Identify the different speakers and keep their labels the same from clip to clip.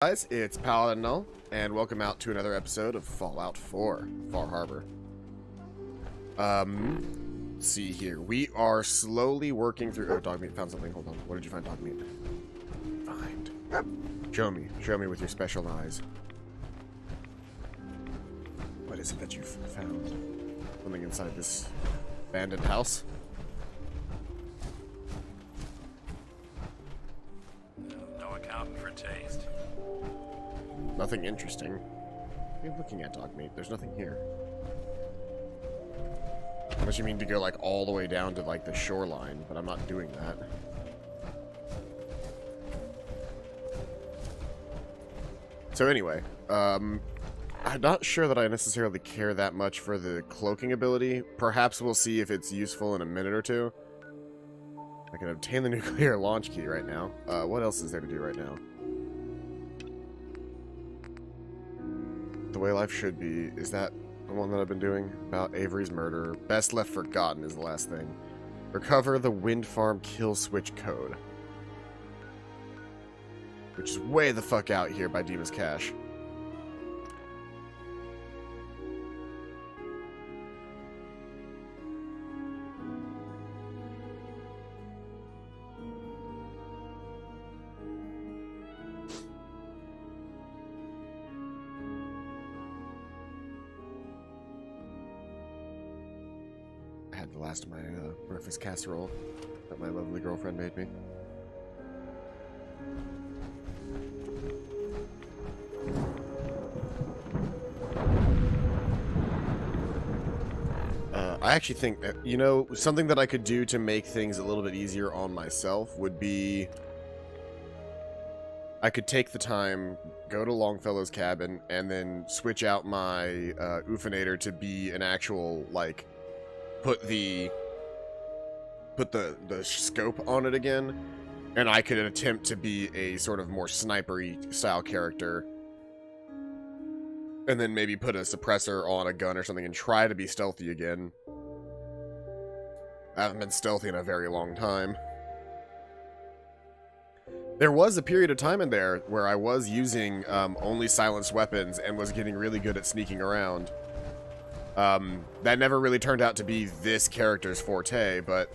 Speaker 1: Guys, it's Paladin Null, and welcome out to another episode of Fallout 4, Far Harbor. Let's see here. We are slowly working through... Oh, dog meat, found something. Hold on. What did you find, dog meat? Find. Show me. Show me with your special eyes. What is it that you've found? Something inside this abandoned house?
Speaker 2: No accounting for taste.
Speaker 1: Nothing interesting. What are you looking at, dog meat? There's nothing here. Unless you mean to go, like, all the way down to, like, the shoreline, but I'm not doing that. So anyway, I'm not sure that I necessarily care that much for the cloaking ability. Perhaps we'll see if it's useful in a minute or two. I can obtain the nuclear launch key right now. What else is there to do right now? The Way Life Should Be. Is that the one that I've been doing? About Avery's murder. Best Left Forgotten is the last thing. Recover the wind farm kill switch code. Which is way the fuck out here by Dima's Cache. I had the last of my breakfast casserole that my lovely girlfriend made me. I actually think that, you know, something that I could do to make things a little bit easier on myself would be... I could take the time, go to Longfellow's cabin, and then switch out my Oofinator to be an actual, like, put the scope on it again, and I could attempt to be a sort of more sniper-y style character, and then maybe put a suppressor on a gun or something and try to be stealthy again. I haven't been stealthy in a very long time. There was a period of time in there where I was using only silenced weapons and was getting really good at sneaking around. That never really turned out to be this character's forte, but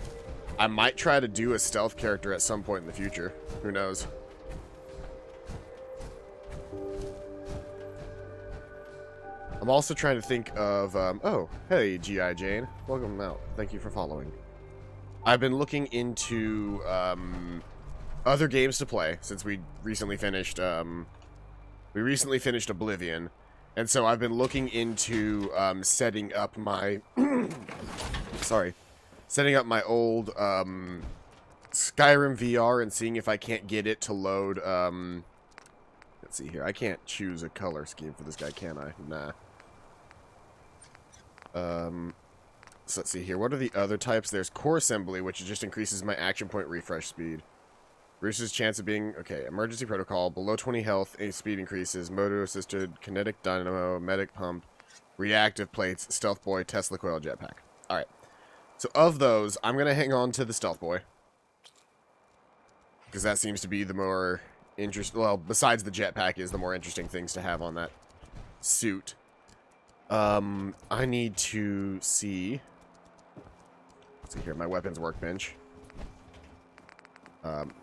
Speaker 1: I might try to do a stealth character at some point in the future. Who knows? I'm also trying to think of, oh, hey, G.I. Jane. Welcome out. Thank you for following. I've been looking into, other games to play, since we recently finished Oblivion. And so I've been looking into, setting up my, setting up my old, Skyrim VR and seeing if I can't get it to load, let's see here. I can't choose a color scheme for this guy, can I? Nah. So let's see here. What are the other types? There's core assembly, which just increases my action point refresh speed. Reduces chance of being... Okay, emergency protocol. Below 20 health, speed increases. Motor assisted, kinetic dynamo, medic pump, reactive plates, stealth boy, Tesla coil, jetpack. Alright. So of those, I'm going to hang on to the stealth boy. Because that seems to be the more interesting... Well, besides the jetpack is the more interesting things to have on that suit. I need to see... Let's see here, my weapons workbench.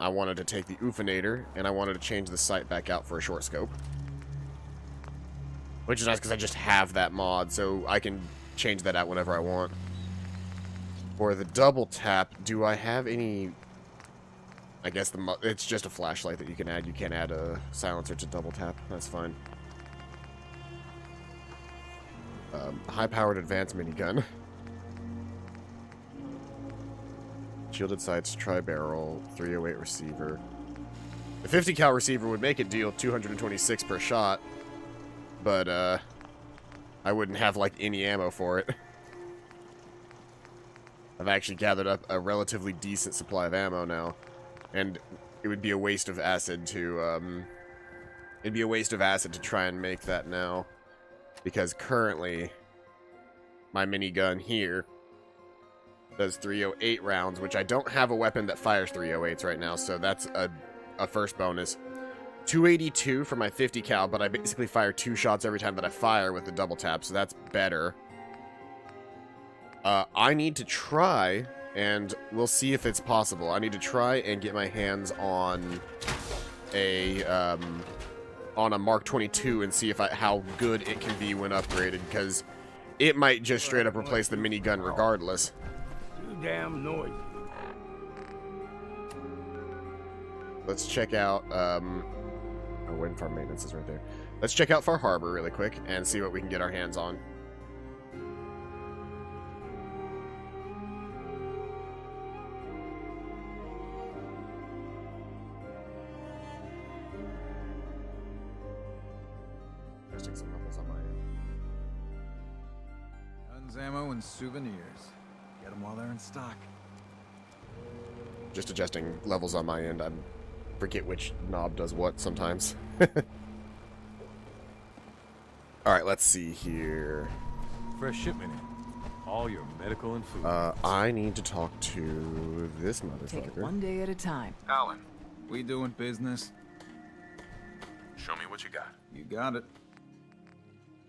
Speaker 1: I wanted to take the Oofinator, and I wanted to change the sight back out for a short scope. Which is nice, because I just have that mod, so I can change that out whenever I want. For the double tap, do I have any... I guess it's just a flashlight that you can add. You can't add a silencer to double tap. That's fine. High-powered advanced minigun. Shielded sights, tri-barrel, 308 receiver. The 50 cal receiver would make it deal 226 per shot, but I wouldn't have like any ammo for it. I've actually gathered up a relatively decent supply of ammo now, and it would be a waste of acid to try and make that now, because currently my minigun here does 308 rounds, which I don't have a weapon that fires 308s right now, so that's a first bonus. 282 for my 50 cal, but I basically fire 2 shots every time that I fire with the double tap, so that's better. I need to try, and we'll see if it's possible. I need to try and get my hands on a Mark 22 and see if how good it can be when upgraded, because it might just straight up replace the minigun regardless.
Speaker 3: Too damn noisy.
Speaker 1: Let's check out, oh, wind farm maintenance is right there. Let's check out Far Harbor really quick and see what we can get our hands on. Testing some levels on my end.
Speaker 4: Guns, ammo, and souvenirs. Get them while they're in stock.
Speaker 1: Just adjusting levels on my end. I forget which knob does what sometimes. Alright, let's see here.
Speaker 5: Fresh shipment in. All your medical and food.
Speaker 1: I need to talk to this
Speaker 6: Take it
Speaker 1: motherfucker.
Speaker 6: one day at a time.
Speaker 4: Alan, we doing business?
Speaker 2: Show me what you got.
Speaker 4: You got it.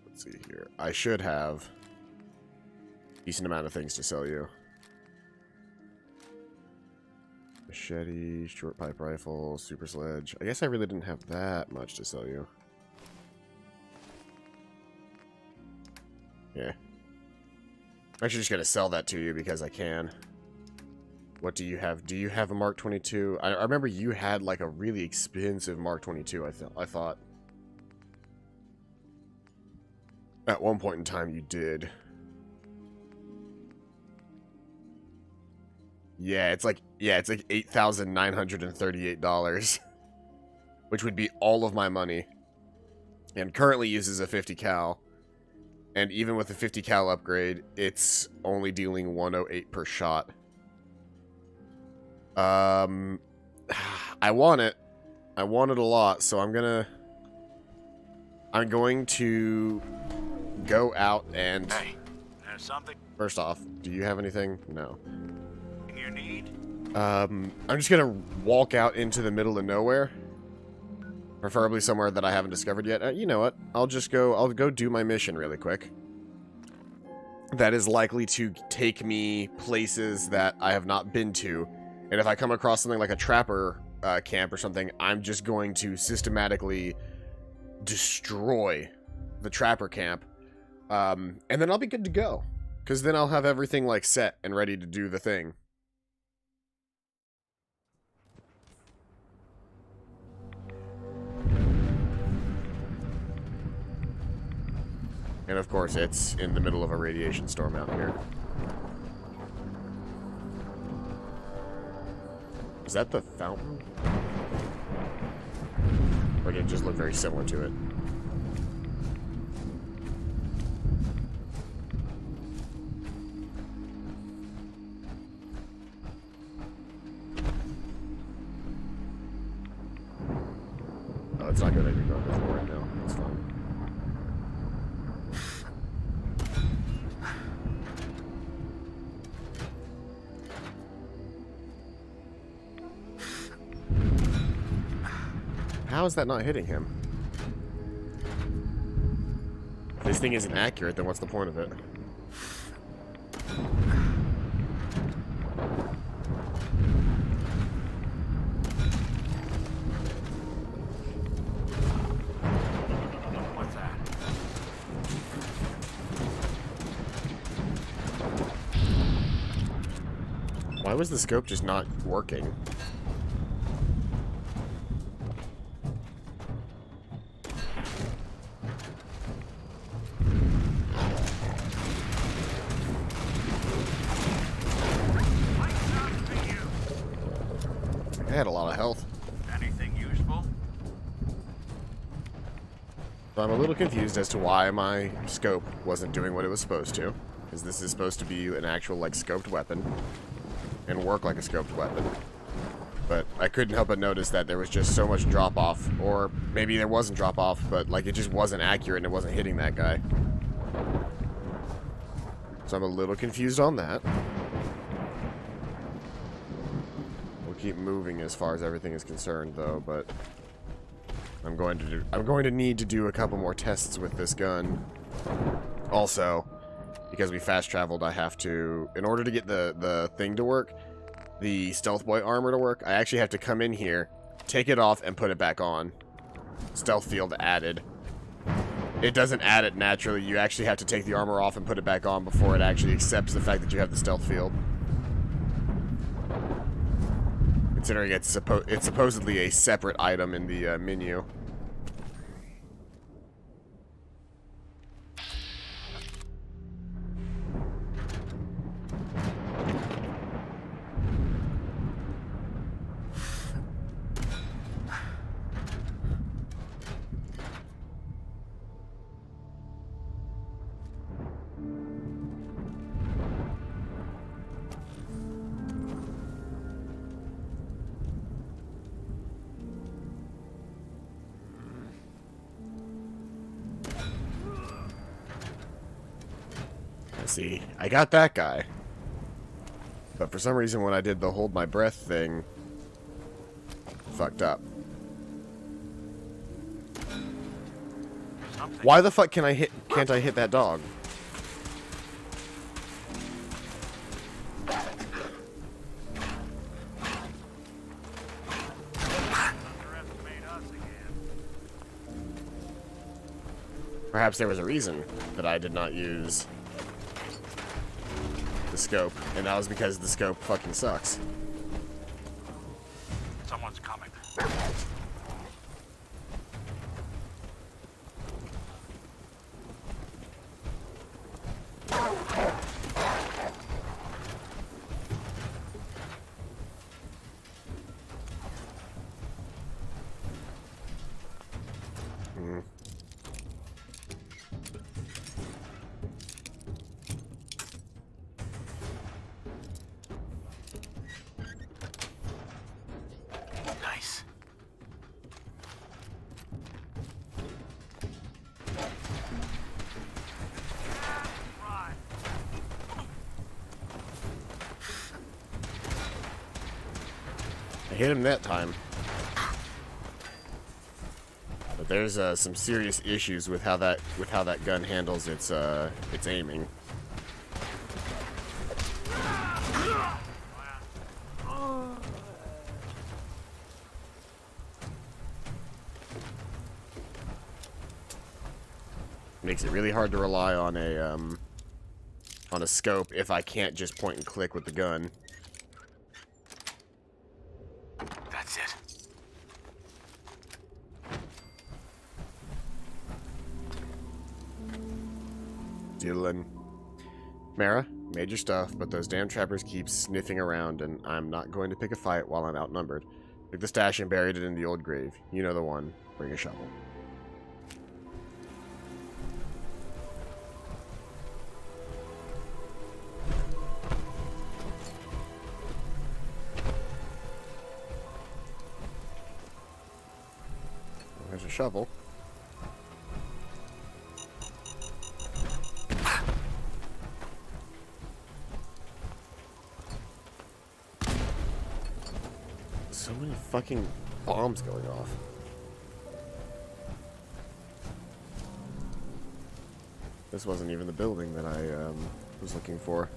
Speaker 1: Let's see here. I should have a decent amount of things to sell you. Machete, short pipe rifle, super sledge. I guess I really didn't have that much to sell you. Yeah. I'm actually just going to sell that to you because I can. What do you have? Do you have a Mark 22? I remember you had like a really expensive Mark 22, I thought. At one point in time you did. Yeah, it's like $8,938, which would be all of my money. And currently uses a 50 cal. And even with the 50 cal upgrade, it's only dealing 108 per shot. I want it. I want it a lot, so I'm going to go out and...
Speaker 2: Hey, there's something
Speaker 1: First off, do you have anything? No.
Speaker 2: you need?
Speaker 1: I'm just gonna walk out into the middle of nowhere. Preferably somewhere that I haven't discovered yet. You know what? I'll go do my mission really quick. That is likely to take me places that I have not been to. And if I come across something like a trapper camp or something, I'm just going to systematically destroy the trapper camp. And then I'll be good to go. Because then I'll have everything like set and ready to do the thing. And of course, it's in the middle of a radiation storm out here. Is that the fountain? Or did it just look very similar to it? Oh, it's not good that you're going this way right now. It's fine. How is that not hitting him? If this thing isn't accurate, then what's the point of it?
Speaker 2: What's that?
Speaker 1: Why was the scope just not working? I had a lot of health.
Speaker 2: Anything useful?
Speaker 1: So I'm a little confused as to why my scope wasn't doing what it was supposed to. Because this is supposed to be an actual, like, scoped weapon. And work like a scoped weapon. But I couldn't help but notice that there was just so much drop-off. Or maybe there wasn't drop-off, but, like, it just wasn't accurate and it wasn't hitting that guy. So I'm a little confused on that. We'll keep moving as far as everything is concerned, though, but... I'm going to need to do a couple more tests with this gun. Also, because we fast traveled, I have to, in order to get the thing to work, the Stealth Boy armor to work, I actually have to come in here, take it off, and put it back on. Stealth field added. It doesn't add it naturally. You actually have to take the armor off and put it back on before it actually accepts the fact that you have the stealth field. Considering it's supposedly a separate item in the menu. See, I got that guy. But for some reason when I did the hold my breath thing, fucked up.
Speaker 2: Something.
Speaker 1: Why the fuck can't I hit that dog?
Speaker 2: Underestimate us again.
Speaker 1: Perhaps there was a reason that I did not use the scope, and that was because the scope fucking sucks.
Speaker 2: Someone's coming. Nice.
Speaker 1: I hit him that time. But there's some serious issues with how that gun handles its aiming. Makes it really hard to rely on a scope if I can't just point and click with the gun.
Speaker 2: That's it.
Speaker 1: Dylan. Mara, made your stuff, but those damn trappers keep sniffing around, and I'm not going to pick a fight while I'm outnumbered. Took the stash and buried it in the old grave. You know the one. Bring a shovel. There's a shovel. So many fucking bombs going off. This wasn't even the building that I was looking for.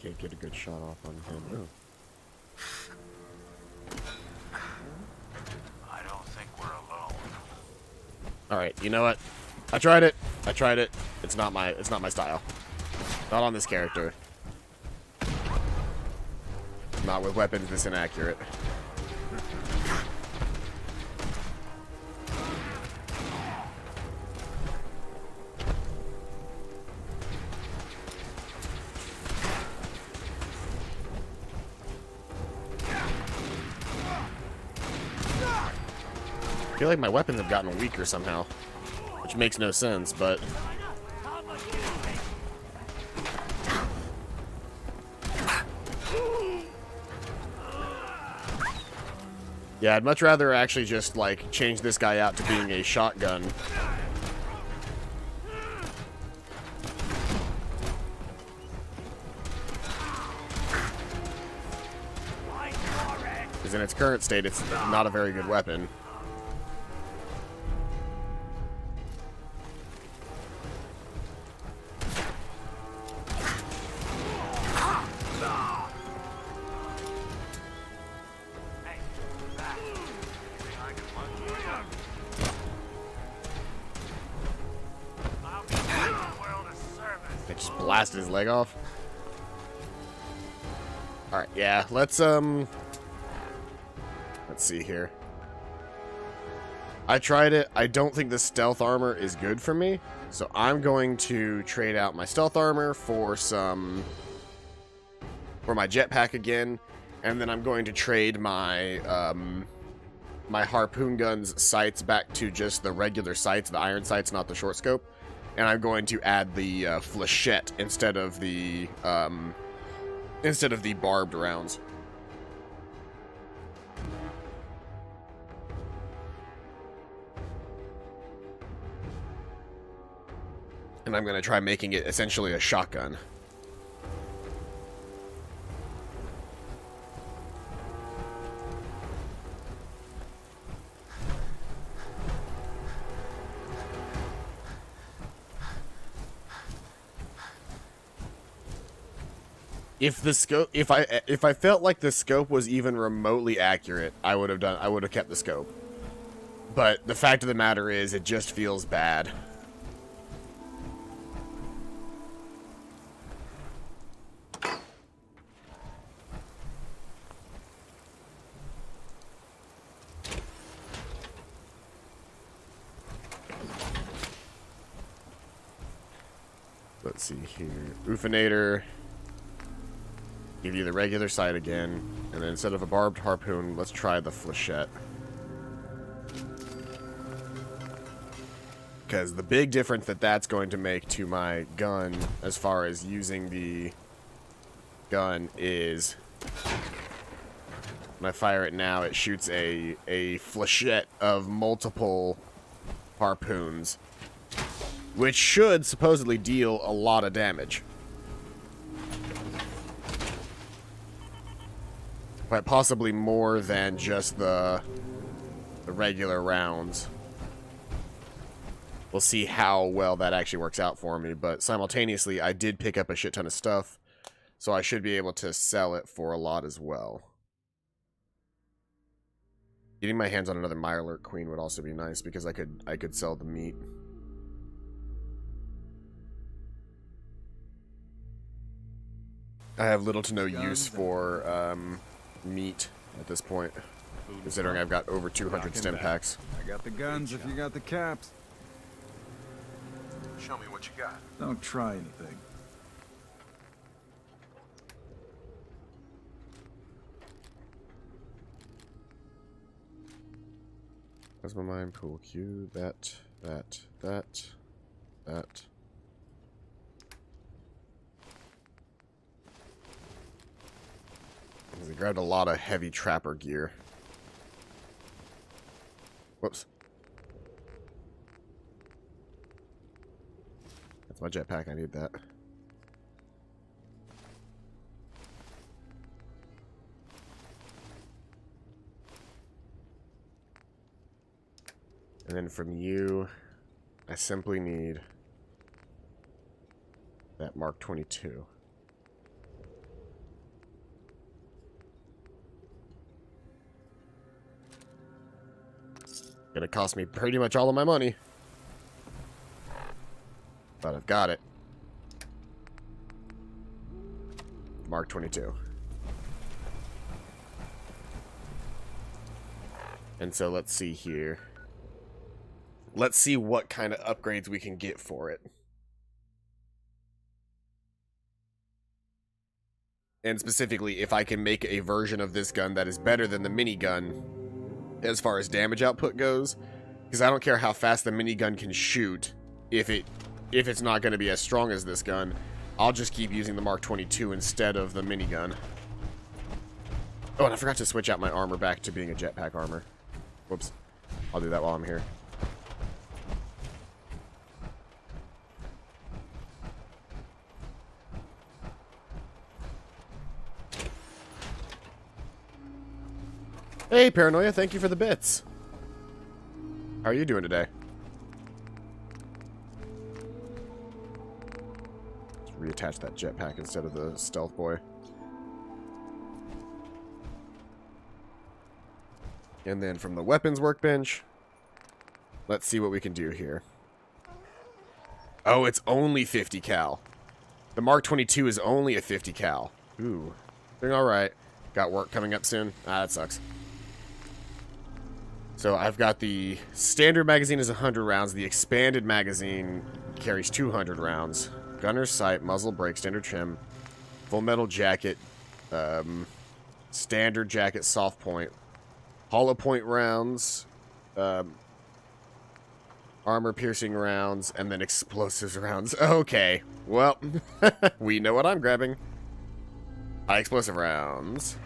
Speaker 1: Can't get a good shot off on him. Oh.
Speaker 2: I don't think we're alone.
Speaker 1: Alright, you know what? I tried it. I tried it. It's not my style. Not on this character. Not with weapons this inaccurate. I feel like my weapons have gotten weaker somehow, which makes no sense, but Yeah, I'd much rather actually just, like, change this guy out to being a shotgun. Because in its current state, it's not a very good weapon. I just blasted his leg off. Alright, yeah, let's see here. I tried it. I don't think the stealth armor is good for me, so I'm going to trade out my stealth armor for my jetpack again, and then I'm going to trade my my harpoon gun's sights back to just the regular sights, the iron sights, not the short scope, and I'm going to add the flechette instead of the barbed rounds. And I'm going to try making it essentially a shotgun. If the scope, if I felt like the scope was even remotely accurate, I would have kept the scope. But the fact of the matter is, it just feels bad. Let's see here. Ufinator. Give you the regular sight again. And then instead of a barbed harpoon, let's try the flechette. Because the big difference that that's going to make to my gun as far as using the gun is when I fire it now, it shoots a flechette of multiple harpoons, which should supposedly deal a lot of damage. But possibly more than just the regular rounds. We'll see how well that actually works out for me, but simultaneously I did pick up a shit ton of stuff, so I should be able to sell it for a lot as well. Getting my hands on another Mirelurk Queen would also be nice because I could sell the meat. I have little to no use for meat at this point, considering I've got over 200 stim packs.
Speaker 4: I got the guns if you got the caps.
Speaker 6: Show me what you got.
Speaker 4: Don't try anything.
Speaker 1: Where's my mind? Pool Q. That. I grabbed a lot of heavy trapper gear. Whoops. That's my jetpack. I need that. And then from you, I simply need that Mark 22. Gonna cost me pretty much all of my money. But I've got it. Mark 22. And so let's see here. Let's see what kind of upgrades we can get for it. And specifically, if I can make a version of this gun that is better than the minigun as far as damage output goes. Because I don't care how fast the minigun can shoot, if it's not going to be as strong as this gun, I'll just keep using the Mark 22 instead of the minigun. Oh, and I forgot to switch out my armor back to being a jetpack armor. Whoops. I'll do that while I'm here. Hey, Paranoia, thank you for the bits. How are you doing today? Let's reattach that jetpack instead of the stealth boy. And then from the weapons workbench, let's see what we can do here. Oh, it's only 50 cal. The Mark 22 is only a 50 cal. Ooh, doing all right. Got work coming up soon. Ah, that sucks. So I've got the standard magazine is 100 rounds. The expanded magazine carries 200 rounds. Gunner's sight, muzzle brake, standard trim, full metal jacket, standard jacket, soft point, hollow point rounds, armor piercing rounds, and then explosives rounds. Okay, well, we know what I'm grabbing. High explosive rounds.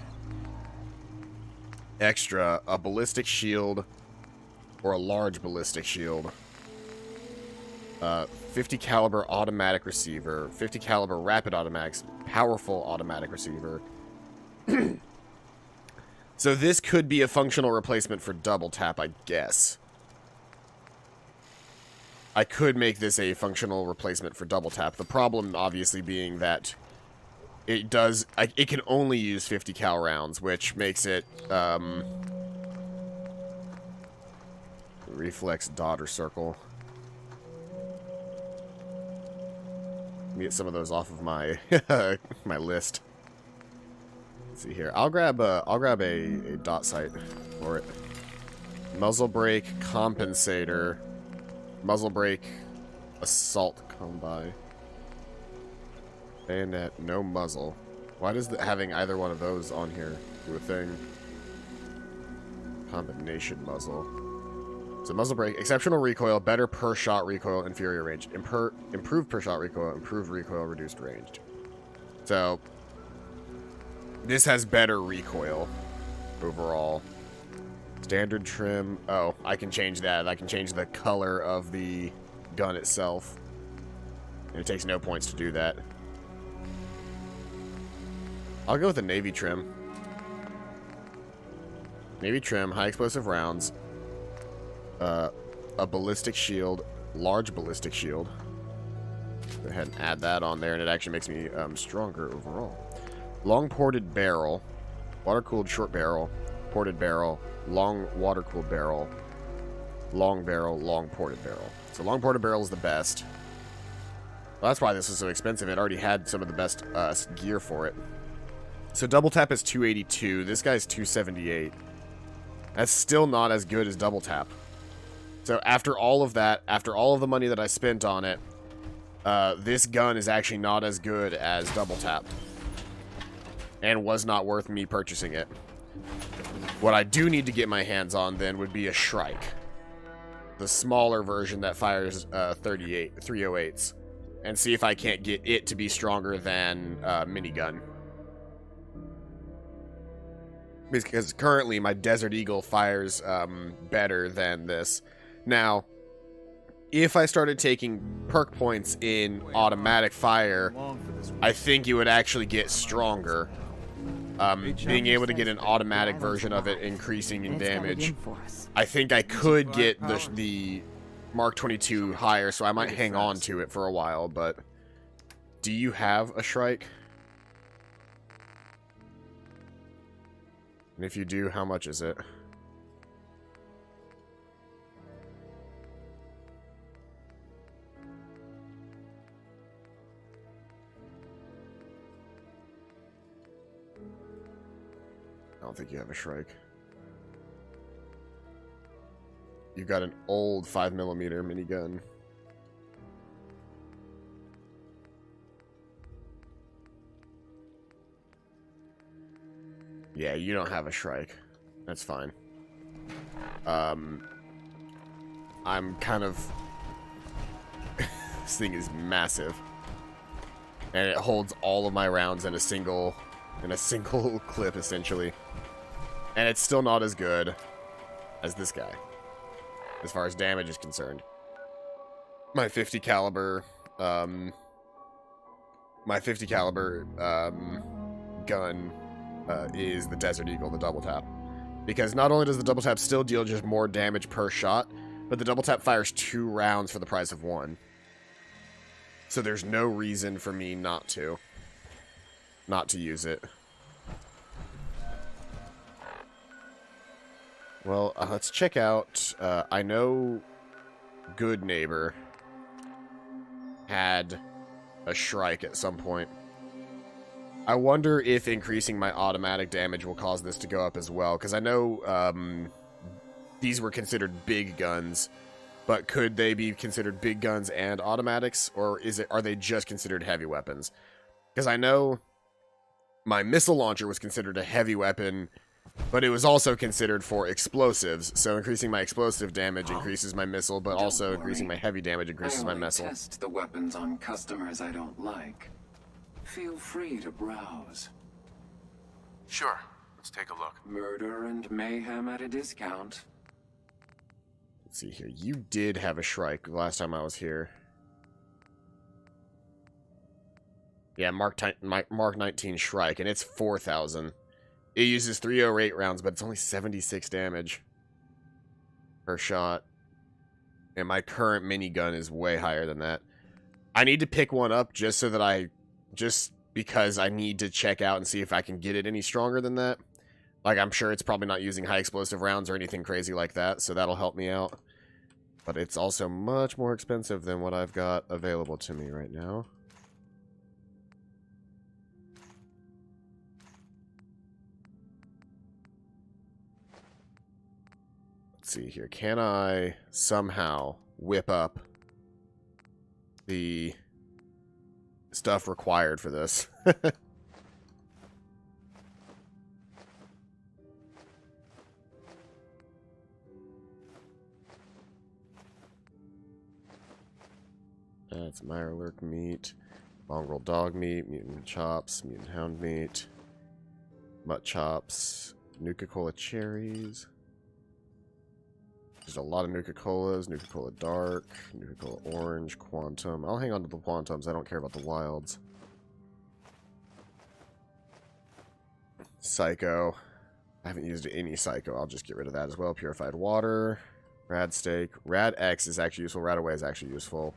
Speaker 1: Extra, a ballistic shield or a large ballistic shield. 50 caliber automatic receiver, 50 caliber rapid automatics, powerful automatic receiver. So this could be a functional replacement for double tap, I guess. I could make this a functional replacement for double tap. The problem obviously being that it can only use 50 cal rounds, which makes it, reflex daughter circle. Let me get some of those off of my, my list. Let's see here. I'll grab a dot sight for it. Muzzle brake compensator. Muzzle brake assault combi. Bayonet, no muzzle. Why does having either one of those on here do a thing? Combination muzzle. So muzzle brake, exceptional recoil, better per shot recoil, inferior range. Improved per shot recoil, improved recoil, reduced range. So this has better recoil overall. Standard trim. Oh, I can change that. I can change the color of the gun itself. And it takes no points to do that. I'll go with the navy trim. Navy trim, high explosive rounds, a ballistic shield, large ballistic shield. Go ahead and add that on there, and it actually makes me stronger overall. Long ported barrel, water-cooled short barrel, ported barrel, long water-cooled barrel, long ported barrel. So long ported barrel is the best. Well, that's why this is so expensive. It already had some of the best gear for it. So double tap is 282. This guy's 278. That's still not as good as double tap. So after all of that, after all of the money that I spent on it, this gun is actually not as good as double tap. And was not worth me purchasing it. What I do need to get my hands on then would be a Shrike. The smaller version that fires 308s. And see if I can't get it to be stronger than minigun. Because currently my Desert Eagle fires better than this. Now, if I started taking perk points in automatic fire, I think it would actually get stronger. Being able to get an automatic version of it increasing in damage. I think I could get the Mark 22 higher, so I might hang on to it for a while, but do you have a Shrike? And if you do, how much is it? I don't think you have a Shrike. You've got an old 5mm minigun. Yeah, you don't have a Shrike. That's fine. I'm kind of... This thing is massive. And it holds all of my rounds in a single in a single clip, essentially. And it's still not as good as this guy, as far as damage is concerned. My 50 caliber, gun is the Desert Eagle, the double tap. Because not only does the double tap still deal just more damage per shot, but the double tap fires 2 rounds for the price of 1. So there's no reason for me not to use it. Well, let's check out, I know Good Neighbor had a Shrike at some point. I wonder if increasing my automatic damage will cause this to go up as well, because I know these were considered big guns, but could they be considered big guns and automatics, or are they just considered heavy weapons? Because I know my missile launcher was considered a heavy weapon, but it was also considered for explosives, so increasing my explosive damage increases my missile, but also increasing my heavy damage increases my missile.
Speaker 6: I test the weapons on customers I don't like. Feel free to browse.
Speaker 2: Sure. Let's take a look.
Speaker 6: Murder and mayhem at a discount.
Speaker 1: Let's see here. You did have a Shrike last time I was here. Yeah, Mark 19 Shrike, and it's 4,000. It uses 308 rounds, but it's only 76 damage per shot. And my current minigun is way higher than that. I need to pick one up just so that just because I need to check out and see if I can get it any stronger than that. Like, I'm sure it's probably not using high explosive rounds or anything crazy like that, so that'll help me out. But it's also much more expensive than what I've got available to me right now. Let's see here. Can I somehow whip up the stuff required for this? That's Mirelurk meat, mongrel dog meat, mutant chops, mutant hound meat, mutt chops, Nuka-Cola cherries. There's a lot of Nuka-Colas, Nuka-Cola dark, Nuka-Cola orange, quantum. I'll hang on to the quantums, I don't care about the wilds. Psycho. I haven't used any Psycho, I'll just get rid of that as well. Purified water, Rad steak. Rad X is actually useful, Rad away is actually useful.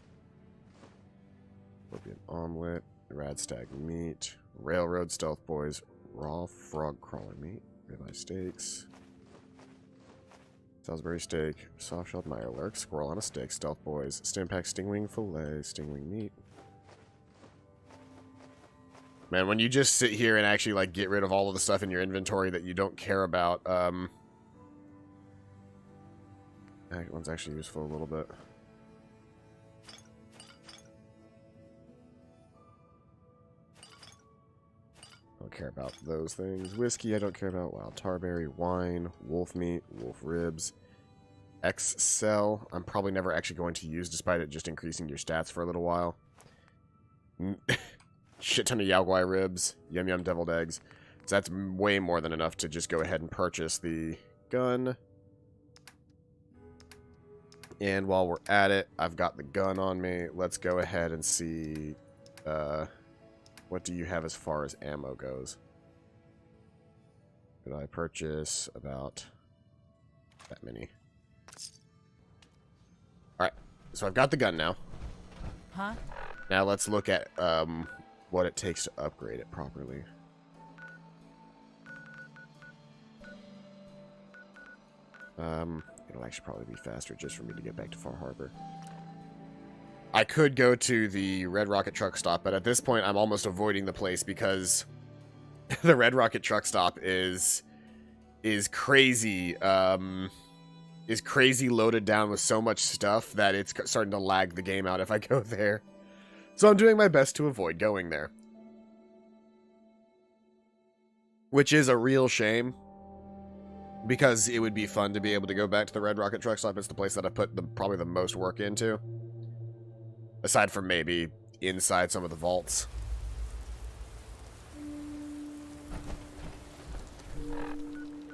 Speaker 1: Scorpion omelet, Rad stag meat, Railroad stealth boys, raw frog crawler meat, ribeye steaks, Salisbury steak, soft-shelled Mirelurk, squirrel on a stick, stealth boys, Stimpack stingwing fillet, stingwing meat. Man, when you just sit here and actually like get rid of all of the stuff in your inventory that you don't care about, that one's actually useful a little bit. I don't care about those things. Whiskey, I don't care about. Wild tarberry, wine, wolf meat, wolf ribs. X-Cell, I'm probably never actually going to use, despite it just increasing your stats for a little while. Shit ton of Yaogwai ribs, Yum Yum deviled eggs. So that's way more than enough to just go ahead and purchase the gun. And while we're at it, I've got the gun on me. Let's go ahead and see... what do you have as far as ammo goes? Did I purchase about that many? Alright, so I've got the gun now.
Speaker 7: Huh?
Speaker 1: Now let's look at what it takes to upgrade it properly. It'll actually probably be faster just for me to get back to Far Harbor. I could go to the Red Rocket truck stop, but at this point I'm almost avoiding the place because the Red Rocket truck stop is crazy, is crazy loaded down with so much stuff that it's starting to lag the game out if I go there. So I'm doing my best to avoid going there. Which is a real shame, because it would be fun to be able to go back to the Red Rocket truck stop. It's the place that I put probably the most work into. Aside from maybe inside some of the vaults.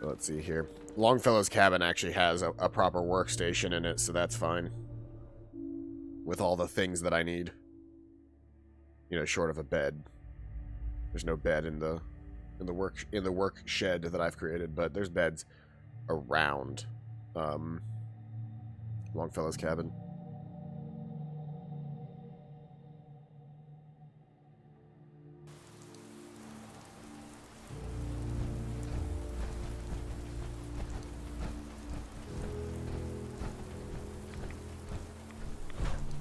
Speaker 1: Let's see here. Longfellow's cabin actually has a proper workstation in it, so that's fine. With all the things that I need. You know, short of a bed. There's no bed in the work shed that I've created, but there's beds around Longfellow's cabin.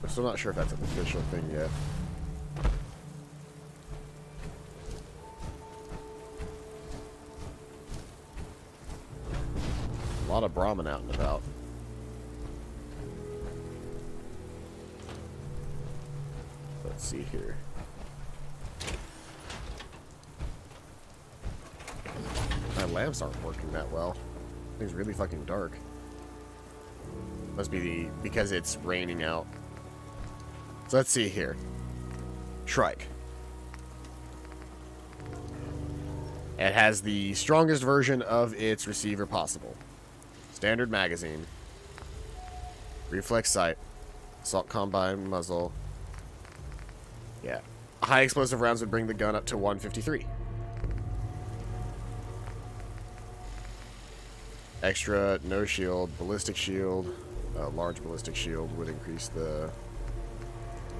Speaker 1: I'm still not sure if that's an official thing yet. A lot of Brahmin out and about. Let's see here. My lamps aren't working that well. Things really fucking dark. Must be because it's raining out. So let's see here. Shrike. It has the strongest version of its receiver possible. Standard magazine. Reflex sight. Assault combine muzzle. Yeah. High explosive rounds would bring the gun up to 153. Extra no shield, ballistic shield, large ballistic shield would increase the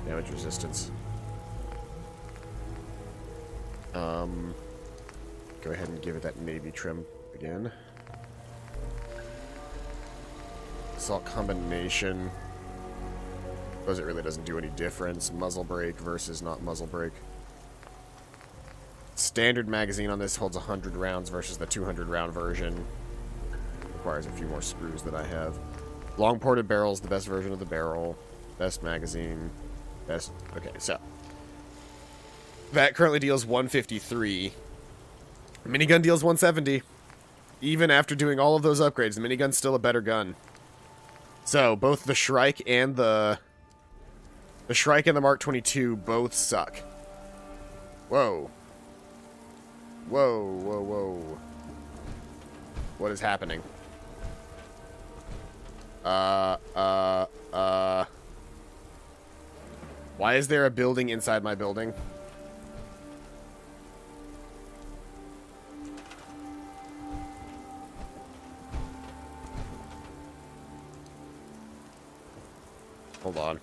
Speaker 1: damage resistance. Go ahead and give it that navy trim again. Assault combination. Suppose it really doesn't do any difference. Muzzle brake versus not muzzle brake. Standard magazine on this holds 100 rounds versus the 200 round version. Requires a few more screws than I have. Long ported barrel is the best version of the barrel. Best magazine. Best. Okay, so that currently deals 153. Minigun deals 170. Even after doing all of those upgrades, the minigun's still a better gun. So both the Shrike and the Shrike and the Mark 22 both suck. Whoa. Whoa, whoa, whoa. What is happening? Why is there a building inside my building? Hold on.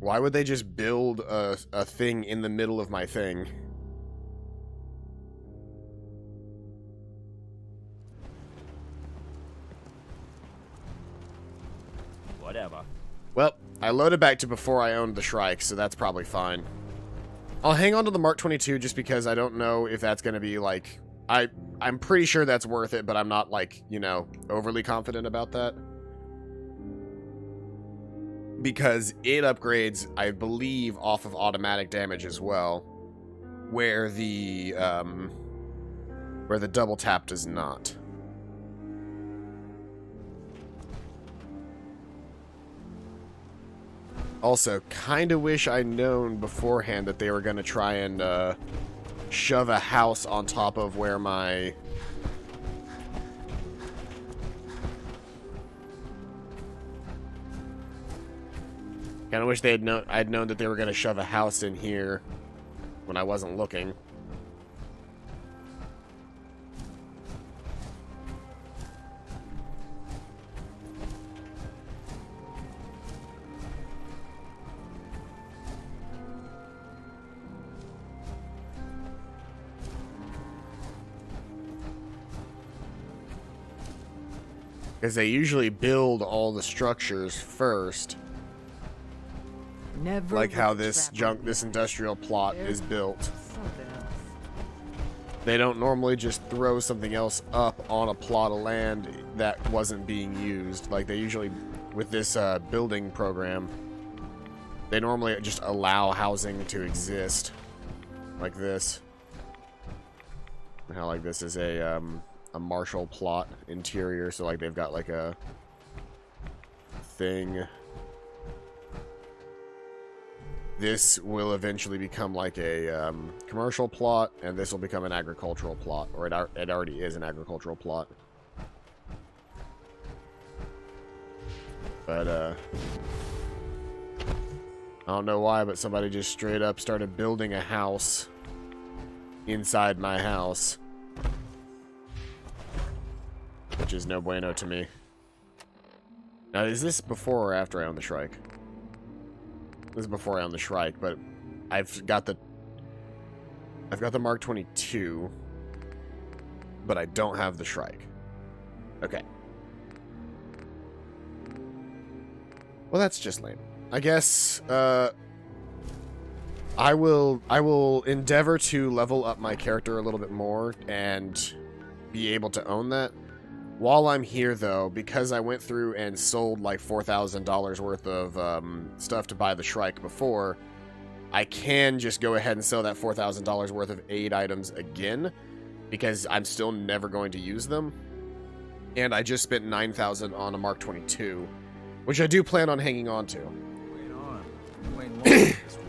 Speaker 1: Why would they just build a thing in the middle of my thing?
Speaker 3: Whatever.
Speaker 1: Well, I loaded back to before I owned the Shrike, so that's probably fine. I'll hang on to the Mark 22 just because I don't know if that's going to be, like... I'm pretty sure that's worth it, but I'm not, like, you know, overly confident about that. Because it upgrades, I believe, off of automatic damage as well, where the double tap does not. Also, kinda wish I'd known beforehand that they were gonna try and shove a house on top of where my... Kinda wish I'd known that they were gonna shove a house in here when I wasn't looking. Because they usually build all the structures first.
Speaker 7: Never
Speaker 1: Like how
Speaker 7: would
Speaker 1: this
Speaker 7: travel
Speaker 1: this industrial plot is built.
Speaker 7: something else.
Speaker 1: They don't normally just throw something else up on a plot of land that wasn't being used. Like they usually, with this building program, they normally just allow housing to exist. Like this. And how like this is a a martial plot interior, so like they've got like a thing. This will eventually become like a commercial plot, and this will become an agricultural plot, or it already is an agricultural plot. But I don't know why, but somebody just straight up started building a house inside my house, which is no bueno to me. Now, is this before or after I own the Shrike? This is before I own the Shrike, but I've got the Mark 22, but I don't have the Shrike. Okay. Well, that's just lame. I guess I will endeavor to level up my character a little bit more and be able to own that. While I'm here, though, because I went through and sold like $4,000 worth of stuff to buy the Shrike before, I can just go ahead and sell that $4,000 worth of aid items again, because I'm still never going to use them. And I just spent $9,000 on a Mark 22, which I do plan on hanging on to.
Speaker 4: Wait on. You ain't long in this world.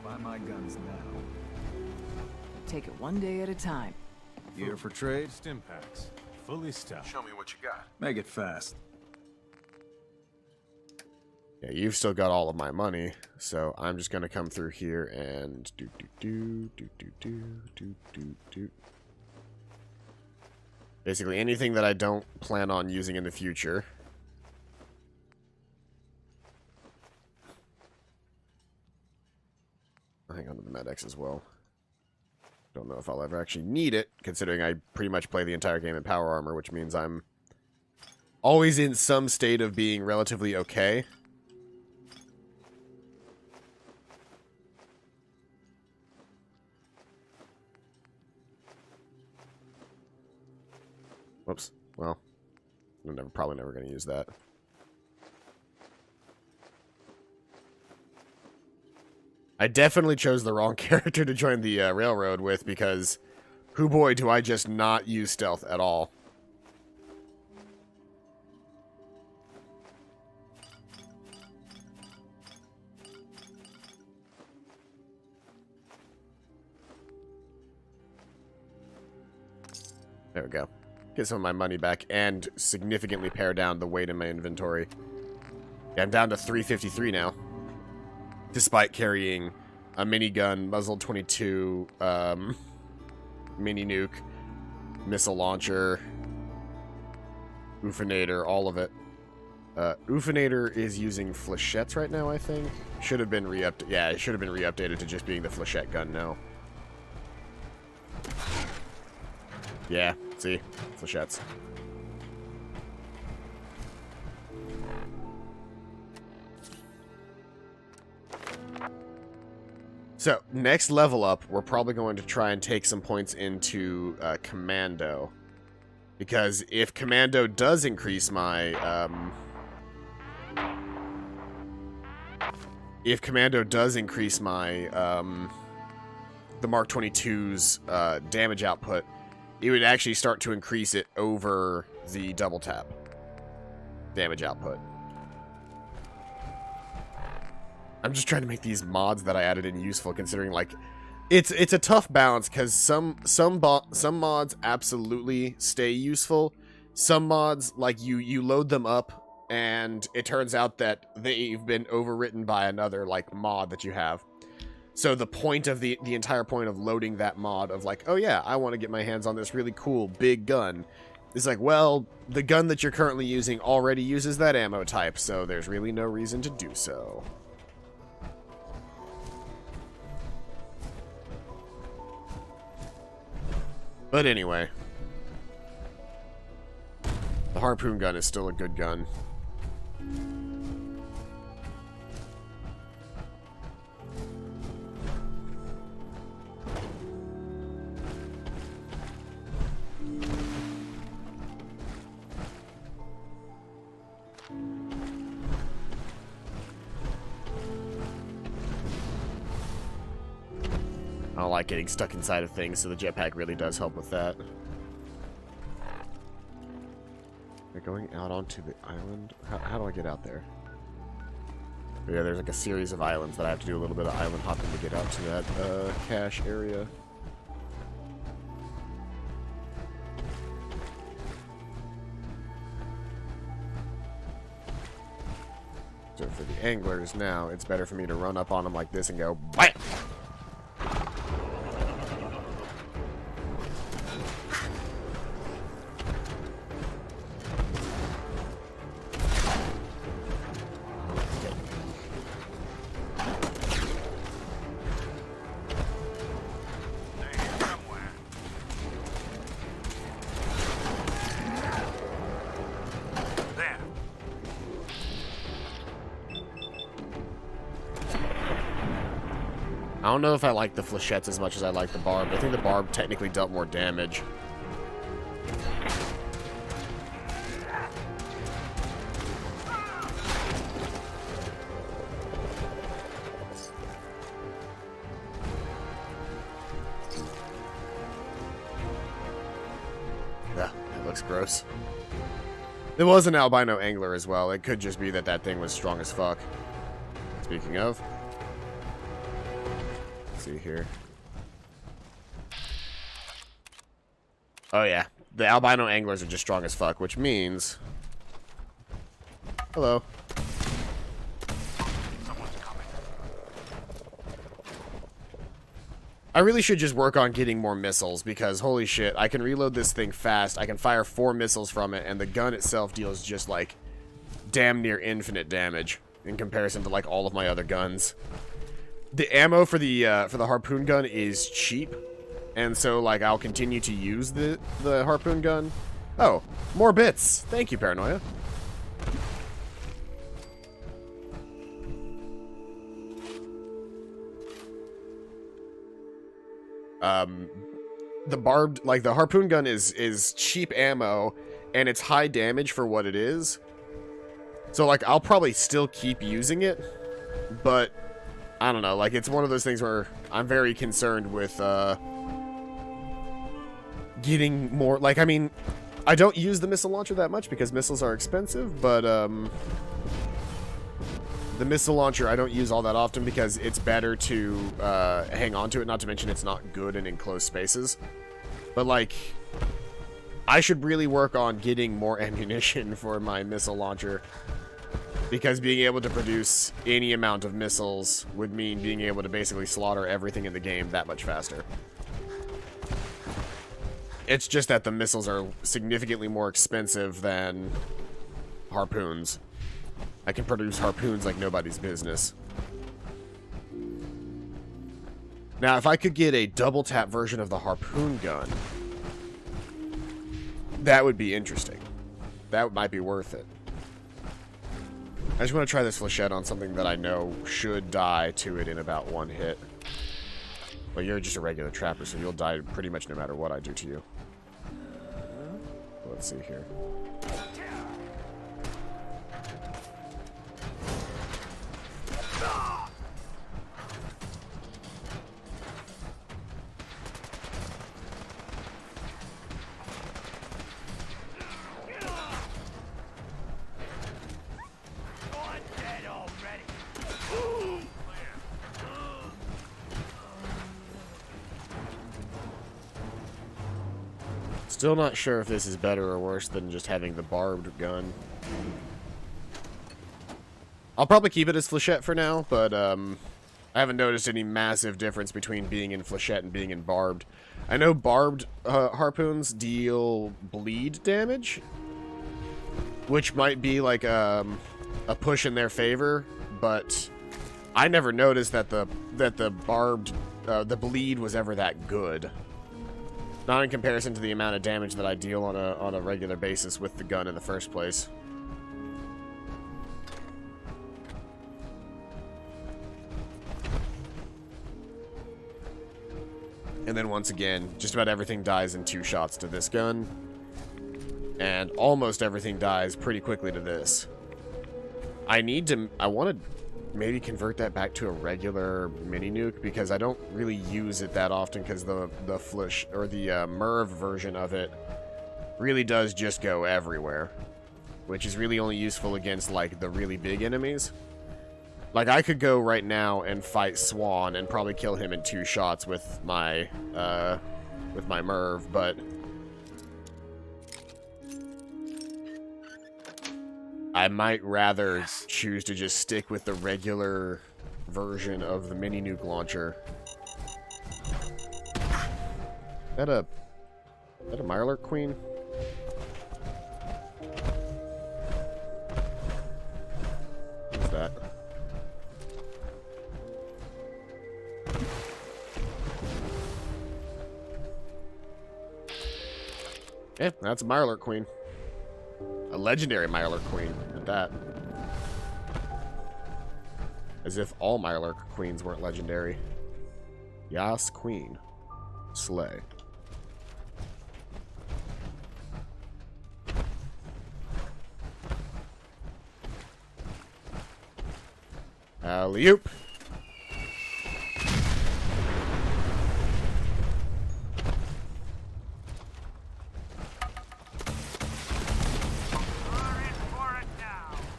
Speaker 4: Buy my guns now.
Speaker 7: Take it one day at a time.
Speaker 4: Gear for trade?
Speaker 5: Stim packs. Fully stocked.
Speaker 2: Show me what you got.
Speaker 4: Make it fast.
Speaker 1: Yeah, you've still got all of my money, so I'm just gonna come through here and do. Basically, anything that I don't plan on using in the future. I'll hang on to the Med-X as well. Don't know if I'll ever actually need it, considering I pretty much play the entire game in power armor, which means I'm always in some state of being relatively okay. Whoops. Well, I'm probably never going to use that. I definitely chose the wrong character to join the railroad with, because hoo boy do I just not use stealth at all. There we go. Get some of my money back and significantly pare down the weight in my inventory. Yeah, I'm down to 353 now. Despite carrying a minigun, muzzle 22, mini nuke, missile launcher, Oofinator, all of it. Oofinator is using flechettes right now, I think. Should have been re-updated. Yeah, it should have been re-updated to just being the flechette gun now. Yeah, see? Flechettes. So, next level up, we're probably going to try and take some points into Commando. Because if Commando does increase my, the Mark 22's damage output, it would actually start to increase it over the double tap damage output. I'm just trying to make these mods that I added in useful, considering, like, it's a tough balance, because some mods absolutely stay useful. Some mods, like, you load them up, and it turns out that they've been overwritten by another, like, mod that you have. So the point of the entire point of loading that mod of, like, oh yeah, I want to get my hands on this really cool big gun, is like, well, the gun that you're currently using already uses that ammo type, so there's really no reason to do so. But anyway, the harpoon gun is still a good gun. I don't like getting stuck inside of things, so the jetpack really does help with that. They're going out onto the island? How do I get out there? Yeah, there's like a series of islands that I have to do a little bit of island hopping to get out to that cache area. So for the anglers now, it's better for me to run up on them like this and go BAM! I don't know if I like the flechettes as much as I like the barb. I think the barb technically dealt more damage. Yeah, that looks gross. There was an albino angler as well. It could just be that that thing was strong as fuck. Speaking of... see here. Oh yeah, the albino anglers are just strong as fuck, which means... hello.
Speaker 2: Someone's coming.
Speaker 1: I really should just work on getting more missiles, because holy shit, I can reload this thing fast, I can fire 4 missiles from it, and the gun itself deals just like damn near infinite damage in comparison to like all of my other guns. The ammo for the harpoon gun is cheap, and so like I'll continue to use the harpoon gun. Oh, more bits. Thank you, Paranoia. The barbed, like the harpoon gun is cheap ammo, and it's high damage for what it is. So like I'll probably still keep using it, but I don't know, like, it's one of those things where I'm very concerned with, getting more, like, I mean, I don't use the missile launcher that much because missiles are expensive, but, the missile launcher I don't use all that often because it's better to, hang on to it, not to mention it's not good in enclosed spaces. But, like, I should really work on getting more ammunition for my missile launcher. Because being able to produce any amount of missiles would mean being able to basically slaughter everything in the game that much faster. It's just that the missiles are significantly more expensive than harpoons. I can produce harpoons like nobody's business. Now, if I could get a double tap version of the harpoon gun, that would be interesting. That might be worth it. I just want to try this flechette on something that I know should die to it in about 1 hit. Well, you're just a regular trapper, so you'll die pretty much no matter what I do to you. Let's see here. Still not sure if this is better or worse than just having the barbed gun. I'll probably keep it as flechette for now, but I haven't noticed any massive difference between being in flechette and being in barbed. I know barbed harpoons deal bleed damage, which might be like a push in their favor, but I never noticed that the barbed the bleed was ever that good. Not in comparison to the amount of damage that I deal on a regular basis with the gun in the first place. And then once again, just about everything dies in 2 shots to this gun. And almost everything dies pretty quickly to this. I want to maybe convert that back to a regular mini nuke because I don't really use it that often because the Flish or the Merv version of it really does just go everywhere. which is really only useful against, like, the really big enemies. Like, I could go right now and fight Swan and probably kill him in 2 shots with my Merv, but I might rather choose to just stick with the regular version of the mini nuke launcher. Is that a Mirelurk Queen? What's that? Yeah, that's a Mirelurk Queen. A legendary Mirelurk Queen at that. As if all Mirelurk Queens weren't legendary. Yas Queen. Slay. Alley-oop.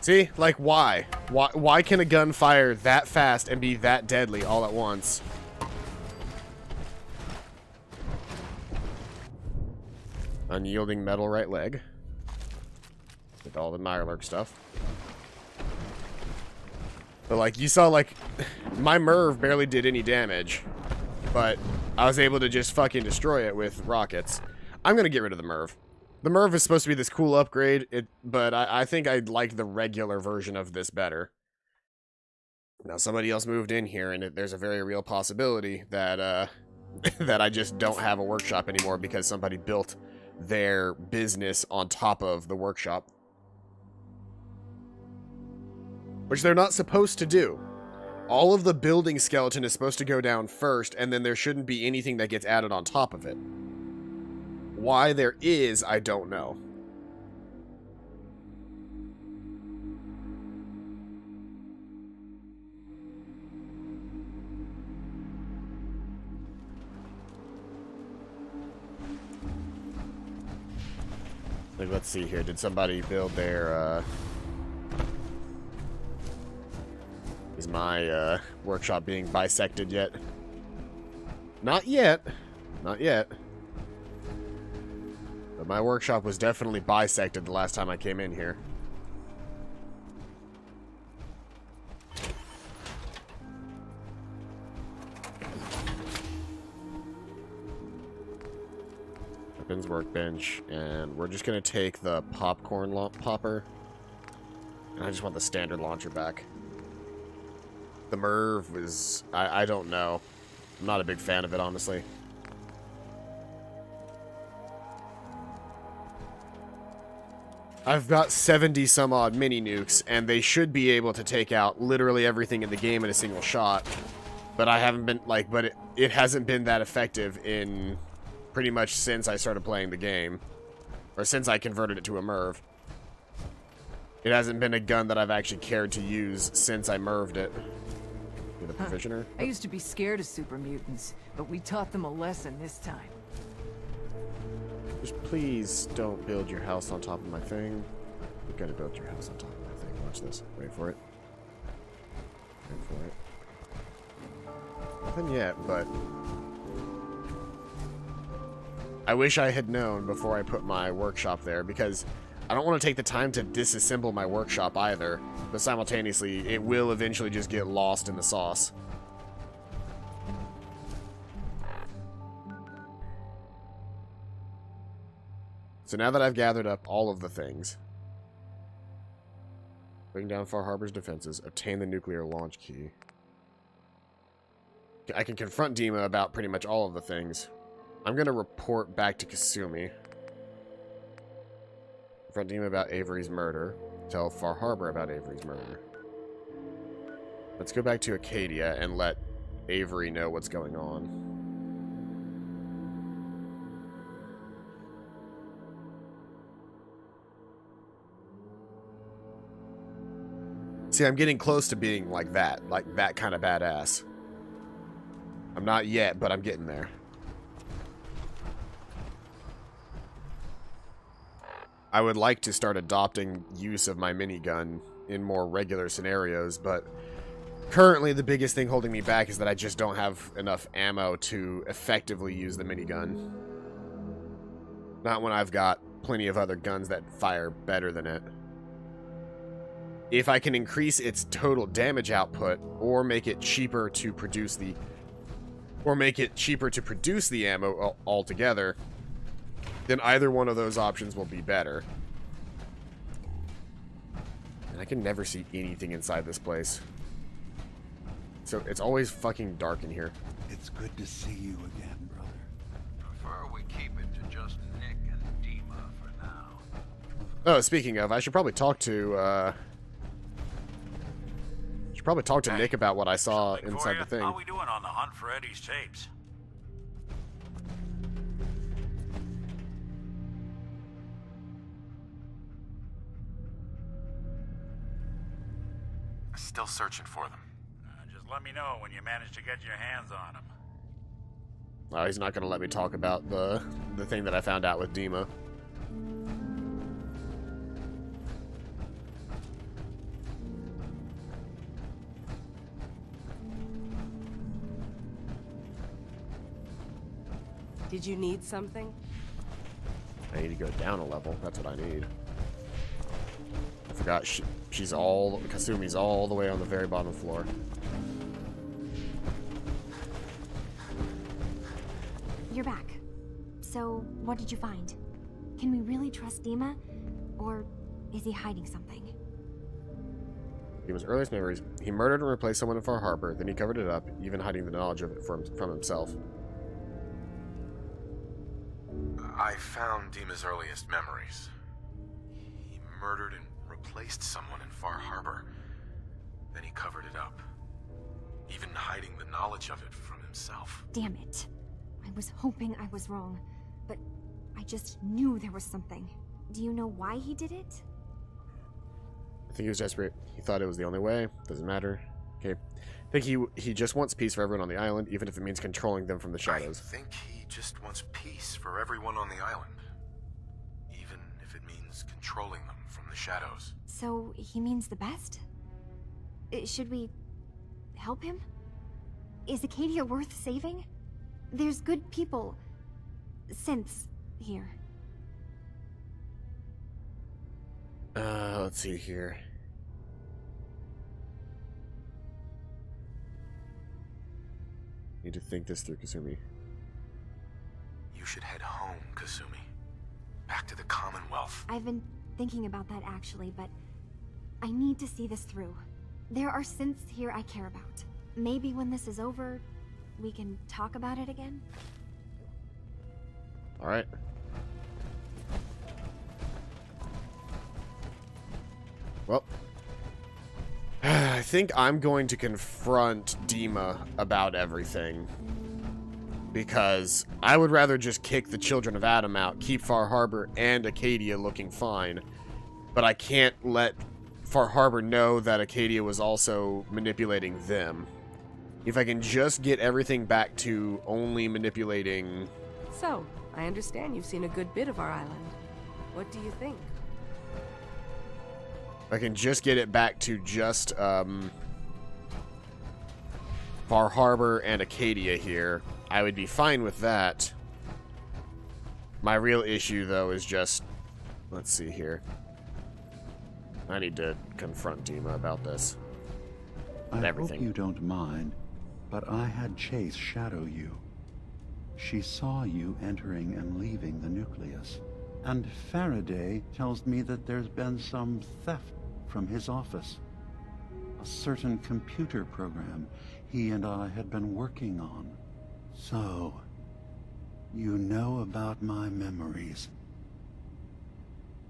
Speaker 1: See? Like, why? Why can a gun fire that fast and be that deadly all at once? Unyielding metal right leg. With all the Mirelurk stuff. But, like, you saw, like, my Merv barely did any damage. But I was able to just fucking destroy it with rockets. I'm gonna get rid of the Merv. The Merv is supposed to be this cool upgrade, but I think I'd like the regular version of this better. Now, somebody else moved in here, and there's a very real possibility that, that I just don't have a workshop anymore because somebody built their business on top of the workshop. Which they're not supposed to do. All of the building skeleton is supposed to go down first, and then there shouldn't be anything that gets added on top of it. Why there is, I don't know. Like, let's see here. Did somebody build their, Is my, workshop being bisected yet? Not yet. Not yet. But my workshop was definitely bisected the last time I came in here. Weapons workbench, and we're just gonna take the popcorn popper. And I just want the standard launcher back. The Merv is... I don't know. I'm not a big fan of it, honestly. I've got 70 some odd mini nukes, and they should be able to take out literally everything in the game in a single shot. But I haven't been, like, but it hasn't been that effective in pretty much since I started playing the game. Or since I converted it to a Merv. It hasn't been a gun that I've actually cared to use since I Merved it. With a provisioner.
Speaker 7: I used to be scared of super mutants, but we taught them a lesson this time.
Speaker 1: Just please don't build your house on top of my thing. You're gonna build your house on top of my thing. Watch this. Wait for it. Wait for it. Nothing yet, but... I wish I had known before I put my workshop there, because I don't want to take the time to disassemble my workshop either, but simultaneously, it will eventually just get lost in the sauce. So now that I've gathered up all of the things, bring down Far Harbor's defenses, obtain the nuclear launch key. I can confront Dima about pretty much all of the things. I'm going to report back to Kasumi. Confront Dima about Avery's murder. Tell Far Harbor about Avery's murder. Let's go back to Acadia and let Avery know what's going on. See, I'm getting close to being like that kind of badass. I'm not yet, but I'm getting there. I would like to start adopting use of my minigun in more regular scenarios, but currently the biggest thing holding me back is that I just don't have enough ammo to effectively use the minigun. Not when I've got plenty of other guns that fire better than it. If I can increase its total damage output or make it cheaper to produce the ammo altogether, then either one of those options will be better. And I can never see anything inside this place. So it's always fucking dark in here.
Speaker 8: It's good to see you again, brother.
Speaker 4: Prefer we keep it to just Nick and Dima for now.
Speaker 1: Oh, speaking of, I should probably talk to Nick about what I saw inside the thing.
Speaker 3: How we doing on the hunt for Eddie's tapes?
Speaker 2: Still searching for them.
Speaker 3: Just let me know when you manage to get your hands on them.
Speaker 1: Oh, he's not going to let me talk about the thing that I found out with Dima.
Speaker 9: Did you need something?
Speaker 1: I need to go down a level. That's what I need. I forgot Kasumi's all the way on the very bottom floor.
Speaker 10: You're back. So, what did you find? Can we really trust Dima? Or is he hiding something?
Speaker 1: Dima's earliest memories. He murdered and replaced someone in Far Harbor, then he covered it up, even hiding the knowledge of it from himself.
Speaker 2: I found Dima's earliest memories. He murdered and replaced someone in Far Harbor. Then he covered it up, even hiding the knowledge of it from himself.
Speaker 10: Damn it. I was hoping I was wrong, but I just knew there was something. Do you know why he did it?
Speaker 1: I think he was desperate. He thought it was the only way. Doesn't matter. Okay. I think he just wants peace for everyone on the island, even if it means controlling them from the shadows.
Speaker 2: I think he just wants peace for everyone on the island, even if it means controlling them from the shadows.
Speaker 10: So, he means the best? Should we help him? Is Acadia worth saving? There's good people, synths, here.
Speaker 1: Let's see here. Need to think this through, Kasumi.
Speaker 2: You should head home, Kasumi. Back to the Commonwealth.
Speaker 10: I've been thinking about that actually, but I need to see this through. There are synths here I care about. Maybe when this is over, we can talk about it again?
Speaker 1: Alright. Well, I think I'm going to confront Dima about everything. Because I would rather just kick the Children of Adam out, keep Far Harbor and Acadia looking fine. But I can't let Far Harbor know that Acadia was also manipulating them. If I can just get everything back to only manipulating...
Speaker 9: So, I understand you've seen a good bit of our island. What do you think?
Speaker 1: If I can just get it back to just Far Harbor and Acadia here, I would be fine with that. My real issue, though, is just... Let's see here. I need to confront Dima about this. And everything.
Speaker 8: I hope you don't mind, but I had Chase shadow you. She saw you entering and leaving the nucleus. And Faraday tells me that there's been some theft from his office. A certain computer program he and I had been working on. So, you know about my memories.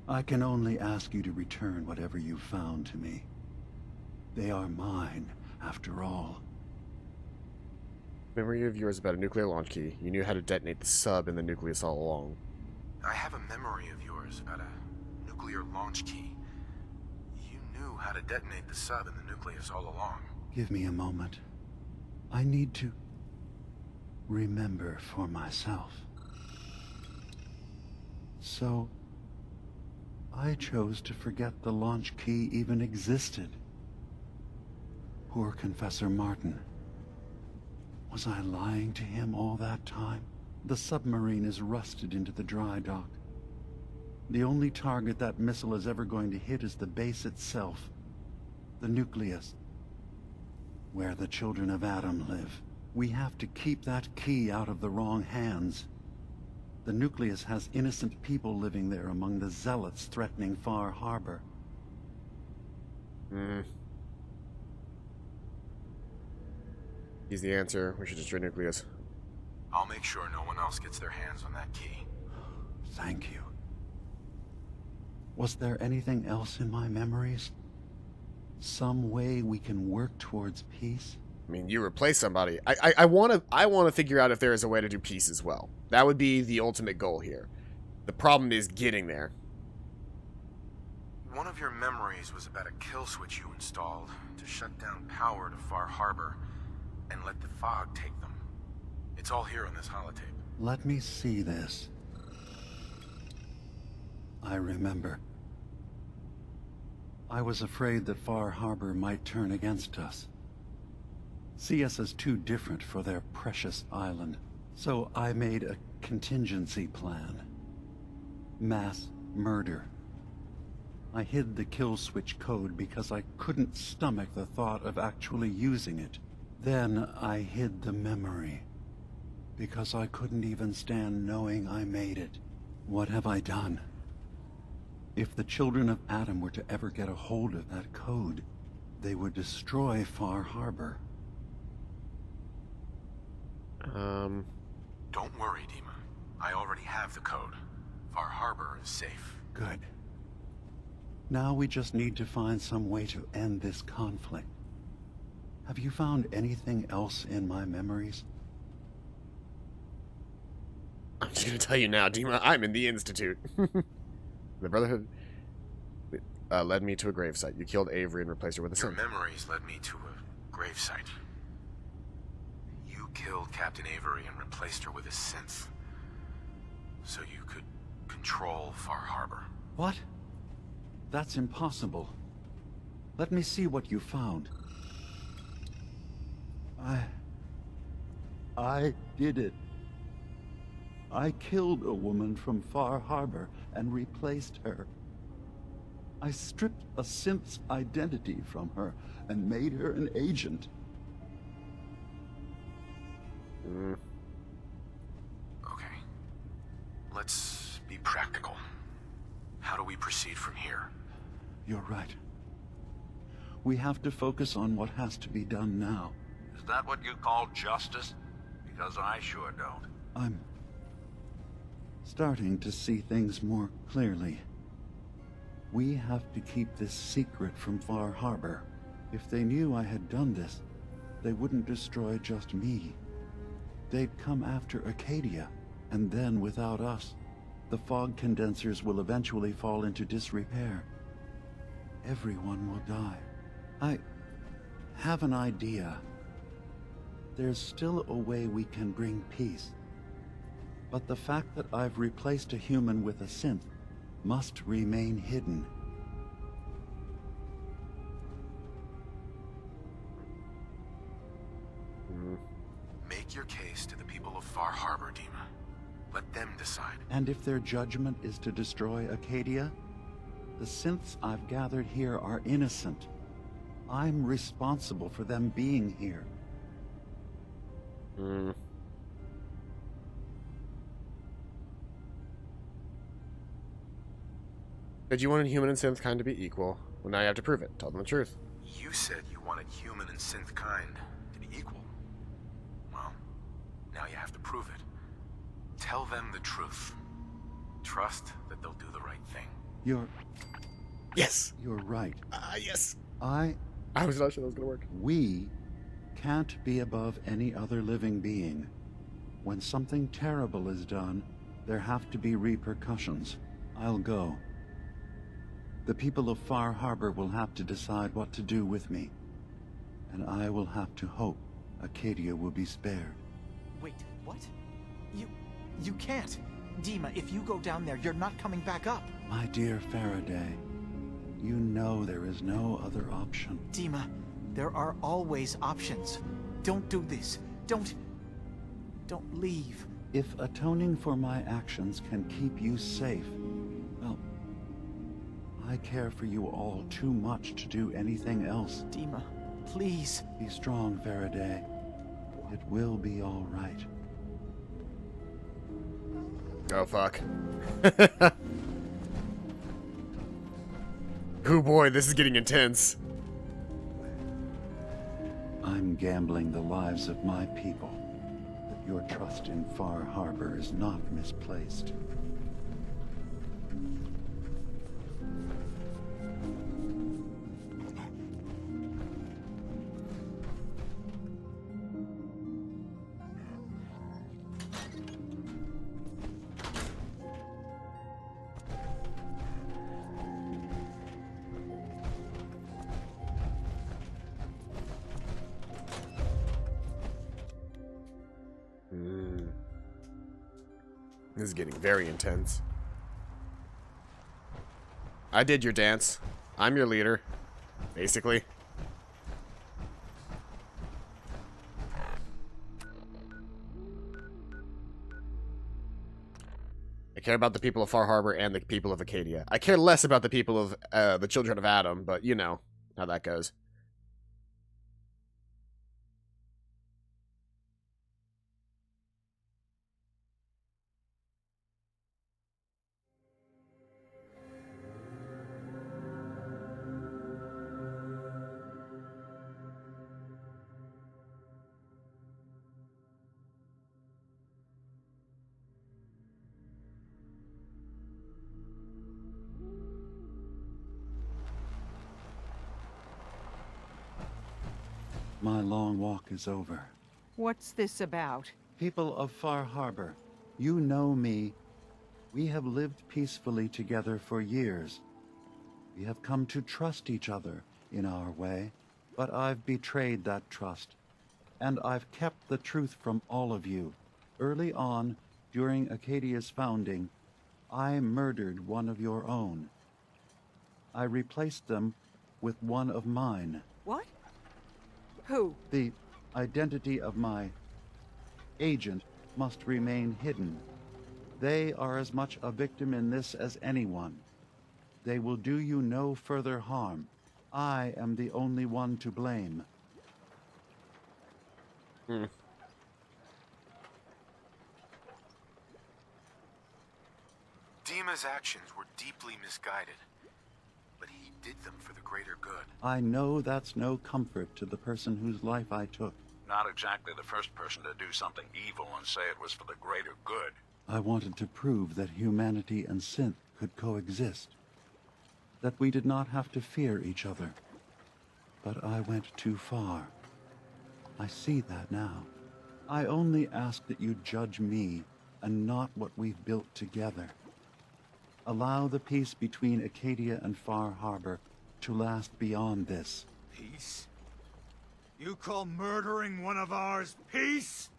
Speaker 8: I can only ask you to return whatever you found to me. They are mine, after all.
Speaker 1: Memory of yours about a nuclear launch key. You knew how to detonate the sub in the nucleus all along.
Speaker 2: I have a memory of yours about a nuclear launch key. You knew how to detonate the sub in the nucleus all along.
Speaker 8: Give me a moment. I need to remember for myself. So, I chose to forget the launch key even existed. Poor Confessor Martin. Was I lying to him all that time? The submarine is rusted into the dry dock. The only target that missile is ever going to hit is the base itself. The nucleus. Where the children of Adam live. We have to keep that key out of the wrong hands. The nucleus has innocent people living there among the zealots threatening Far Harbor.
Speaker 1: He's the answer. We should destroy nucleus.
Speaker 2: I'll make sure no one else gets their hands on that key.
Speaker 8: Thank you. Was there anything else in my memories? Some way we can work towards peace?
Speaker 1: I mean, you replace somebody. I want to figure out if there is a way to do peace as well. That would be the ultimate goal here. The problem is getting there.
Speaker 2: One of your memories was about a kill switch you installed to shut down power to Far Harbor and let the fog take them. It's all here on this holotape.
Speaker 8: Let me see this. I remember. I was afraid that Far Harbor might turn against us. See us as too different for their precious island. So I made a contingency plan. Mass murder. I hid the kill switch code because I couldn't stomach the thought of actually using it. Then I hid the memory because I couldn't even stand knowing I made it. What have I done? If the children of Adam were to ever get a hold of that code, they would destroy Far Harbor.
Speaker 2: Don't worry, Dima. I already have the code. Far Harbor is safe.
Speaker 8: Good. Now we just need to find some way to end this conflict. Have you found anything else in my memories?
Speaker 1: I'm just going to tell you now, Dima, I'm in the Institute. The Brotherhood led me to a gravesite. You killed Avery and replaced her with a
Speaker 2: Your
Speaker 1: synth.
Speaker 2: memories led me to a gravesite. You killed Captain Avery and replaced her with a synth. So you could control Far Harbor.
Speaker 8: What? That's impossible. Let me see what you found. I did it. I killed a woman from Far Harbor and replaced her. I stripped a synth's identity from her and made her an agent.
Speaker 2: Okay. Let's be practical. How do we proceed from here?
Speaker 8: You're right. We have to focus on what has to be done now.
Speaker 4: Is that what you call justice? Because I sure don't.
Speaker 8: I'm starting to see things more clearly. We have to keep this secret from Far Harbor. If they knew I had done this, they wouldn't destroy just me. They'd come after Acadia, and then without us, the fog condensers will eventually fall into disrepair. Everyone will die. I have an idea. There's still a way we can bring peace. But the fact that I've replaced a human with a synth must remain hidden.
Speaker 2: Make your case to the people of Far Harbor, Dima. Let them decide.
Speaker 8: And if their judgment is to destroy Acadia, the synths I've gathered here are innocent. I'm responsible for them being here.
Speaker 1: Said you wanted human and synth kind to be equal. Well, now you have to prove it. Tell them the truth.
Speaker 2: You said you wanted human and synth kind to be equal. Well, now you have to prove it. Tell them the truth. Trust that they'll do the right thing.
Speaker 1: Yes.
Speaker 8: You're right.
Speaker 1: Yes.
Speaker 8: I
Speaker 1: was not sure that was going to work.
Speaker 8: We can't be above any other living being. When something terrible is done, there have to be repercussions. I'll go. The people of Far Harbor will have to decide what to do with me. And I will have to hope Acadia will be spared.
Speaker 11: Wait, what? You can't. Dima, if you go down there, you're not coming back up.
Speaker 8: My dear Faraday, you know there is no other option.
Speaker 11: Dima, there are always options. Don't do this. Don't leave.
Speaker 8: If atoning for my actions can keep you safe, well, I care for you all too much to do anything else.
Speaker 11: Dima, please.
Speaker 8: Be strong, Faraday. It will be all right.
Speaker 1: Oh, fuck. Oh boy, this is getting intense.
Speaker 8: I'm gambling the lives of my people, but your trust in Far Harbor is not misplaced.
Speaker 1: This is getting very intense. I did your dance. I'm your leader, basically. I care about the people of Far Harbor and the people of Acadia. I care less about the people of the children of Adam, but you know how that goes.
Speaker 8: My long walk is over.
Speaker 7: What's this about?
Speaker 8: People of Far Harbor, you know me. We have lived peacefully together for years. We have come to trust each other in our way, but I've betrayed that trust, and I've kept the truth from all of you. Early on, during Acadia's founding, I murdered one of your own. I replaced them with one of mine.
Speaker 7: What? Who?
Speaker 8: The identity of my agent must remain hidden. They are as much a victim in this as anyone. They will do you no further harm. I am the only one to blame.
Speaker 2: Dima's actions were deeply misguided, but he did them for the greater good.
Speaker 8: I know that's no comfort to the person whose life I took.
Speaker 12: Not exactly the first person to do something evil and say it was for the greater good.
Speaker 8: I wanted to prove that humanity and synth could coexist. That we did not have to fear each other. But I went too far. I see that now. I only ask that you judge me and not what we've built together. Allow the peace between Acadia and Far Harbor to last beyond this.
Speaker 13: Peace? You call murdering one of ours peace?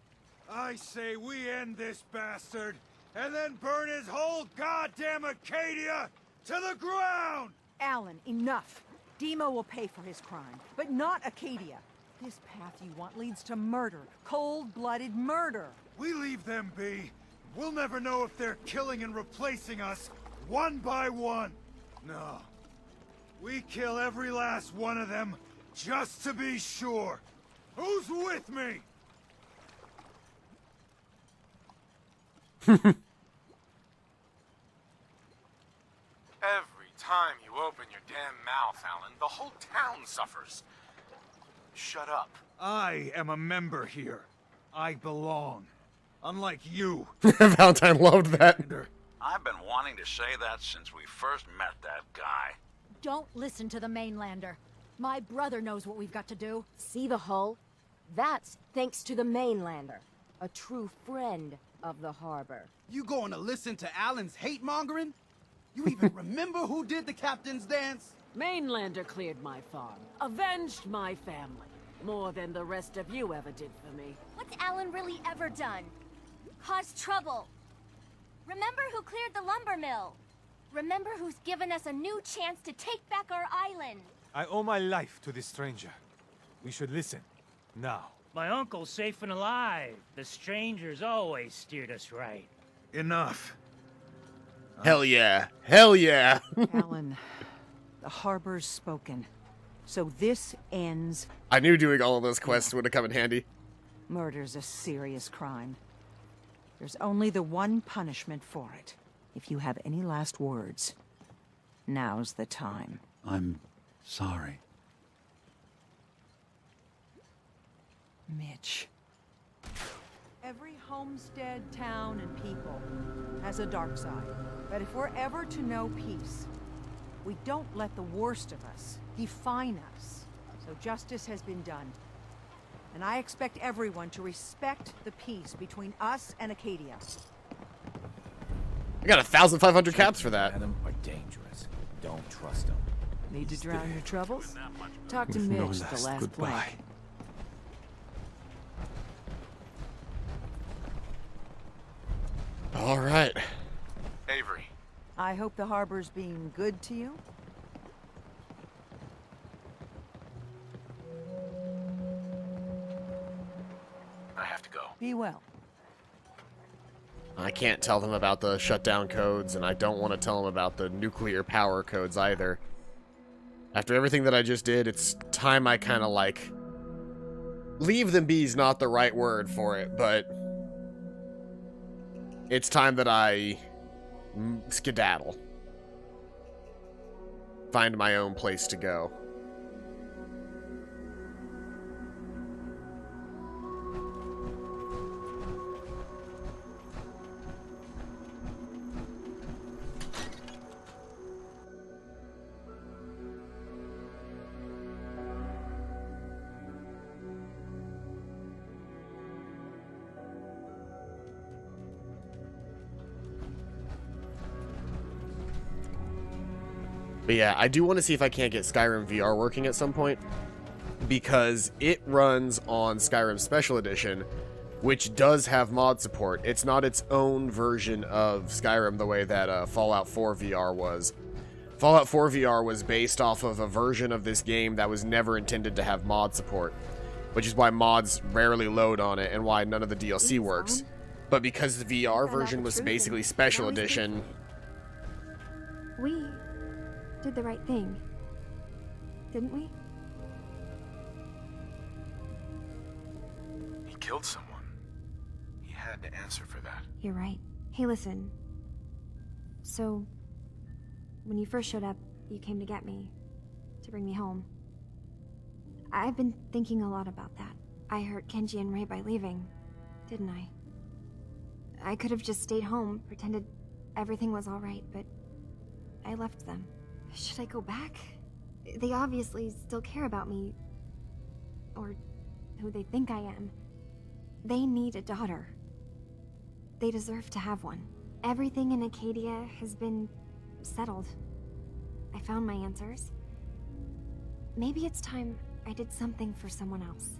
Speaker 13: I say we end this bastard, and then burn his whole goddamn Acadia to the ground!
Speaker 7: Alan, enough. Dima will pay for his crime, but not Acadia. This path you want leads to murder. Cold-blooded murder.
Speaker 13: We leave them be. We'll never know if they're killing and replacing us one by one. No. We kill every last one of them just to be sure. Who's with me?
Speaker 2: Every time you open your damn mouth, Alan, the whole town suffers. Shut up.
Speaker 13: I am a member here. I belong. Unlike you.
Speaker 1: Valentine loved that.
Speaker 12: I've been wanting to say that since we first met that guy.
Speaker 14: Don't listen to the mainlander. My brother knows what we've got to do.
Speaker 9: See the hull? That's thanks to the mainlander. A true friend of the harbor.
Speaker 15: You going to listen to Alan's hate-mongering? You even remember who did the captain's dance?
Speaker 16: Mainlander cleared my farm, avenged my family, more than the rest of you ever did for me.
Speaker 10: What's Alan really ever done? Caused trouble.
Speaker 17: Remember who cleared the lumber mill. Remember who's given us a new chance to take back our island.
Speaker 5: I owe my life to this stranger. We should listen. Now.
Speaker 18: My uncle's safe and alive. The strangers always steered us right.
Speaker 13: Enough.
Speaker 1: Hell yeah. Hell yeah.
Speaker 7: Alan, the harbor's spoken. So this ends.
Speaker 1: I knew doing all of those quests would have come in handy.
Speaker 7: Murder's a serious crime. There's only the one punishment for it. If you have any last words, now's the time.
Speaker 8: I'm sorry.
Speaker 7: Mitch. Every homestead, town, and people has a dark side. But if we're ever to know peace, we don't let the worst of us define us. So justice has been done. And I expect everyone to respect the peace between us and Acadia.
Speaker 1: I got 1,500 caps for that.
Speaker 4: Adam are dangerous. Don't trust them.
Speaker 16: Need to drown your troubles? Talk to
Speaker 8: No
Speaker 16: Mitch,
Speaker 8: last
Speaker 16: the last
Speaker 8: goodbye.
Speaker 16: plank.
Speaker 1: All right.
Speaker 2: Avery.
Speaker 7: I hope the harbor's being good to you.
Speaker 2: I have to go.
Speaker 7: Be well.
Speaker 1: I can't tell them about the shutdown codes, and I don't want to tell them about the nuclear power codes either. After everything that I just did, it's time I kind of like... Leave them be's not the right word for it, but... It's time that I... skedaddle. Find my own place to go. But yeah, I do want to see if I can't get Skyrim VR working at some point, because it runs on Skyrim Special Edition, which does have mod support. It's not its own version of Skyrim the way that Fallout 4 VR was. Fallout 4 VR was based off of a version of this game that was never intended to have mod support, which is why mods rarely load on it and why none of the DLC works. But because the VR version was basically Special Edition...
Speaker 10: We did the right thing, didn't we?
Speaker 2: He killed someone. He had to answer for that.
Speaker 10: You're right. Hey, listen. So, when you first showed up, you came to get me, to bring me home. I've been thinking a lot about that. I hurt Kenji and Ray by leaving, didn't I? I could have just stayed home, pretended everything was alright, but I left them. Should I go back? They obviously still care about me. Or who they think I am. They need a daughter. They deserve to have one. Everything in Acadia has been settled. I found my answers. Maybe it's time I did something for someone else.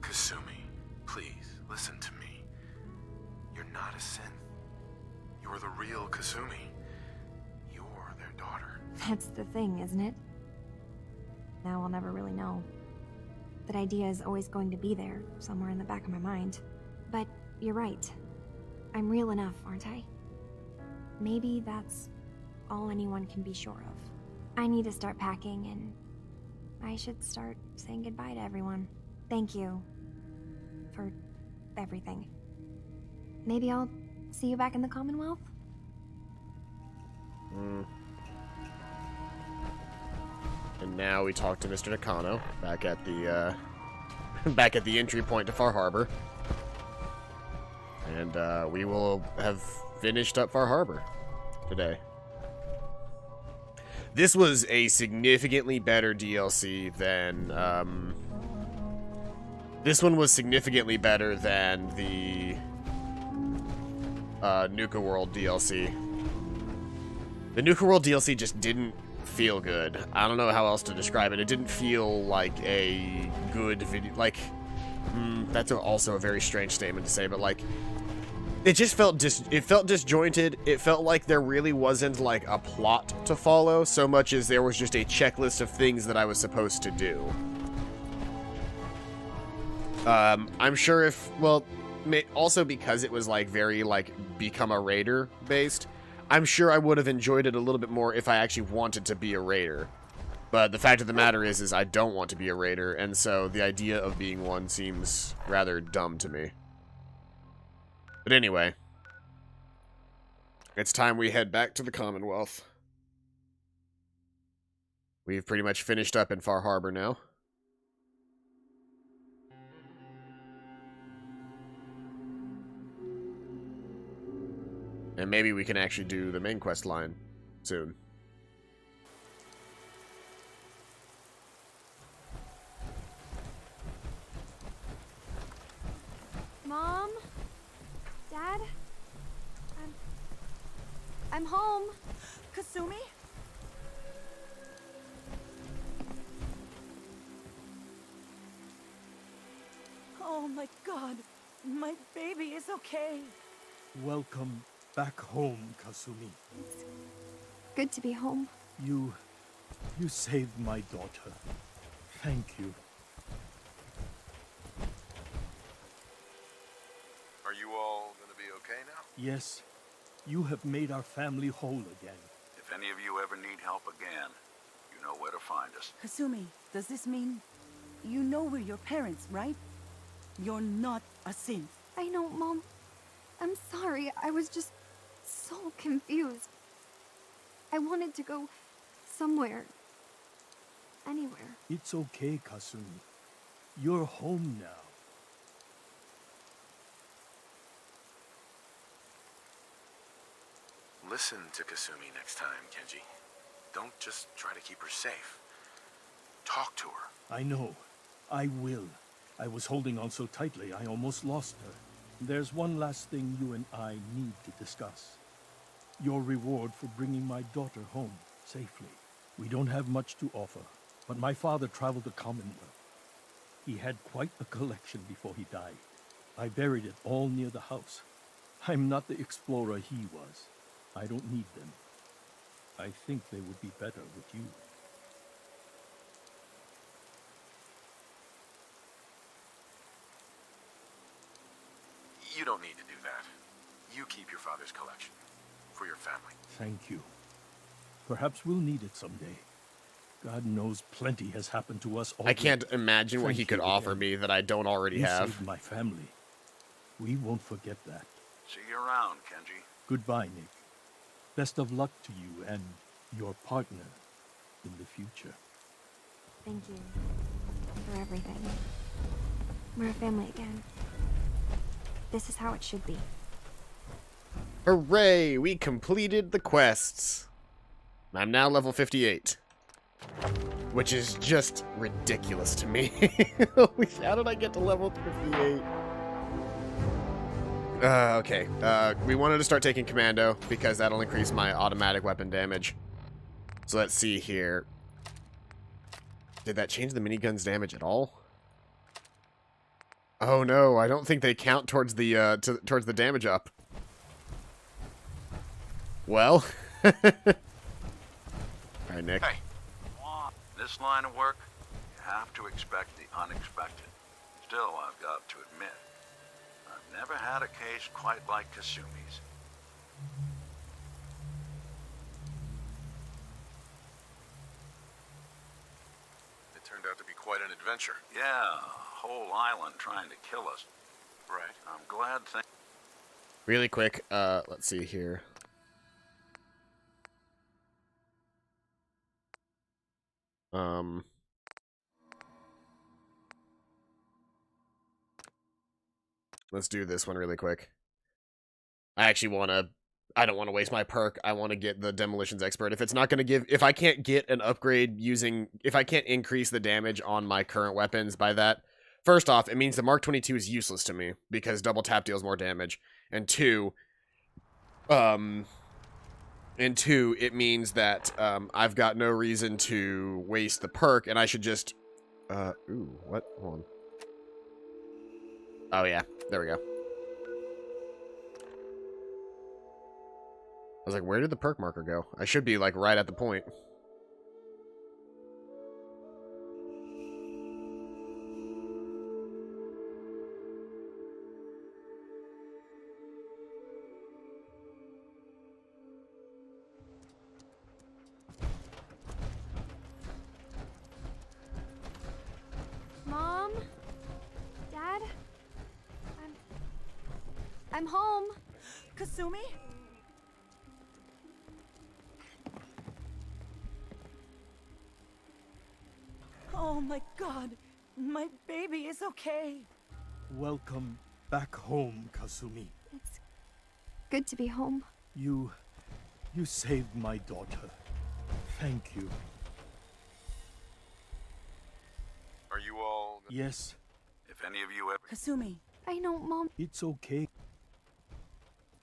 Speaker 2: Kasumi, please, listen to me. You're not a synth. You're the real Kasumi. You're their daughter.
Speaker 10: That's the thing, isn't it? Now I'll never really know. That idea is always going to be there, somewhere in the back of my mind. But you're right. I'm real enough, aren't I? Maybe that's all anyone can be sure of. I need to start packing, and I should start saying goodbye to everyone. Thank you for everything. Maybe I'll see you back in the Commonwealth?
Speaker 1: And now we talk to Mr. Nakano back at the back at the entry point to Far Harbor, and we will have finished up Far Harbor today. This was a significantly better DLC than this one was significantly better than the Nuka World DLC. The Nuka World DLC just didn't feel good. I don't know how else to describe it. It didn't feel like a good video. Like, that's also a very strange statement to say, but like, it just felt disjointed. It felt like there really wasn't like a plot to follow so much as there was just a checklist of things that I was supposed to do. I'm sure also because it was like very like become a raider based, I'm sure I would have enjoyed it a little bit more if I actually wanted to be a raider. But the fact of the matter is I don't want to be a raider, and so the idea of being one seems rather dumb to me. But anyway, it's time we head back to the Commonwealth. We've pretty much finished up in Far Harbor now. And maybe we can actually do the main quest line soon.
Speaker 10: Mom? Dad? I'm home.
Speaker 14: Kasumi? Oh my god. My baby is okay.
Speaker 5: Welcome back home, Kasumi.
Speaker 10: It's good to be home.
Speaker 5: You saved my daughter. Thank you.
Speaker 12: Are you all gonna be okay now?
Speaker 5: Yes, you have made our family whole again.
Speaker 12: If any of you ever need help again, you know where to find us.
Speaker 14: Kasumi, does this mean you know we're your parents, right? You're not a synth.
Speaker 10: I know, Mom. I'm sorry. I was just so confused. I wanted to go somewhere. Anywhere.
Speaker 5: It's okay, Kasumi. You're home now.
Speaker 2: Listen to Kasumi next time, Kenji. Don't just try to keep her safe. Talk to her.
Speaker 5: I know. I will. I was holding on so tightly, I almost lost her. There's one last thing you and I need to discuss. Your reward for bringing my daughter home safely. We don't have much to offer, but my father traveled the Commonwealth. He had quite a collection before he died. I buried it all near the house. I'm not the explorer he was. I don't need them. I think they would be better with you.
Speaker 2: You don't need to do that. You keep your father's collection. For your family.
Speaker 5: Thank you. Perhaps we'll need it someday. God knows plenty has happened to us all.
Speaker 1: I can't imagine what he could offer me that I don't already have.
Speaker 5: You saved my family. We won't forget that.
Speaker 12: See you around, Kenji.
Speaker 5: Goodbye, Nick. Best of luck to you and your partner in the future.
Speaker 10: Thank you for everything. We're a family again. This is how it should be.
Speaker 1: Hooray! We completed the quests. I'm now level 58. Which is just ridiculous to me. How did I get to level 58? Okay. We wanted to start taking commando because that'll increase my automatic weapon damage. So let's see here. Did that change the minigun's damage at all? Oh no, I don't think they count towards the towards the damage up. Well. Alright, Nick.
Speaker 12: Hey, this line of work, you have to expect the unexpected. Still, I've got to admit, I've never had a case quite like Kasumi's.
Speaker 2: It turned out to be quite an adventure.
Speaker 12: Yeah, a whole island trying to kill us.
Speaker 2: Right.
Speaker 12: I'm glad things...
Speaker 1: Really quick, let's see here. Let's do this one really quick. I don't want to waste my perk. I want to get the Demolitions Expert. If it's not going to if I can't get an upgrade if I can't increase the damage on my current weapons by that, first off, it means the Mark 22 is useless to me because double tap deals more damage. And two, And 2, it means that I've got no reason to waste the perk, and I should just... ooh, what? Hold on. Oh, yeah. There we go. I was like, where did the perk marker go? I should be, like, right at the point.
Speaker 10: Mom? Dad? I'm home.
Speaker 14: Kasumi? Oh my god. My baby is okay.
Speaker 5: Welcome back home, Kasumi.
Speaker 10: It's good to be home.
Speaker 5: You saved my daughter. Thank you.
Speaker 2: Are you all...
Speaker 5: Yes,
Speaker 12: If any of you ever...
Speaker 14: Kasumi.
Speaker 10: I know, Mom.
Speaker 5: it's okay.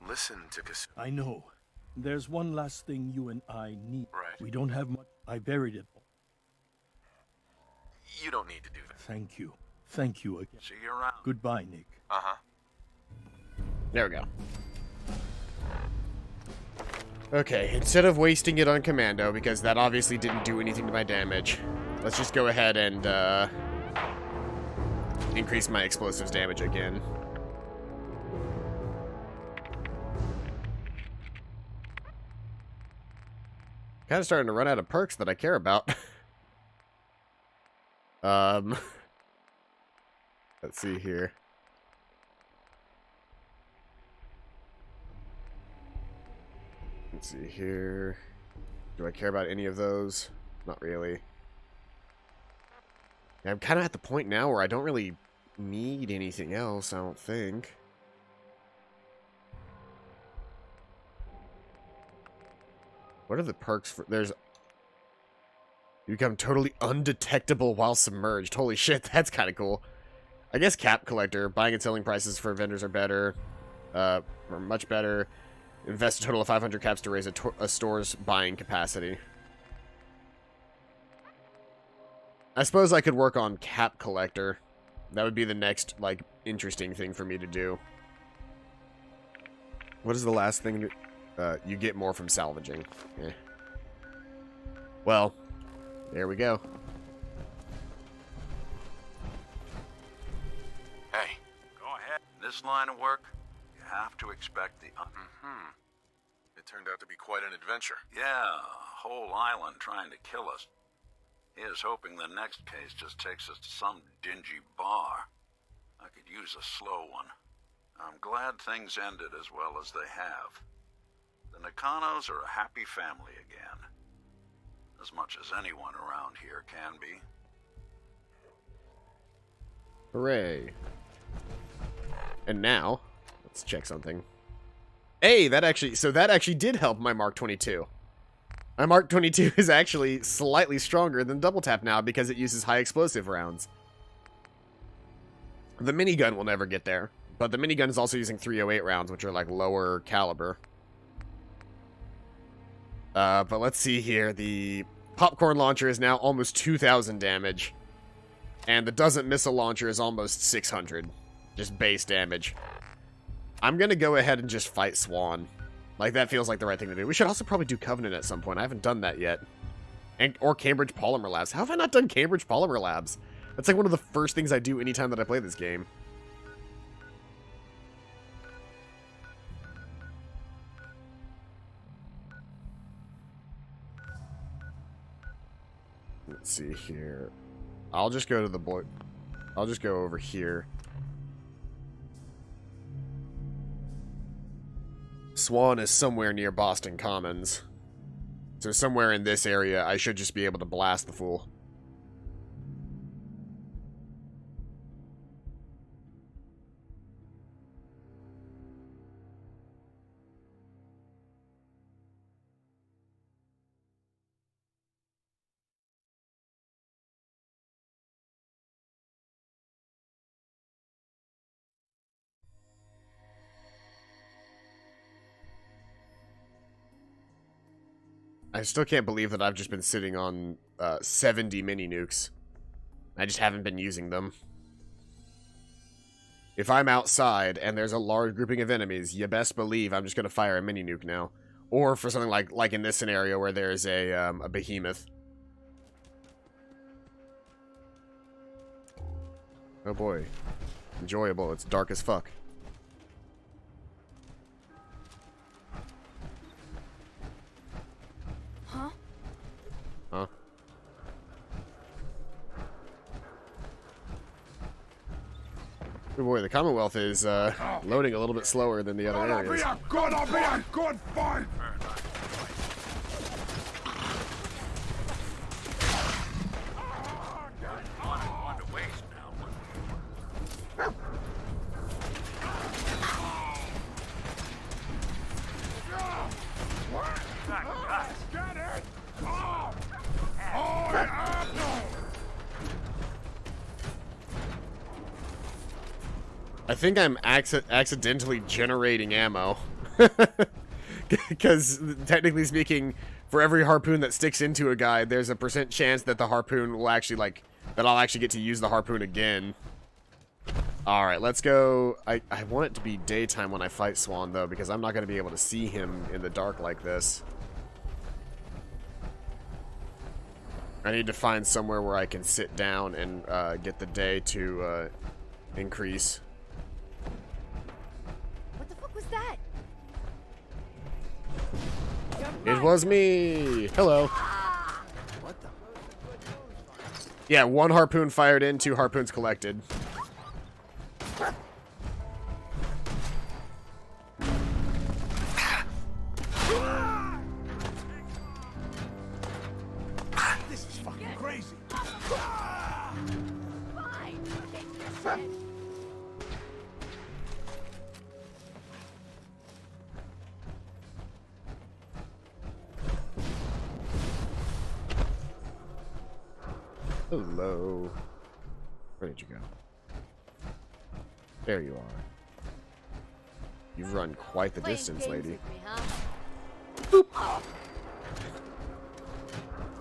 Speaker 2: Listen to Kasumi.
Speaker 5: I know. There's one last thing you and I need.
Speaker 2: Right.
Speaker 5: We don't have much. I buried it.
Speaker 2: You don't need to do that.
Speaker 5: Thank you. Thank you again.
Speaker 12: See you around.
Speaker 5: Goodbye, Nick.
Speaker 2: Uh-huh.
Speaker 1: There we go. Okay, instead of wasting it on Commando, because that obviously didn't do anything to my damage, let's just go ahead and increase my explosives damage again. Kind of starting to run out of perks that I care about. Let's see here. Let's see here. Do I care about any of those? Not really. Yeah, I'm kind of at the point now where I don't really need anything else, I don't think. What are the perks for... There's... You become totally undetectable while submerged. Holy shit, that's kind of cool. I guess Cap Collector. Buying and selling prices for vendors are better. Are much better. Invest a total of 500 caps to raise a store's buying capacity. I suppose I could work on Cap Collector. That would be the next, like, interesting thing for me to do. What is the last thing? You get more from salvaging. Eh. Well, there we go.
Speaker 2: Hey.
Speaker 3: Go ahead.
Speaker 12: In this line of work, you have to expect the...
Speaker 2: It turned out to be quite an adventure.
Speaker 12: Yeah, a whole island trying to kill us. Here's hoping the next case just takes us to some dingy bar. I could use a slow one. I'm glad things ended as well as they have. The Nakanos are a happy family again. As much as anyone around here can be.
Speaker 1: Hooray. And now, let's check something. Hey, that actually did help my Mark 22. My Mark 22 is actually slightly stronger than Double Tap now because it uses high explosive rounds. The minigun will never get there, but the minigun is also using 308 rounds, which are like lower caliber. But let's see here. The popcorn launcher is now almost 2,000 damage. And the doesn't missile launcher is almost 600. Just base damage. I'm gonna go ahead and just fight Swan. Like, that feels like the right thing to do. We should also probably do Covenant at some point. I haven't done that yet. Or Cambridge Polymer Labs. How have I not done Cambridge Polymer Labs? That's like one of the first things I do anytime that I play this game. Let's see here. I'll just go to the boy. I'll just go over here. Swan is somewhere near Boston Commons. So somewhere in this area, I should just be able to blast the fool. I still can't believe that I've just been sitting on 70 mini nukes. I just haven't been using them. If I'm outside and there's a large grouping of enemies, you best believe I'm just going to fire a mini nuke now. Or for something like in this scenario where there's a behemoth. Oh boy. Enjoyable. It's dark as fuck.
Speaker 9: Huh?
Speaker 1: Huh? Oh boy, the Commonwealth is loading a little bit slower than the other areas.
Speaker 13: Gonna be a good fight!
Speaker 1: I think I'm accidentally generating ammo. Because, technically speaking, for every harpoon that sticks into a guy, there's a % chance that the harpoon will actually, like, that I'll actually get to use the harpoon again. Alright, let's go. I want it to be daytime when I fight Swan, though, because I'm not going to be able to see him in the dark like this. I need to find somewhere where I can sit down and get the day to increase.
Speaker 9: What the fuck was that?
Speaker 1: It was me! Hello.
Speaker 11: What the?
Speaker 1: Yeah, 1 harpoon fired in, 2 harpoons collected.
Speaker 13: This is fucking crazy.
Speaker 1: Hello. Where did you go? There you are. You've run quite the distance, lady.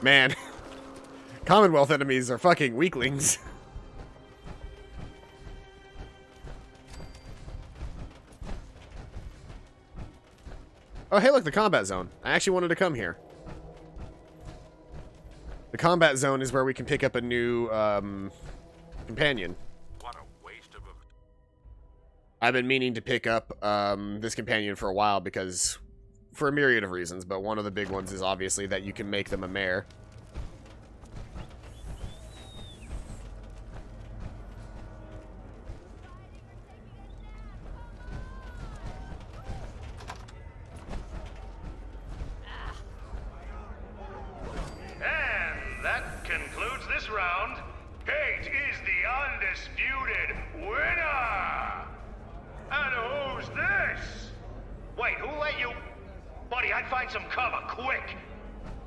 Speaker 1: Man. Commonwealth enemies are fucking weaklings. Oh, hey, look, the combat zone. I actually wanted to come here. The combat zone is where we can pick up a new companion.
Speaker 3: What a waste of a...
Speaker 1: I've been meaning to pick up this companion for a while because, for a myriad of reasons, but one of the big ones is obviously that you can make them a mare.
Speaker 19: And that concludes this round. Kate is the undisputed winner! And who's this? Wait, who let you... Buddy, I'd find some cover, quick!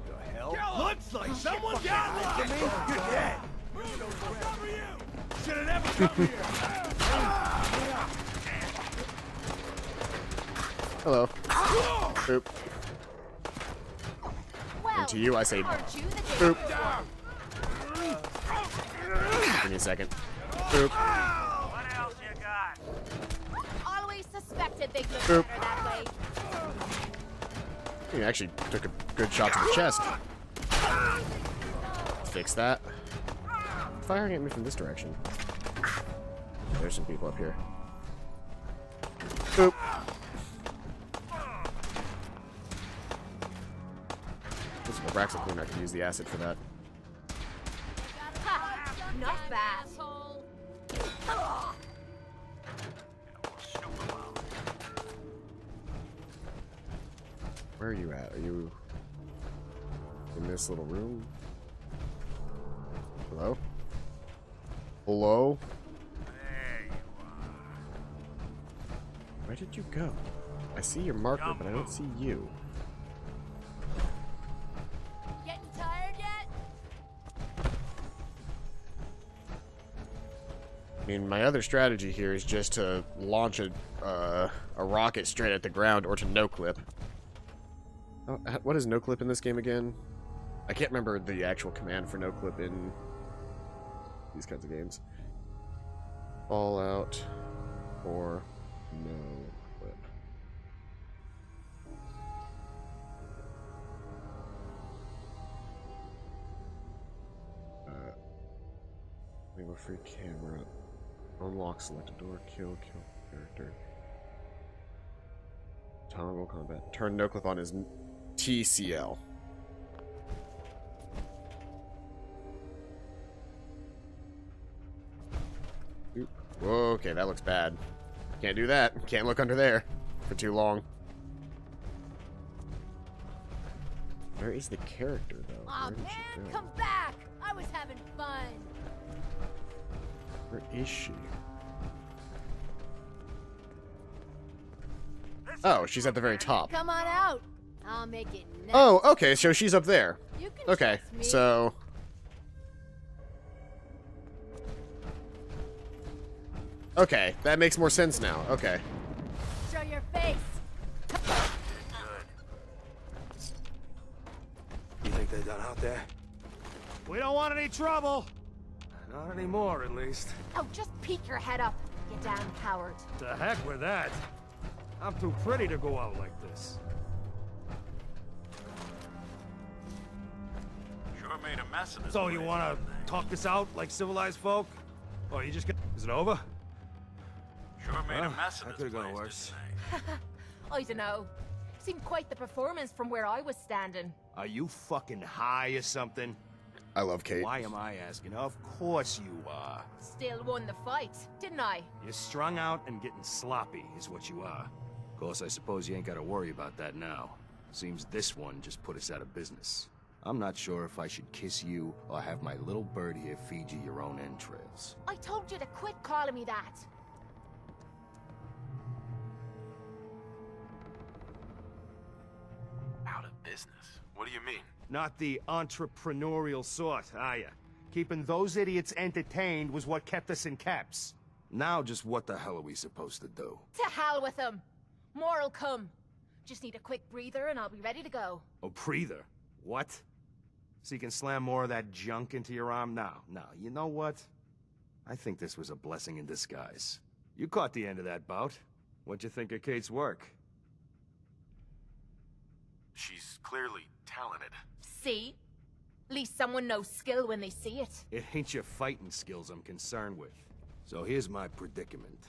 Speaker 13: The hell? Looks like someone got lost! You're dead! Cover you! Should've never come here!
Speaker 1: Hello. Boop. And to you, I say boop. Give me a second. Boop.
Speaker 3: What else you got?
Speaker 17: Always suspected they'd look
Speaker 1: Boop.
Speaker 17: better that way.
Speaker 1: You actually took a good shot to the chest. Let's fix that. Firing at me from this direction. There's some people up here. Boop. This is a Braxton cleaner. I could use the acid for that.
Speaker 17: Not bad.
Speaker 1: Where are you at? Are you in this little room? Hello? Hello?
Speaker 3: There you are.
Speaker 1: Where did you go? I see your marker, but I don't see you.
Speaker 17: Getting tired yet?
Speaker 1: I mean, my other strategy here is just to launch a rocket straight at the ground or to no-clip. Oh, what is no clip in this game again? I can't remember the actual command for no clip in these kinds of games. Fallout or no clip. We have a free camera. Unlock selected door. Kill character. Toggle combat. Turn no clip on his TCL. Oop. Whoa, okay, that looks bad. Can't do that. Can't look under there for too long. Where is the character, though?
Speaker 17: Aw, man, come back! I was having fun.
Speaker 1: Where is she? Oh, she's at the very top.
Speaker 17: Come on out. I'll make it nice.
Speaker 1: Oh, okay, so she's up there.
Speaker 17: You can
Speaker 1: Okay,
Speaker 17: trust me.
Speaker 1: so... Okay, that makes more sense now. Okay.
Speaker 17: Show your face.
Speaker 19: You think they're done out there? We don't want any trouble. Not anymore, at least.
Speaker 17: Oh, just peek your head up, you damn coward.
Speaker 19: To heck with that. I'm too pretty to go out like this.
Speaker 12: Sure made a mess of this.
Speaker 19: So you wanna talk this out like civilized folk? Or you just get... Is it over?
Speaker 12: Sure made a
Speaker 19: Well,
Speaker 12: mess of
Speaker 19: that
Speaker 12: this
Speaker 19: could've gone
Speaker 12: place,
Speaker 19: worse.
Speaker 17: I don't know. Seemed quite the performance from where I was standing.
Speaker 19: Are you fucking high or something?
Speaker 1: I love Kate.
Speaker 19: Why am I asking? Of course you are.
Speaker 17: Still won the fight, didn't I?
Speaker 19: You're strung out and getting sloppy is what you are. Of course, I suppose you ain't gotta worry about that now. Seems this one just put us out of business. I'm not sure if I should kiss you or have my little bird here feed you your own entrails.
Speaker 17: I told you to quit calling me that.
Speaker 2: Out of business? What do you mean?
Speaker 19: Not the entrepreneurial sort, are ya? Keeping those idiots entertained was what kept us in caps. Now just what the hell are we supposed to do?
Speaker 17: To hell with them. More'll come. Just need a quick breather and I'll be ready to go.
Speaker 19: A breather? What? So you can slam more of that junk into your arm now? No, you know what? I think this was a blessing in disguise. You caught the end of that bout. What'd you think of Kate's work?
Speaker 2: She's clearly talented.
Speaker 17: See? At least someone knows skill when they see it.
Speaker 19: It ain't your fighting skills I'm concerned with. So here's my predicament.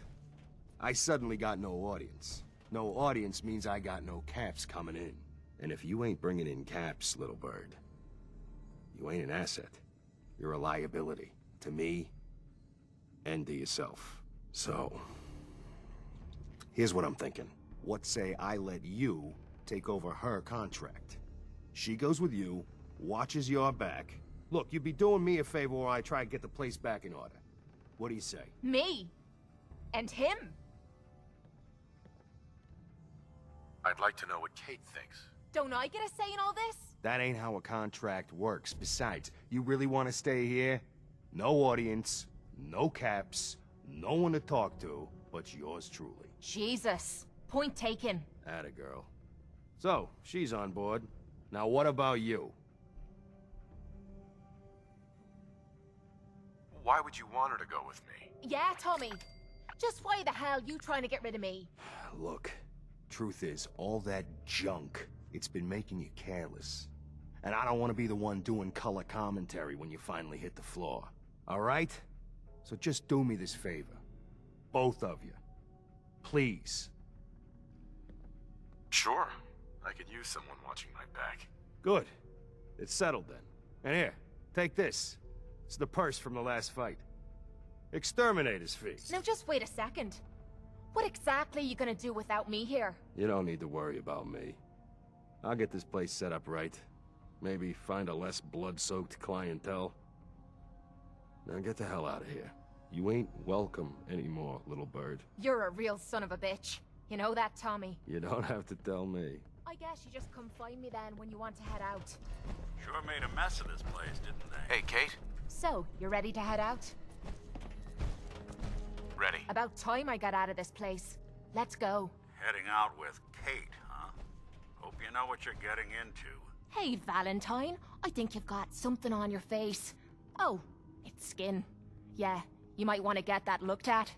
Speaker 19: I suddenly got no audience. No audience means I got no caps coming in. And if you ain't bringing in caps, little bird, you ain't an asset. You're a liability. To me, and to yourself. So, here's what I'm thinking. What say I let you take over her contract? She goes with you, watches your back. Look, you'd be doing me a favor while I try to get the place back in order. What do you say?
Speaker 17: Me? And him?
Speaker 2: I'd like to know what Kate thinks.
Speaker 17: Don't I get a say in all this?
Speaker 19: That ain't how a contract works. Besides, you really want to stay here? No audience, no caps, no one to talk to, but yours truly.
Speaker 17: Jesus. Point taken.
Speaker 19: Atta girl. So, she's on board. Now what about you?
Speaker 2: Why would you want her to go with me?
Speaker 17: Yeah, Tommy. Just why the hell you trying to get rid of me?
Speaker 19: Look, truth is, all that junk, it's been making you careless. And I don't want to be the one doing color commentary when you finally hit the floor. All right? So just do me this favor. Both of you. Please.
Speaker 2: Sure. I could use someone watching my back.
Speaker 19: Good. It's settled then. And here, take this. It's the purse from the last fight. Exterminator's fee.
Speaker 17: Now just wait a second. What exactly are you gonna do without me here?
Speaker 19: You don't need to worry about me. I'll get this place set up right. Maybe find a less blood-soaked clientele. Now get the hell out of here. You ain't welcome anymore, little bird.
Speaker 17: You're a real son of a bitch. You know that, Tommy?
Speaker 19: You don't have to tell me.
Speaker 17: I guess you just come find me then when you want to head out.
Speaker 12: Sure made a mess of this place, didn't they?
Speaker 2: Hey, Kate?
Speaker 17: So, you ready to head out?
Speaker 2: Ready.
Speaker 17: About time I got out of this place. Let's go.
Speaker 12: Heading out with Kate, huh? Hope you know what you're getting into.
Speaker 17: Hey, Valentine. I think you've got something on your face. Oh, it's skin. Yeah, you might want to get that looked at.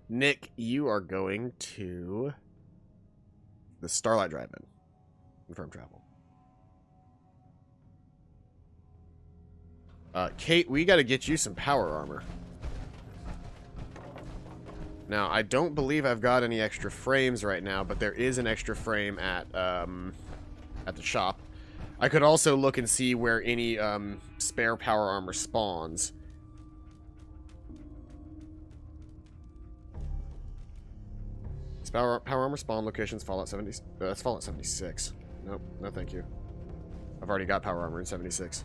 Speaker 1: Nick, you are going to the Starlight Drive-In. Confirm travel. Kate, we gotta get you some power armor. Now, I don't believe I've got any extra frames right now, but there is an extra frame at the shop. I could also look and see where any spare power armor spawns. Power armor spawn locations Fallout 70. That's Fallout 76. Nope, no thank you. I've already got power armor in 76.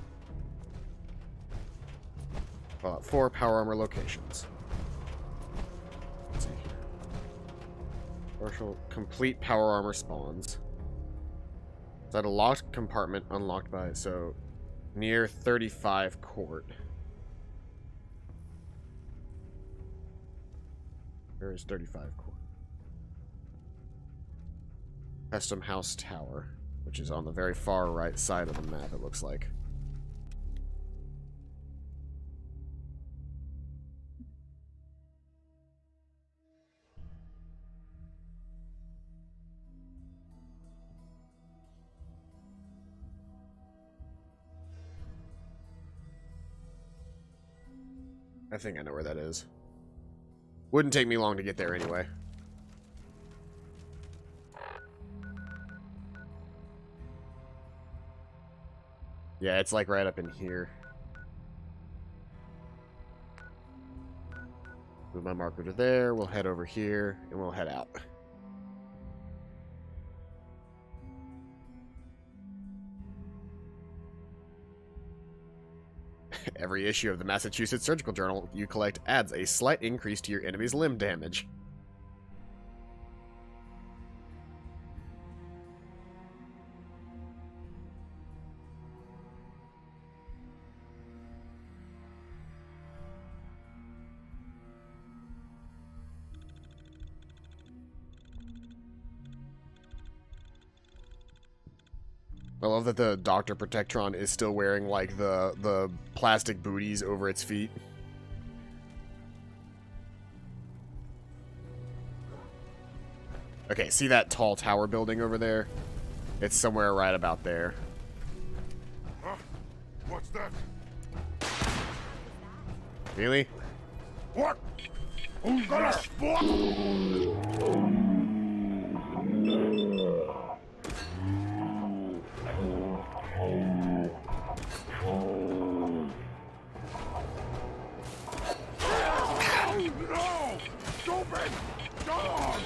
Speaker 1: Fallout 4 power armor locations. Let's see here. Partial complete power armor spawns. Is that a locked compartment unlocked by so near 35 court? Where is 35 court? Custom House Tower, which is on the very far right side of the map, it looks like. I think I know where that is. Wouldn't take me long to get there anyway. Yeah, it's like right up in here. Move my marker to there. We'll head over here, and we'll head out. Every issue of the Massachusetts Surgical Journal you collect adds a slight increase to your enemy's limb damage. I love that the Dr. Protectron is still wearing, like, the plastic booties over its feet. Okay, see that tall tower building over there? It's somewhere right about there.
Speaker 13: Huh? What's that?
Speaker 1: Really?
Speaker 13: What? Who's gonna No! Stupid dog!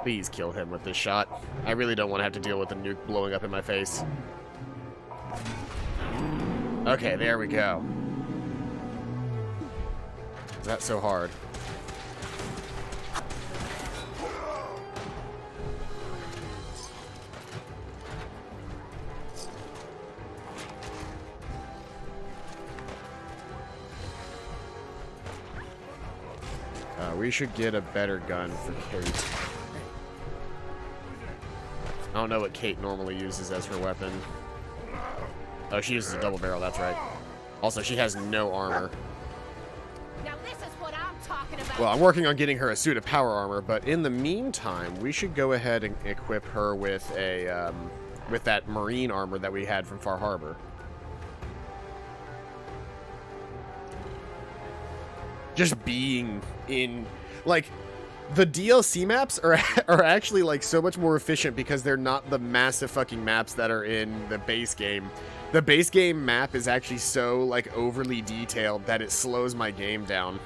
Speaker 1: Please kill him with this shot. I really don't want to have to deal with the nuke blowing up in my face. Okay, there we go. Is that so hard? We should get a better gun for Kate. I don't know what Kate normally uses as her weapon. Oh, she uses a double barrel, that's right. Also, she has no armor.
Speaker 17: Now this is what I'm talking about.
Speaker 1: Well, I'm working on getting her a suit of power armor, but in the meantime, we should go ahead and equip her with a, with that marine armor that we had from Far Harbor. Just being in, like, the DLC maps are actually, like, so much more efficient because they're not the massive fucking maps that are in the base game. The base game map is actually so, like, overly detailed that it slows my game down.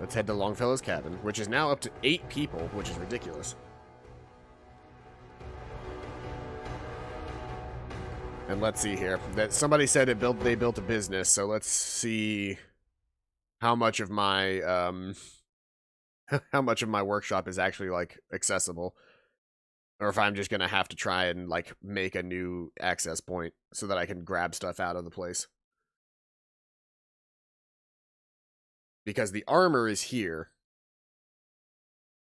Speaker 1: Let's head to Longfellow's cabin, which is now up to 8 people, which is ridiculous. And let's see here. That somebody said they built a business, so let's see how much of my how much of my workshop is actually like accessible. Or if I'm just gonna have to try and like make a new access point so that I can grab stuff out of the place. Because the armor is here.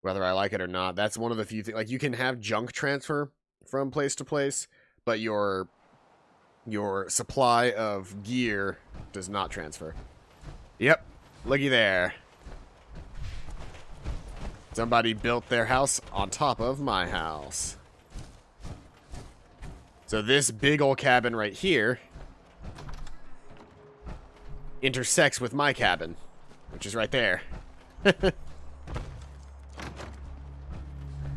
Speaker 1: Whether I like it or not. That's one of the few things. Like, you can have junk transfer from place to place, but your supply of gear does not transfer. Yep. Looky there. Somebody built their house on top of my house. So this big old cabin right here intersects with my cabin, which is right there.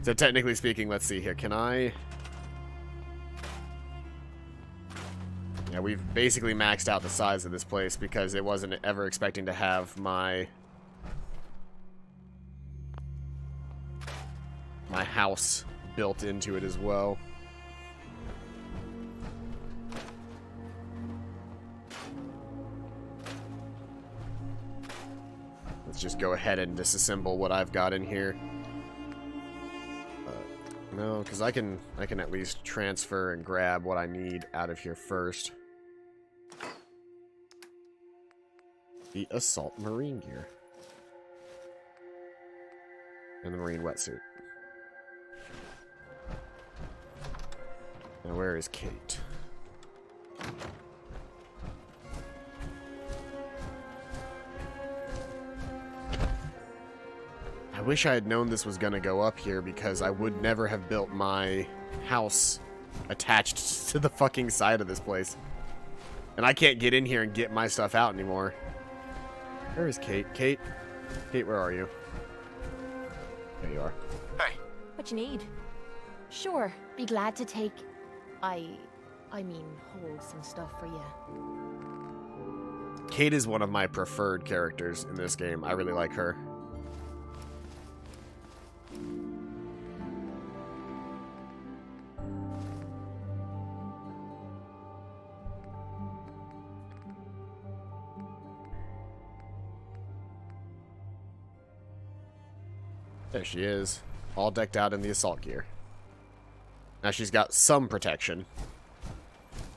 Speaker 1: So technically speaking, let's see here. Can I... Yeah, we've basically maxed out the size of this place because it wasn't ever expecting to have my house built into it as well. Let's just go ahead and disassemble what I've got in here. No, because I can at least transfer and grab what I need out of here first. The assault marine gear. And the marine wetsuit. Now where is Kate? I wish I had known this was going to go up here because I would never have built my house attached to the fucking side of this place. And I can't get in here and get my stuff out anymore. Where is Kate? Kate? Kate, where are you? There you are.
Speaker 17: Hey. What you need? Sure, be glad to take... I mean, hold some stuff for you.
Speaker 1: Kate is one of my preferred characters in this game. I really like her. There she is, all decked out in the assault gear. Now she's got some protection.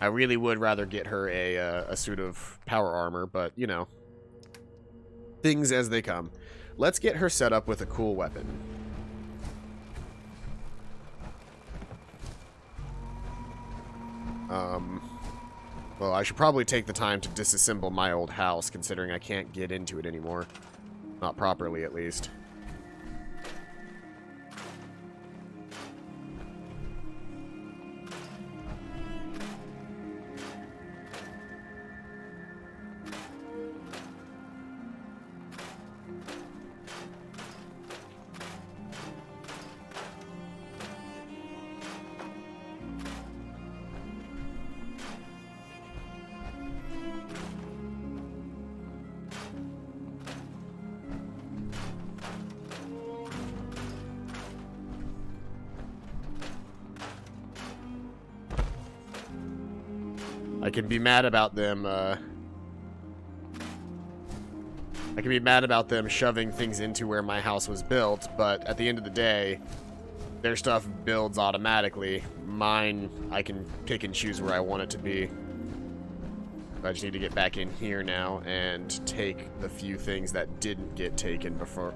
Speaker 1: I really would rather get her a suit of power armor, but, you know, things as they come. Let's get her set up with a cool weapon. Well, I should probably take the time to disassemble my old house, considering I can't get into it anymore. Not properly, at least. I can be mad about them, I can be mad about them shoving things into where my house was built, but at the end of the day, their stuff builds automatically. Mine, I can pick and choose where I want it to be. I just need to get back in here now and take the few things that didn't get taken before.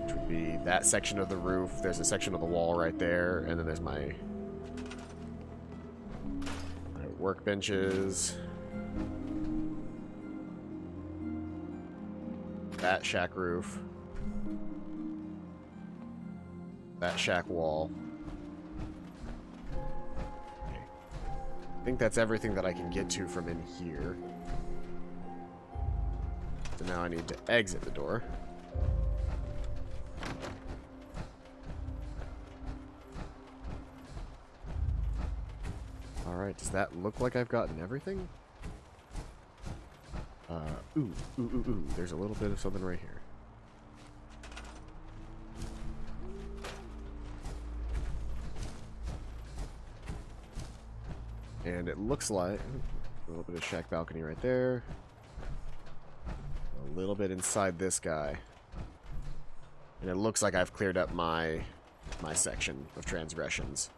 Speaker 1: Which would be that section of the roof, there's a section of the wall right there, and then there's my workbenches. That shack roof. That shack wall. Okay. I think that's everything that I can get to from in here. So now I need to exit the door. Alright, does that look like I've gotten everything? Ooh. There's a little bit of something right here. And it looks like a little bit of shack balcony right there. A little bit inside this guy. And it looks like I've cleared up my section of transgressions.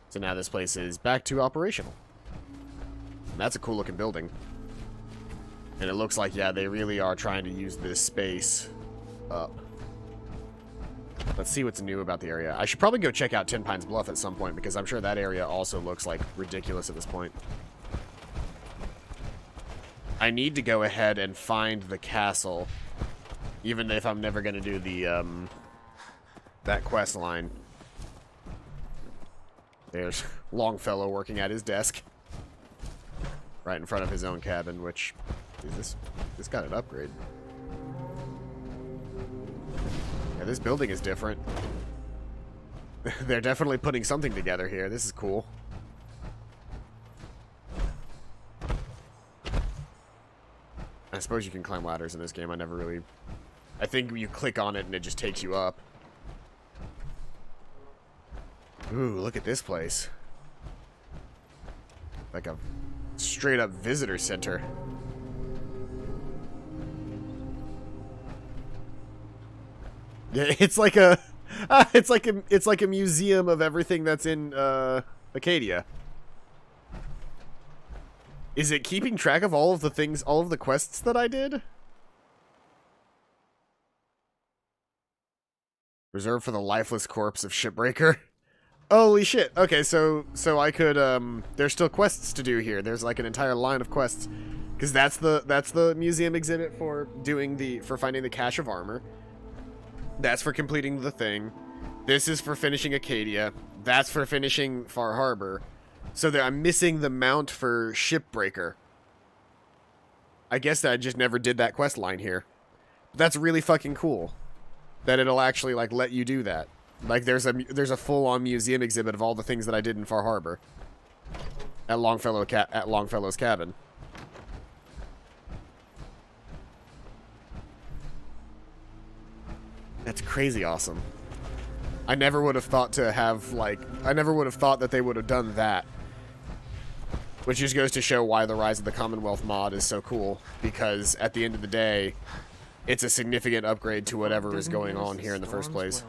Speaker 1: So now this place is back to operational. And that's a cool looking building. And it looks like, yeah, they really are trying to use this space up. Let's see what's new about the area. I should probably go check out Ten Pines Bluff at some point, because I'm sure that area also looks like ridiculous at this point. I need to go ahead and find the castle, even if I'm never going to do the, that quest line. There's Longfellow working at his desk. Right in front of his own cabin, which, is this got an upgrade. Yeah, this building is different. They're definitely putting something together here. This is cool. I suppose you can climb ladders in this game. I never really... I think you click on it and it just takes you up. Ooh, look at this place. Like a straight up visitor center. Yeah, it's like a it's like a museum of everything that's in Acadia. Is it keeping track of all of the things, all of the quests that I did? Reserved for the lifeless corpse of Shipbreaker. Holy shit. Okay, so I could there's still quests to do here. There's like an entire line of quests, cuz that's the museum exhibit for finding the cache of armor. That's for completing the thing. This is for finishing Acadia. That's for finishing Far Harbor. So I'm missing the mount for Shipbreaker. I guess that I just never did that quest line here. But that's really fucking cool. That it'll actually like let you do that. Like there's a full-on museum exhibit of all the things that I did in Far Harbor. At Longfellow's cabin. That's crazy awesome. I never would have thought that they would have done that. Which just goes to show why the Rise of the Commonwealth mod is so cool. Because at the end of the day, it's a significant upgrade to whatever is going on here in the first place.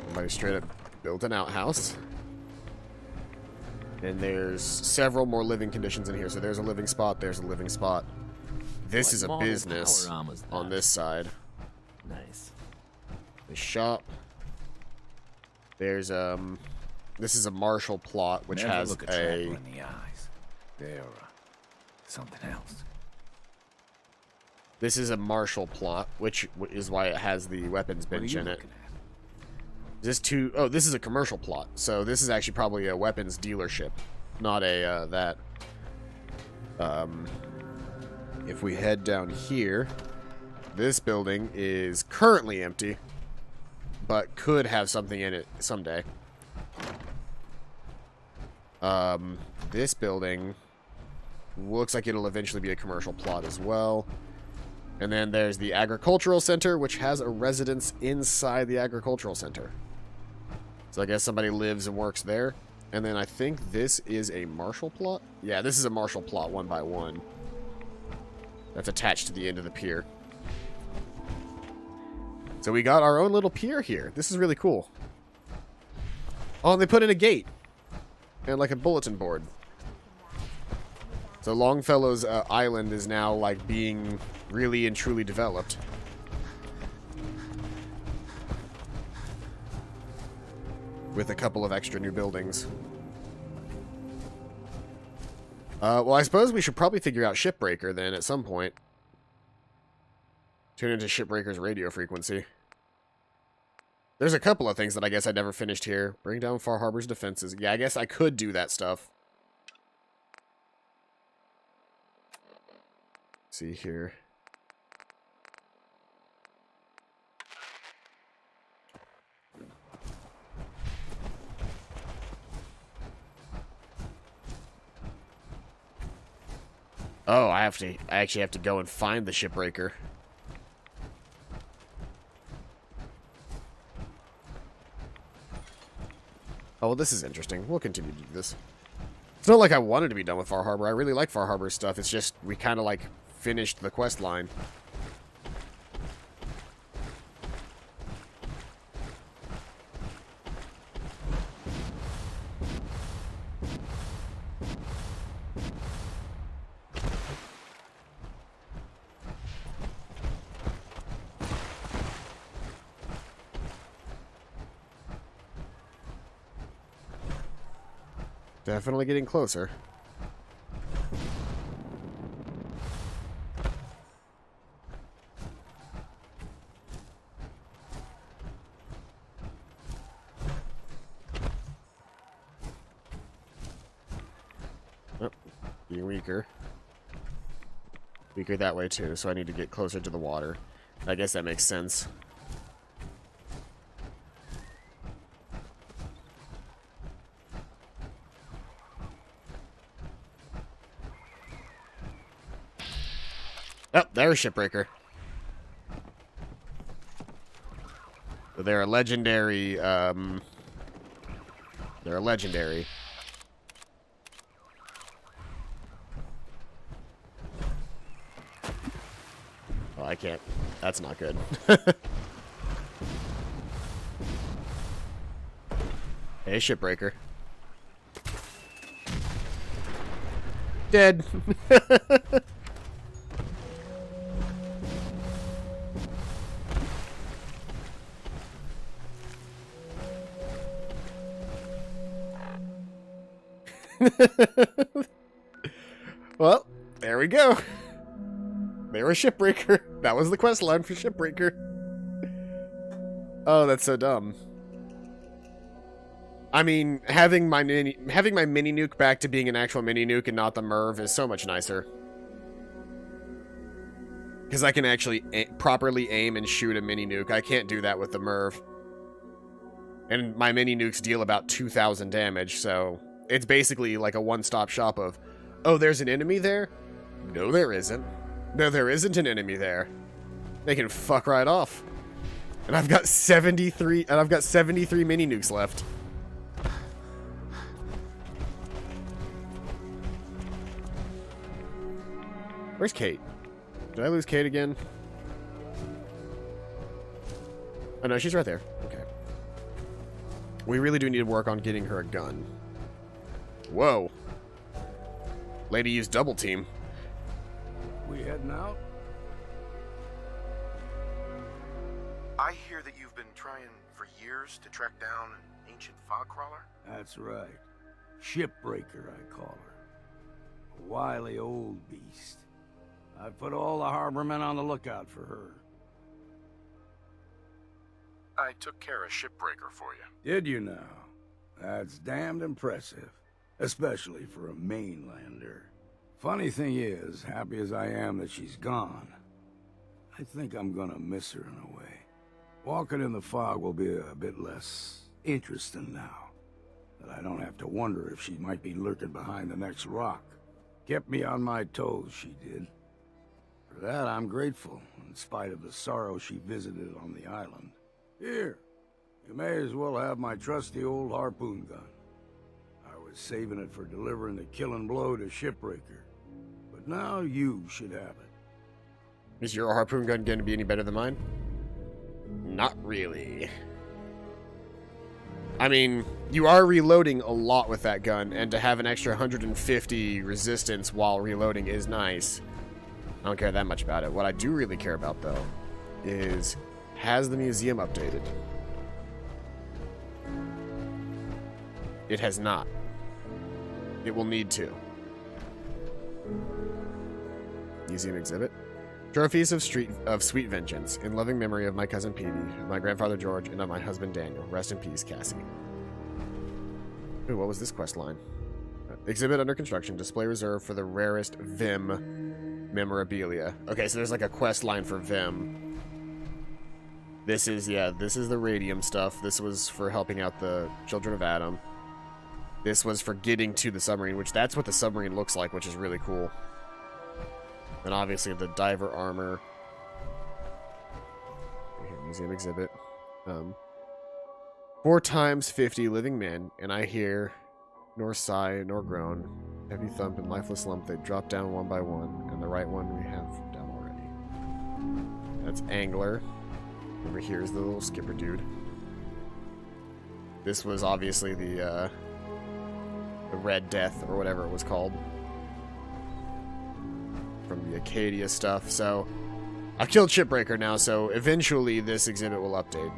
Speaker 1: Somebody straight up built an outhouse. And there's several more living conditions in here. So there's a living spot, there's a living spot. This is a business on this side.
Speaker 20: Nice.
Speaker 1: The shop. There's this is a Marshall plot, which
Speaker 4: Never
Speaker 1: has
Speaker 4: look a trapper in the eyes. They're something else.
Speaker 1: This is a Marshall plot, which is why it has the weapons bench in it. This is a commercial plot, so this is actually probably a weapons dealership, not a that. If we head down here, this building is currently empty, but could have something in it someday. This building looks like it'll eventually be a commercial plot as well. And then there's the Agricultural Center, which has a residence inside the Agricultural Center. So I guess somebody lives and works there. And then I think this is a Marshall plot. Yeah, this is a Marshall plot 1 by 1. That's attached to the end of the pier. So we got our own little pier here. This is really cool. Oh, and they put in a gate. And like a bulletin board. So Longfellow's island is now like being really and truly developed. With a couple of extra new buildings. Well, I suppose we should probably figure out Shipbreaker then at some point. Tune into Shipbreaker's radio frequency. There's a couple of things that I guess I never finished here. Bring down Far Harbor's defenses. Yeah, I guess I could do that stuff. See here. Oh, I actually have to go and find the shipbreaker. Oh, well, this is interesting. We'll continue to do this. It's not like I wanted to be done with Far Harbor. I really like Far Harbor stuff. It's just we kind of, like, finished the quest line. Definitely getting closer. Oh, being weaker. Weaker that way too, so I need to get closer to the water. I guess that makes sense. Oh, there's Shipbreaker. So they're a legendary, they're a legendary. Oh, I can't. That's not good. Hey, Shipbreaker. Dead. Well, there we go. They were Shipbreaker. That was the quest line for Shipbreaker. Oh, that's so dumb. I mean, having my mini nuke back to being an actual mini nuke and not the Merv is so much nicer. Because I can actually properly aim and shoot a mini nuke. I can't do that with the Merv. And my mini nukes deal about 2,000 damage, so it's basically like a one-stop shop of, oh, there's an enemy there? No, there isn't. No, there isn't an enemy there. They can fuck right off. And I've got 73 mini nukes left. Where's Kate? Did I lose Kate again? Oh no, she's right there. Okay. We really do need to work on getting her a gun. Whoa. Lady used double team.
Speaker 20: We heading out?
Speaker 2: I hear that you've been trying for years to track down an ancient fog crawler?
Speaker 20: That's right. Shipbreaker, I call her. A wily old beast. I've put all the harbormen on the lookout for her.
Speaker 2: I took care of Shipbreaker for you.
Speaker 20: Did you now? That's damned impressive. Especially for a mainlander. Funny thing is, happy as I am that she's gone, I think I'm gonna miss her in a way. Walking in the fog will be a bit less interesting now. That I don't have to wonder if she might be lurking behind the next rock. Kept me on my toes, she did. For that, I'm grateful, in spite of the sorrow she visited on the island. Here, you may as well have my trusty old harpoon gun. I was saving it for delivering the killing blow to Shipbreaker. But now you should have it.
Speaker 1: Is your harpoon gun going to be any better than mine? Not really. I mean, you are reloading a lot with that gun, and to have an extra 150 resistance while reloading is nice. I don't care that much about it. What I do really care about, though, is has the museum updated? It has not. It will need to. Museum exhibit. Trophies of sweet vengeance, in loving memory of my cousin Peavy, of my grandfather George, and of my husband Daniel. Rest in peace, Cassie. Ooh, what was this quest line? Exhibit under construction. Display reserved for the rarest Vim memorabilia. Okay, so there's like a quest line for Vim. This is the radium stuff. This was for helping out the children of Adam. This was for getting to the submarine, which that's what the submarine looks like, which is really cool. And obviously the diver armor. Here, museum exhibit. 4 times 50 living men, and I hear nor sigh nor groan. Heavy thump and lifeless lump, they drop down one by one, and the right one we have down already. That's Angler. Over here is the little skipper dude. This was obviously the Red Death, or whatever it was called. From the Acadia stuff, so... I've killed Shipbreaker now, so eventually this exhibit will update.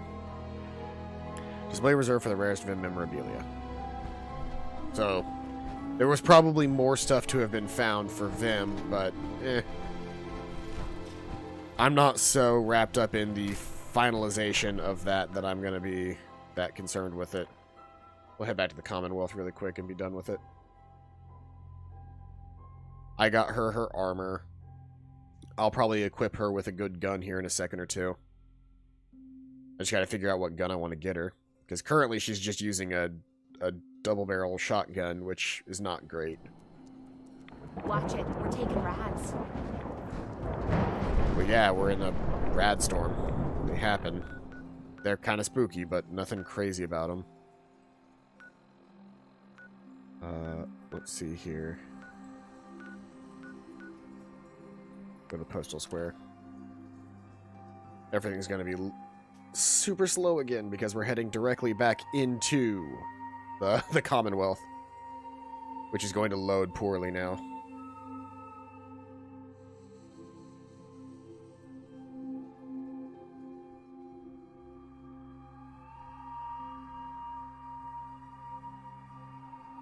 Speaker 1: Display reserved for the rarest Vim memorabilia. So, there was probably more stuff to have been found for Vim, but I'm not so wrapped up in the finalization of that I'm going to be that concerned with it. We'll head back to the Commonwealth really quick and be done with it. I got her armor. I'll probably equip her with a good gun here in a second or two. I just gotta figure out what gun I want to get her. Because currently she's just using a double-barrel shotgun, which is not great.
Speaker 17: Watch it. We're taking rads.
Speaker 1: Well, yeah, we're in a rad storm. They happen. They're kind of spooky, but nothing crazy about them. Let's see here. Go to Postal Square. Everything's going to be super slow again because we're heading directly back into the Commonwealth, which is going to load poorly now.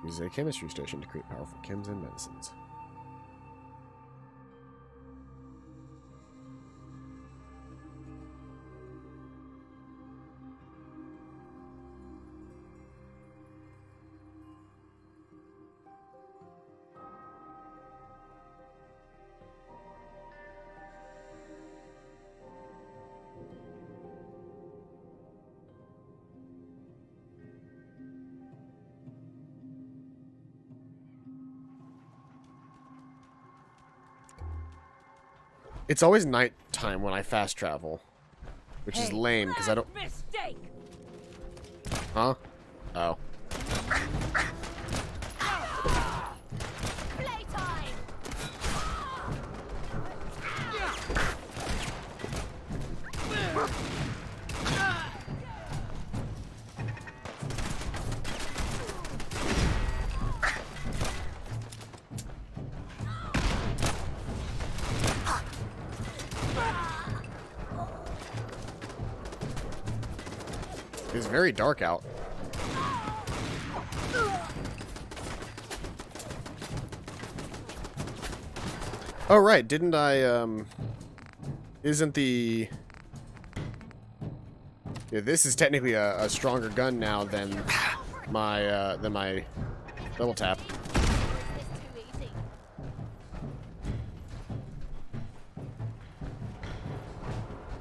Speaker 1: Use a chemistry station to create powerful chems and medicines. It's always nighttime when I fast travel, which is lame because I don't.
Speaker 16: Mistake.
Speaker 1: Huh? Oh. It's very dark out. Oh, right. Didn't I, isn't the... Yeah, this is technically a stronger gun now than my double tap.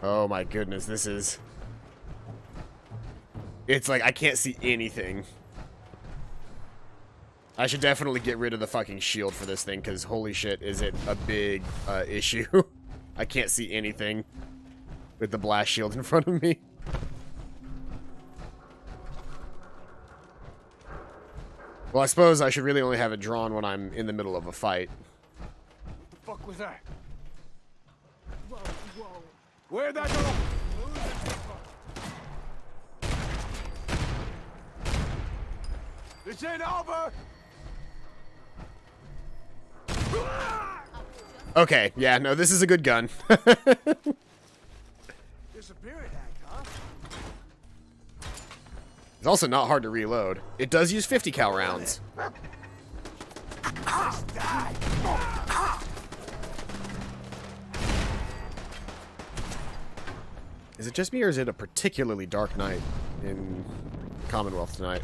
Speaker 1: Oh my goodness, this is... It's like, I can't see anything. I should definitely get rid of the fucking shield for this thing, because holy shit, is it a big issue. I can't see anything with the blast shield in front of me. Well, I suppose I should really only have it drawn when I'm in the middle of a fight.
Speaker 13: What the fuck was that?
Speaker 16: Whoa, whoa.
Speaker 13: Where'd that go? This ain't over!
Speaker 1: Okay, yeah, no, this is a good gun.
Speaker 13: Disappearing act, huh?
Speaker 1: It's also not hard to reload. It does use 50 cal rounds. Is it just me, or is it a particularly dark night in Commonwealth tonight?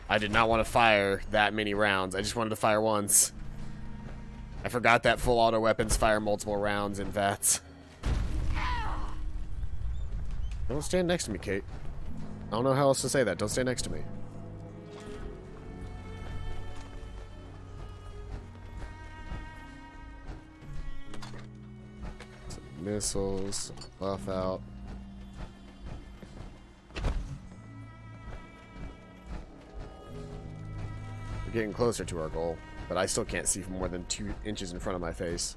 Speaker 1: I did not want to fire that many rounds. I just wanted to fire once. I forgot that full auto weapons fire multiple rounds in VATS. Don't stand next to me, Kate. I don't know how else to say that. Don't stand next to me. Some missiles, some buff out. We're getting closer to our goal, but I still can't see from more than 2 inches in front of my face.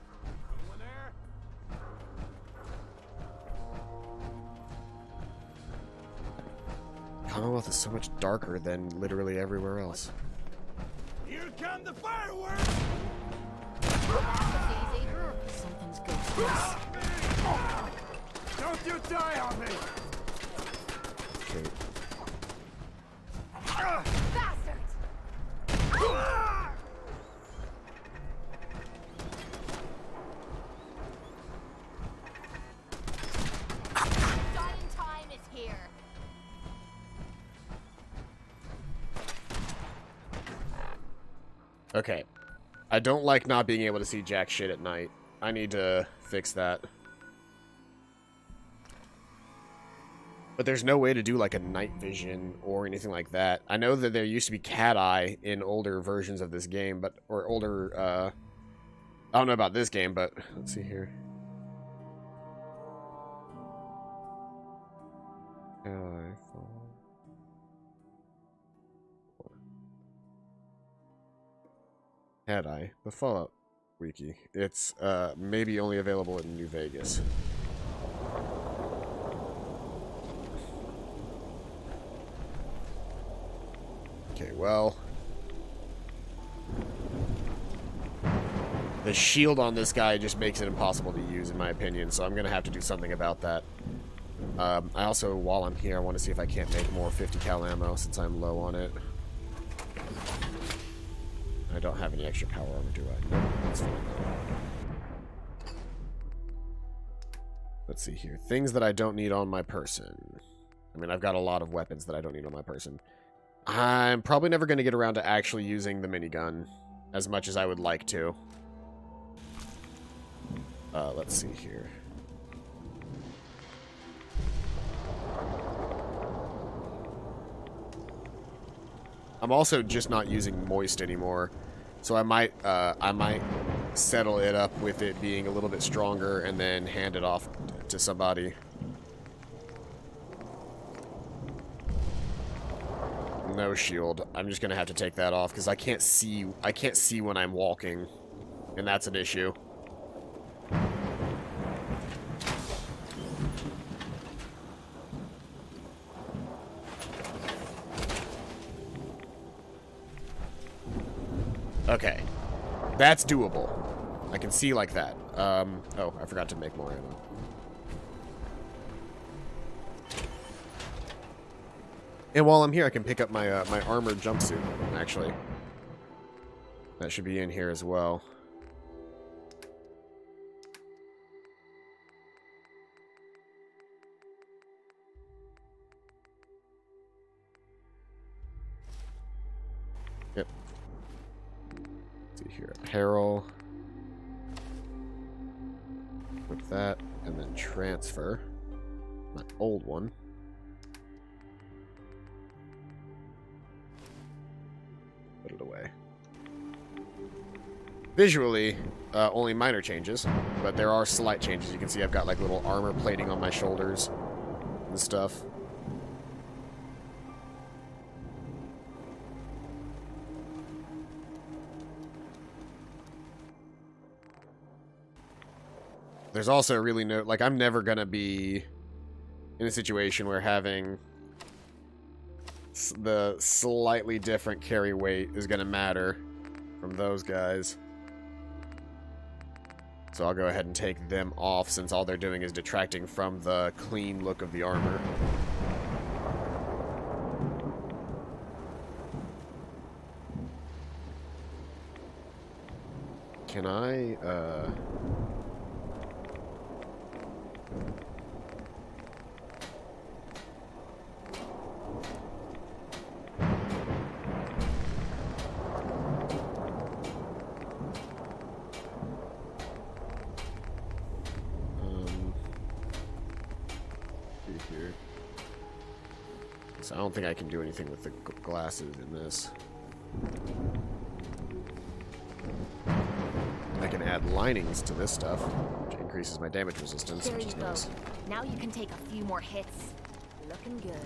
Speaker 1: Commonwealth is so much darker than literally everywhere else.
Speaker 13: Here come the fireworks!
Speaker 17: Something's good.
Speaker 13: Don't you die on me!
Speaker 1: Okay.
Speaker 17: Bastards! Dying time is here.
Speaker 1: Okay. I don't like not being able to see jack shit at night. I need to fix that. But there's no way to do like a night vision or anything like that. I know that there used to be cat eye in older versions of this game, but or older I don't know about this game, but let's see here. Cat eye fall. Cat eye, the Fallout wiki. It's maybe only available in New Vegas. Okay, well, the shield on this guy just makes it impossible to use, in my opinion, so I'm gonna have to do something about that. I also, while I'm here, I want to see if I can't make more 50 cal ammo since I'm low on it. I don't have any extra power armor, do I? Nope, that's fine. Let's see here. Things that I don't need on my person. I mean, I've got a lot of weapons that I don't need on my person. I'm probably never going to get around to actually using the minigun as much as I would like to. Let's see here. I'm also just not using moist anymore, so I might settle it up with it being a little bit stronger and then hand it off to somebody. No shield. I'm just gonna have to take that off because I can't see when I'm walking, and that's an issue. Okay, that's doable. I can see like that. Oh, I forgot to make more ammo. And while I'm here, I can pick up my my armored jumpsuit, actually. That should be in here as well. Yep. Let's see here. Apparel. Equip that, and then transfer my old one. Put it away. Visually, only minor changes, but there are slight changes. You can see I've got like little armor plating on my shoulders and stuff. There's also really no, like, I'm never gonna be in a situation where having the slightly different carry weight is gonna matter from those guys. So I'll go ahead and take them off since all they're doing is detracting from the clean look of the armor. Can I, see here. So I don't think I can do anything with the glasses in this. I can add linings to this stuff, which increases my damage resistance,
Speaker 17: There
Speaker 1: which
Speaker 17: you
Speaker 1: is
Speaker 17: go.
Speaker 1: nice.
Speaker 17: Now you can take a few more hits. Looking good.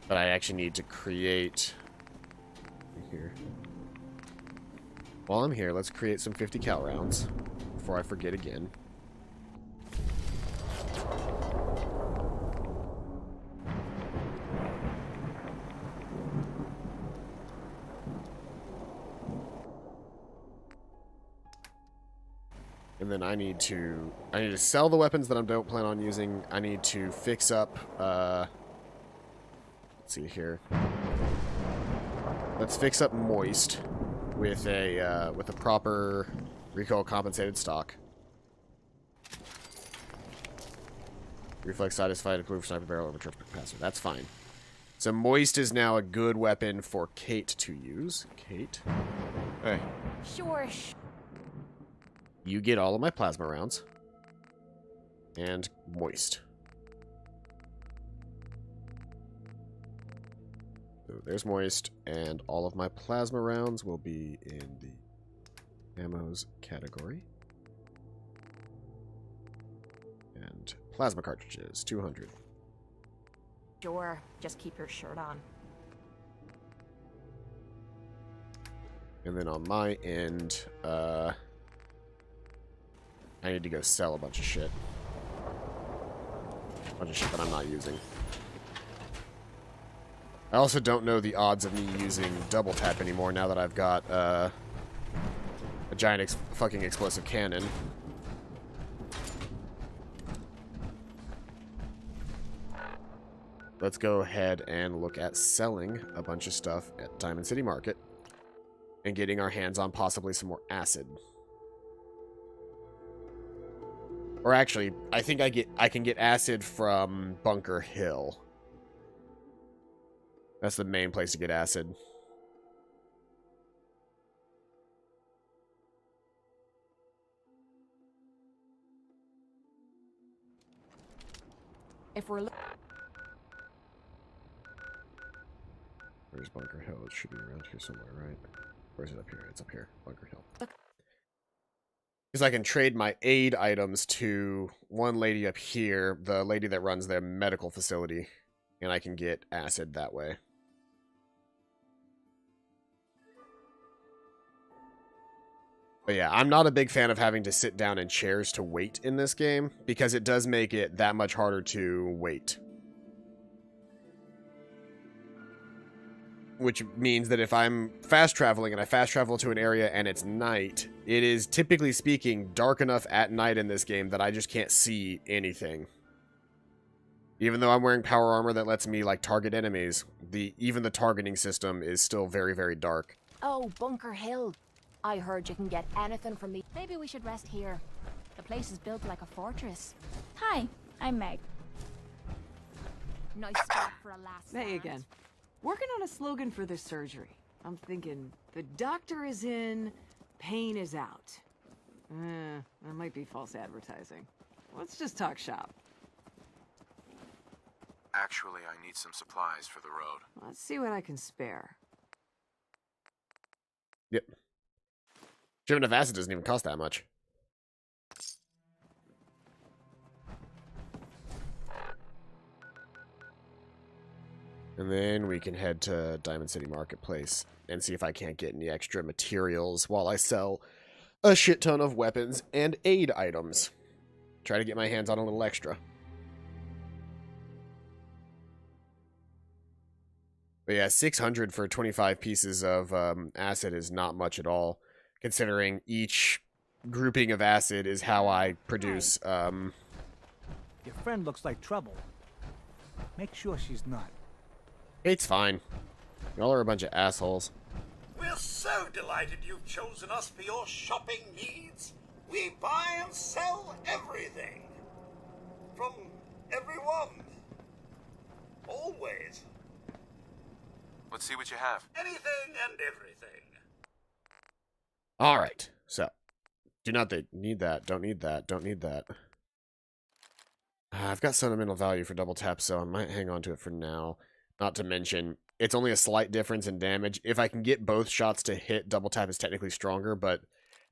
Speaker 1: But I actually need to create here. While I'm here, let's create some 50 cal rounds before I forget again. And then I need to sell the weapons that I don't plan on using. I need to fix up let's see here. Let's fix up Moist with a proper recoil compensated stock. Reflex satisfied, improved sniper barrel over triple capacitor. That's fine. So Moist is now a good weapon for Kate to use. Kate. Hey.
Speaker 17: Sure.
Speaker 1: You get all of my plasma rounds. And Moist. So there's Moist, and all of my plasma rounds will be in the ammos category. And plasma cartridges, 200.
Speaker 17: Sure. Just keep your shirt on.
Speaker 1: And then on my end, I need to go sell a bunch of shit. A bunch of shit that I'm not using. I also don't know the odds of me using double tap anymore now that I've got a giant fucking explosive cannon. Let's go ahead and look at selling a bunch of stuff at Diamond City Market and getting our hands on possibly some more acid. Or actually, I think I can get acid from Bunker Hill. That's the main place to get acid.
Speaker 17: If we're
Speaker 1: Where's Bunker Hill? It should be around here somewhere, right? Or is it up here? It's up here. Bunker Hill. Because I can trade my aid items to one lady up here, the lady that runs their medical facility, and I can get acid that way. But yeah, I'm not a big fan of having to sit down in chairs to wait in this game, because it does make it that much harder to wait. Which means that if I'm fast traveling and I fast travel to an area and it's night, it is typically speaking dark enough at night in this game that I just can't see anything. Even though I'm wearing power armor that lets me like target enemies, even the targeting system is still very, very dark.
Speaker 17: Oh, Bunker Hill. I heard you can get anything from the... Maybe we should rest here. The place is built like a fortress.
Speaker 21: Hi, I'm Meg.
Speaker 17: Nice spot for a last
Speaker 16: Hey
Speaker 17: stand.
Speaker 16: again. Working on a slogan for this surgery. I'm thinking, the doctor is in, pain is out. That might be false advertising. Let's just talk shop.
Speaker 2: Actually, I need some supplies for the road.
Speaker 16: Let's see what I can spare.
Speaker 1: Yep. Shipment of acid doesn't even cost that much. And then we can head to Diamond City Marketplace and see if I can't get any extra materials while I sell a shit ton of weapons and aid items. Try to get my hands on a little extra. But yeah, 600 for 25 pieces of acid is not much at all, considering each grouping of acid is how I produce...
Speaker 15: Your friend looks like trouble. Make sure she's not.
Speaker 1: It's fine. Y'all are a bunch of assholes.
Speaker 22: We're so delighted you've chosen us for your shopping needs. We buy and sell everything. From everyone. Always.
Speaker 2: Let's see what you have.
Speaker 22: Anything and everything.
Speaker 1: Alright, so. Do not they need that. Don't need that. Don't need that. I've got sentimental value for double tap, so I might hang on to it for now. Not to mention, it's only a slight difference in damage. If I can get both shots to hit, double tap is technically stronger, but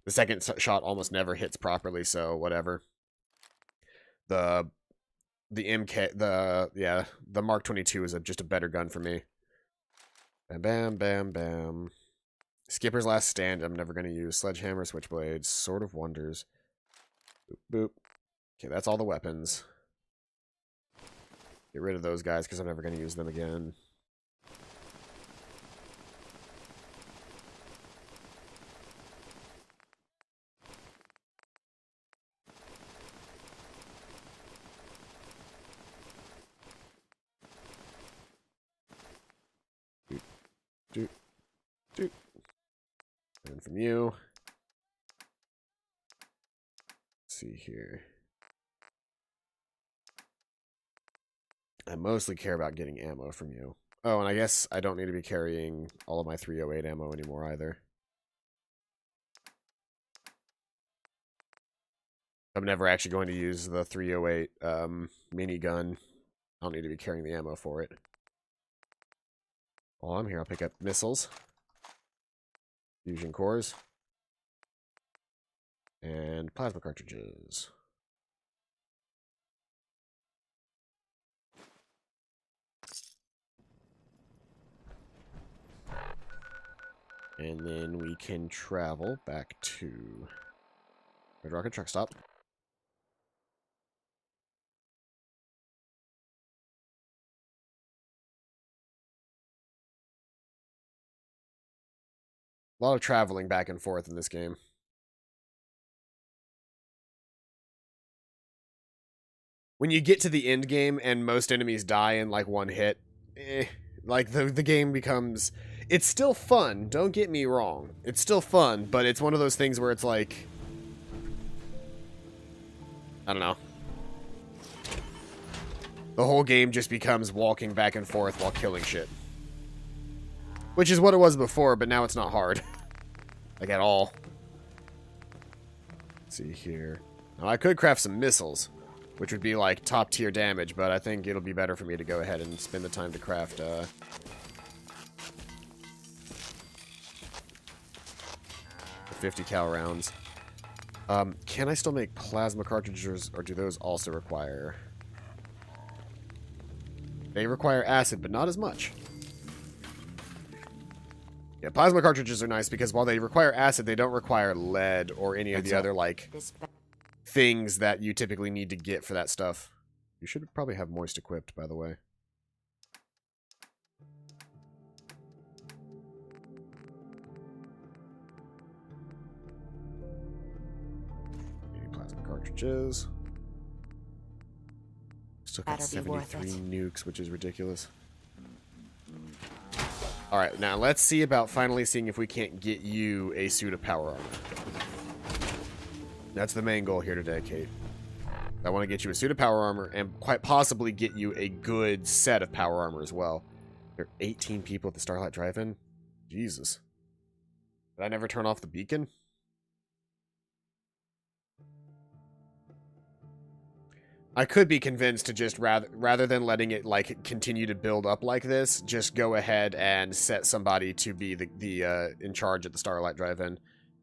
Speaker 1: the second shot almost never hits properly, so whatever. The Mark 22 is just a better gun for me. Bam, bam, bam, bam. Skipper's Last Stand, I'm never going to use. Sledgehammer, Switchblade, Sword of Wonders. Boop, boop. Okay, that's all the weapons. Get rid of those guys because I'm never going to use them again. Doot, doot. And from you. Let's see here. I mostly care about getting ammo from you. Oh, and I guess I don't need to be carrying all of my 308 ammo anymore either. I'm never actually going to use the 308 minigun. I don't need to be carrying the ammo for it. While I'm here, I'll pick up missiles, fusion cores, and plasma cartridges. And then we can travel back to Red Rocket Truck Stop. A lot of traveling back and forth in this game. When you get to the end game and most enemies die in like one hit, like the game becomes... It's still fun, don't get me wrong. It's still fun, but it's one of those things where it's like... I don't know. The whole game just becomes walking back and forth while killing shit. Which is what it was before, but now it's not hard. Like, at all. Let's see here. Now, I could craft some missiles, which would be, like, top-tier damage, but I think it'll be better for me to go ahead and spend the time to craft, 50 cal rounds. Can I still make plasma cartridges, or do those also require... They require acid, but not as much. Yeah, plasma cartridges are nice because while they require acid, they don't require lead or any of the other, like, things that you typically need to get for that stuff. You should probably have moist equipped, by the way. Plasma cartridges. Still got 73 nukes, which is ridiculous. Alright, now let's see about finally seeing if we can't get you a suit of power armor. That's the main goal here today, Kate. I want to get you a suit of power armor and quite possibly get you a good set of power armor as well. There are 18 people at the Starlight Drive-In? Jesus. Did I never turn off the beacon? I could be convinced to just, rather than letting it, like, continue to build up like this, just go ahead and set somebody to be the in charge at the Starlight Drive-In.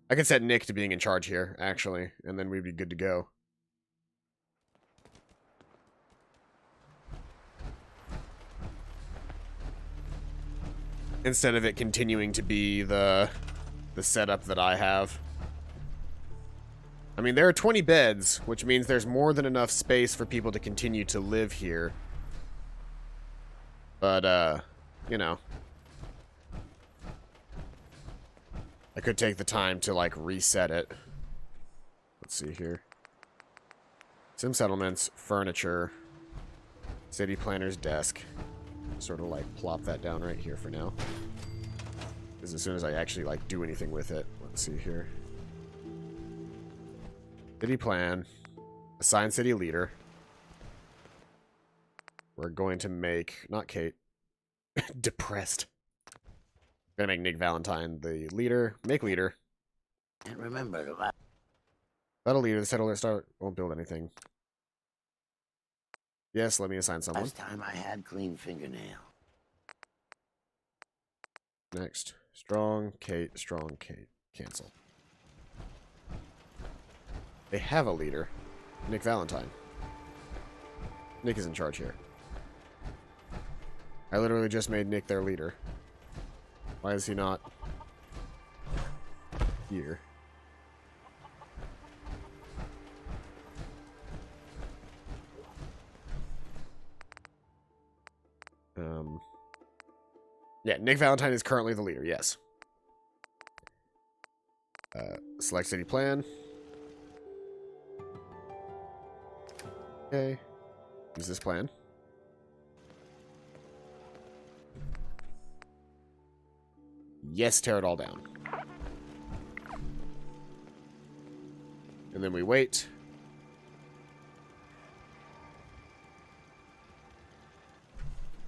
Speaker 1: I could set Nick to being in charge here, actually, and then we'd be good to go. Instead of it continuing to be the setup that I have. I mean, there are 20 beds, which means there's more than enough space for people to continue to live here. But, you know. I could take the time to, like, reset it. Let's see here. Sim settlements, furniture, city planner's desk. Sort of, like, plop that down right here for now. Because as soon as I actually, like, do anything with it. Let's see here. City plan. Assign city leader. We're going to make... Not Kate. Depressed. We're going to make Nick Valentine the leader. Make leader.
Speaker 22: And remember,
Speaker 1: That'll lead the settler start won't build anything. Yes, let me assign someone.
Speaker 6: Last time I had clean fingernail.
Speaker 1: Next. Strong Kate, cancel. They have a leader. Nick Valentine. Nick is in charge here. I literally just made Nick their leader. Why is he not here? Yeah, Nick Valentine is currently the leader, yes. Select city plan. Okay. Use this plan. Yes, tear it all down. And then we wait.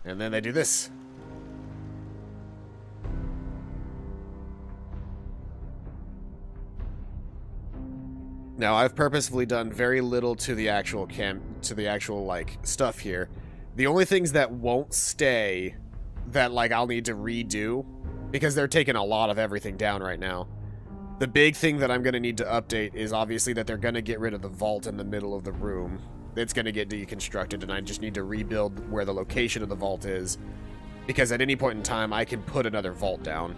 Speaker 1: And then they do this. Now, I've purposefully done very little to the actual like stuff here. The only things that won't stay that like I'll need to redo, because they're taking a lot of everything down right now. The big thing that I'm going to need to update is obviously that they're going to get rid of the vault in the middle of the room. It's going to get deconstructed, and I just need to rebuild where the location of the vault is, because at any point in time I can put another vault down.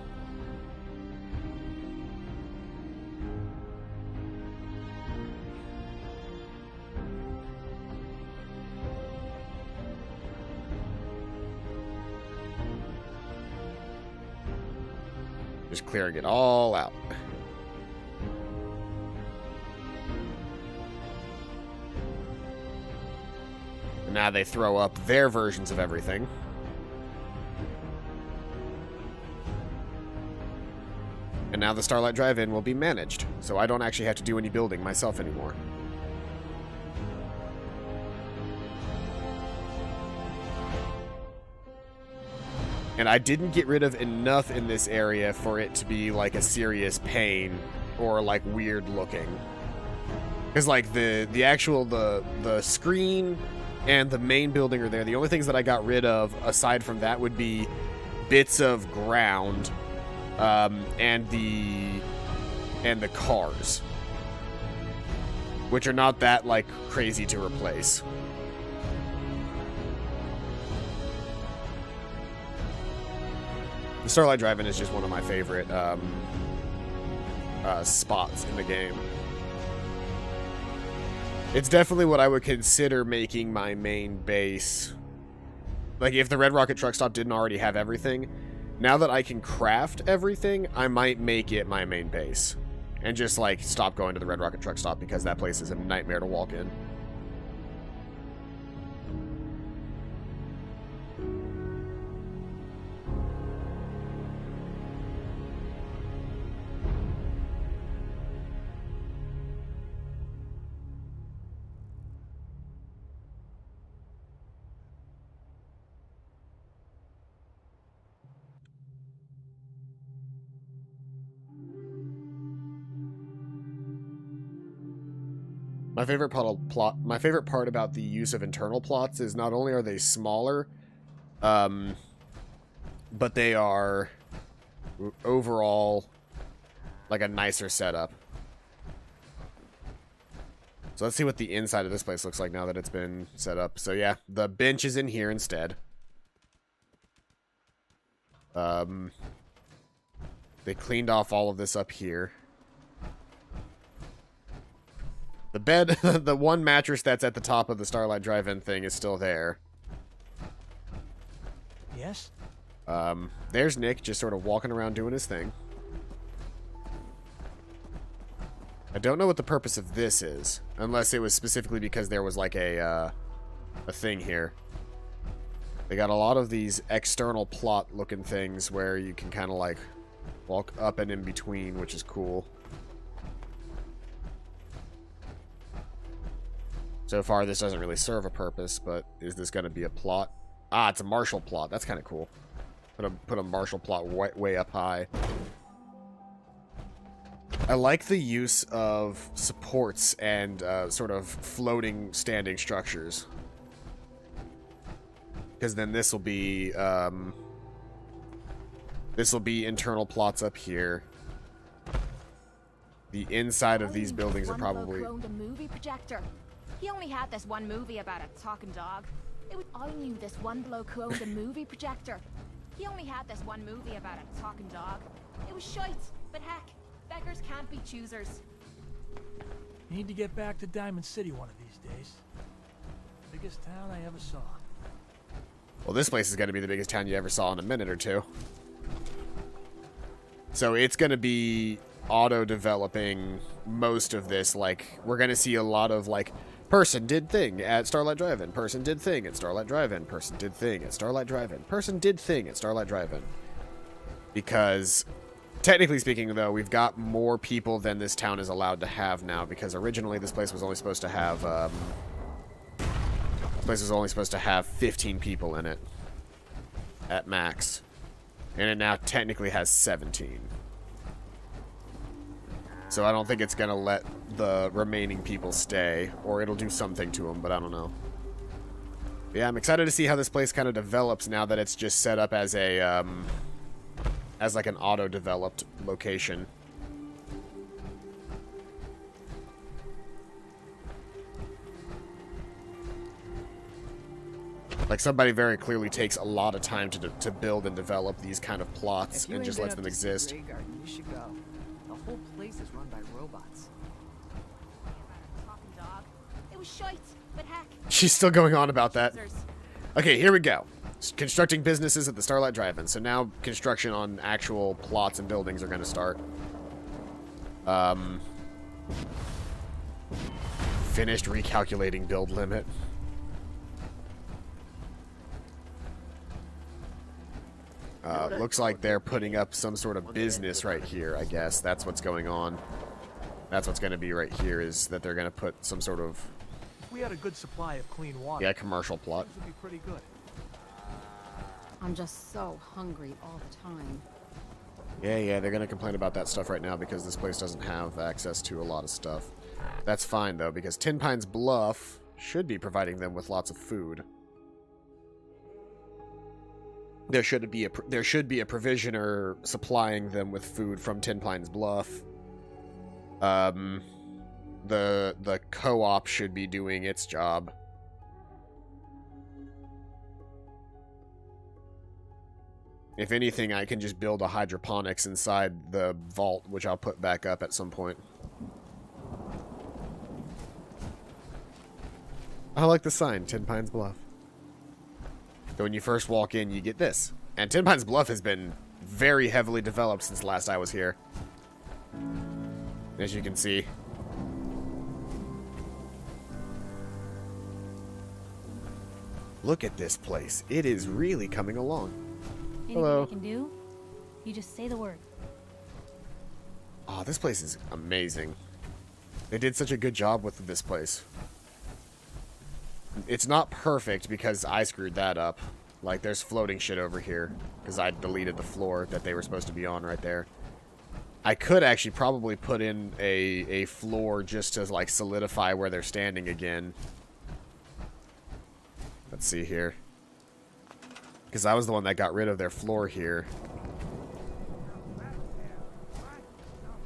Speaker 1: Just clearing it all out. And now they throw up their versions of everything. And now the Starlight Drive-In will be managed, so I don't actually have to do any building myself anymore. And I didn't get rid of enough in this area for it to be like a serious pain or like weird looking. Because like the screen and the main building are there. The only things that I got rid of aside from that would be bits of ground and the cars, which are not that like crazy to replace. The Starlight Drive-In is just one of my favorite spots in the game. It's definitely what I would consider making my main base. Like, if the Red Rocket Truck Stop didn't already have everything, now that I can craft everything, I might make it my main base. And just, like, stop going to the Red Rocket Truck Stop because that place is a nightmare to walk in. My favorite part about the use of internal plots is not only are they smaller, but they are overall like a nicer setup. So let's see what the inside of this place looks like now that it's been set up. So yeah, the bench is in here instead. They cleaned off all of this up here. The bed, the one mattress that's at the top of the Starlight Drive-In thing is still there.
Speaker 11: Yes?
Speaker 1: There's Nick just sort of walking around doing his thing. I don't know what the purpose of this is, unless it was specifically because there was like a thing here. They got a lot of these external plot looking things where you can kind of like walk up and in between, which is cool. So far, this doesn't really serve a purpose, but is this going to be a plot? Ah, it's a martial plot. That's kind of cool. Put a martial plot way up high. I like the use of supports and sort of floating standing structures. Because then this will be internal plots up here. The inside of these buildings are probably...
Speaker 17: Owned a movie projector. He only had this one movie about a talking dog. I knew this one bloke who owned a movie projector. He only had this one movie about a talking dog. It was shite, but heck, beggars can't be choosers.
Speaker 8: Need to get back to Diamond City one of these days. Biggest town I ever saw.
Speaker 1: Well, this place is going to be the biggest town you ever saw in a minute or two. So it's going to be auto-developing most of this. Like, we're going to see a lot of, like, person did thing at Starlight Drive-In, person did thing at Starlight Drive-In, person did thing at Starlight Drive-In, person did thing at Starlight Drive-In. Because, technically speaking, though, we've got more people than this town is allowed to have now, because originally this place was only supposed to have, 15 people in it at max, and it now technically has 17. So I don't think it's gonna let the remaining people stay, or it'll do something to them, but I don't know. But yeah, I'm excited to see how this place kind of develops now that it's just set up as a as like an auto-developed location. Like, somebody very clearly takes a lot of time to build and develop these kind of plots and just lets them exist.
Speaker 16: You should go. The whole place is run by robots.
Speaker 17: It was shite, but heck.
Speaker 1: She's still going on about that. Okay, here we go. Constructing businesses at the Starlight Drive-In. So now construction on actual plots and buildings are going to start. Finished recalculating build limit. Looks like they're putting up some sort of business right here, I guess. That's what's going on. That's what's going to be right here, is that they're going to put some sort of...
Speaker 8: If we had a good supply of clean water,
Speaker 1: yeah, commercial plot.
Speaker 8: things would be pretty good.
Speaker 9: I'm just so hungry all the time.
Speaker 1: Yeah, they're going to complain about that stuff right now because this place doesn't have access to a lot of stuff. That's fine, though, because Tin Pines Bluff should be providing them with lots of food. There should be a provisioner supplying them with food from Tin Pines Bluff. The co-op should be doing its job. If anything, I can just build a hydroponics inside the vault, which I'll put back up at some point. I like the sign, Tin Pines Bluff. So when you first walk in, you get this. And Tin Pines Bluff has been very heavily developed since last I was here. As you can see. Look at this place. It is really coming along.
Speaker 21: Anything
Speaker 1: Hello.
Speaker 21: I can do? You just say the word.
Speaker 1: Oh, this place is amazing. They did such a good job with this place. It's not perfect because I screwed that up. Like, there's floating shit over here because I deleted the floor that they were supposed to be on right there. I could actually probably put in a floor just to, like, solidify where they're standing again. Let's see here. Because I was the one that got rid of their floor here.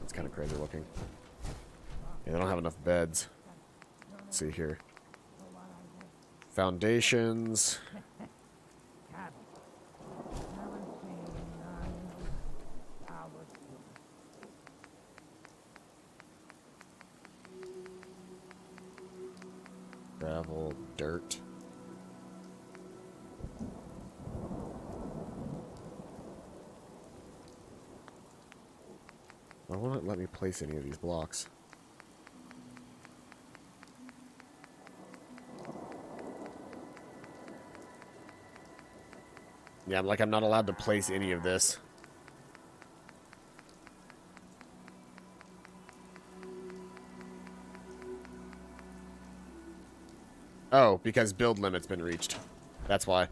Speaker 1: It's kind of crazy looking. Yeah, they don't have enough beds. Let's see here. Foundations. Gravel, dirt. Why won't it let me place any of these blocks? Yeah, I'm not allowed to place any of this. Oh, because build limit's been reached. That's why.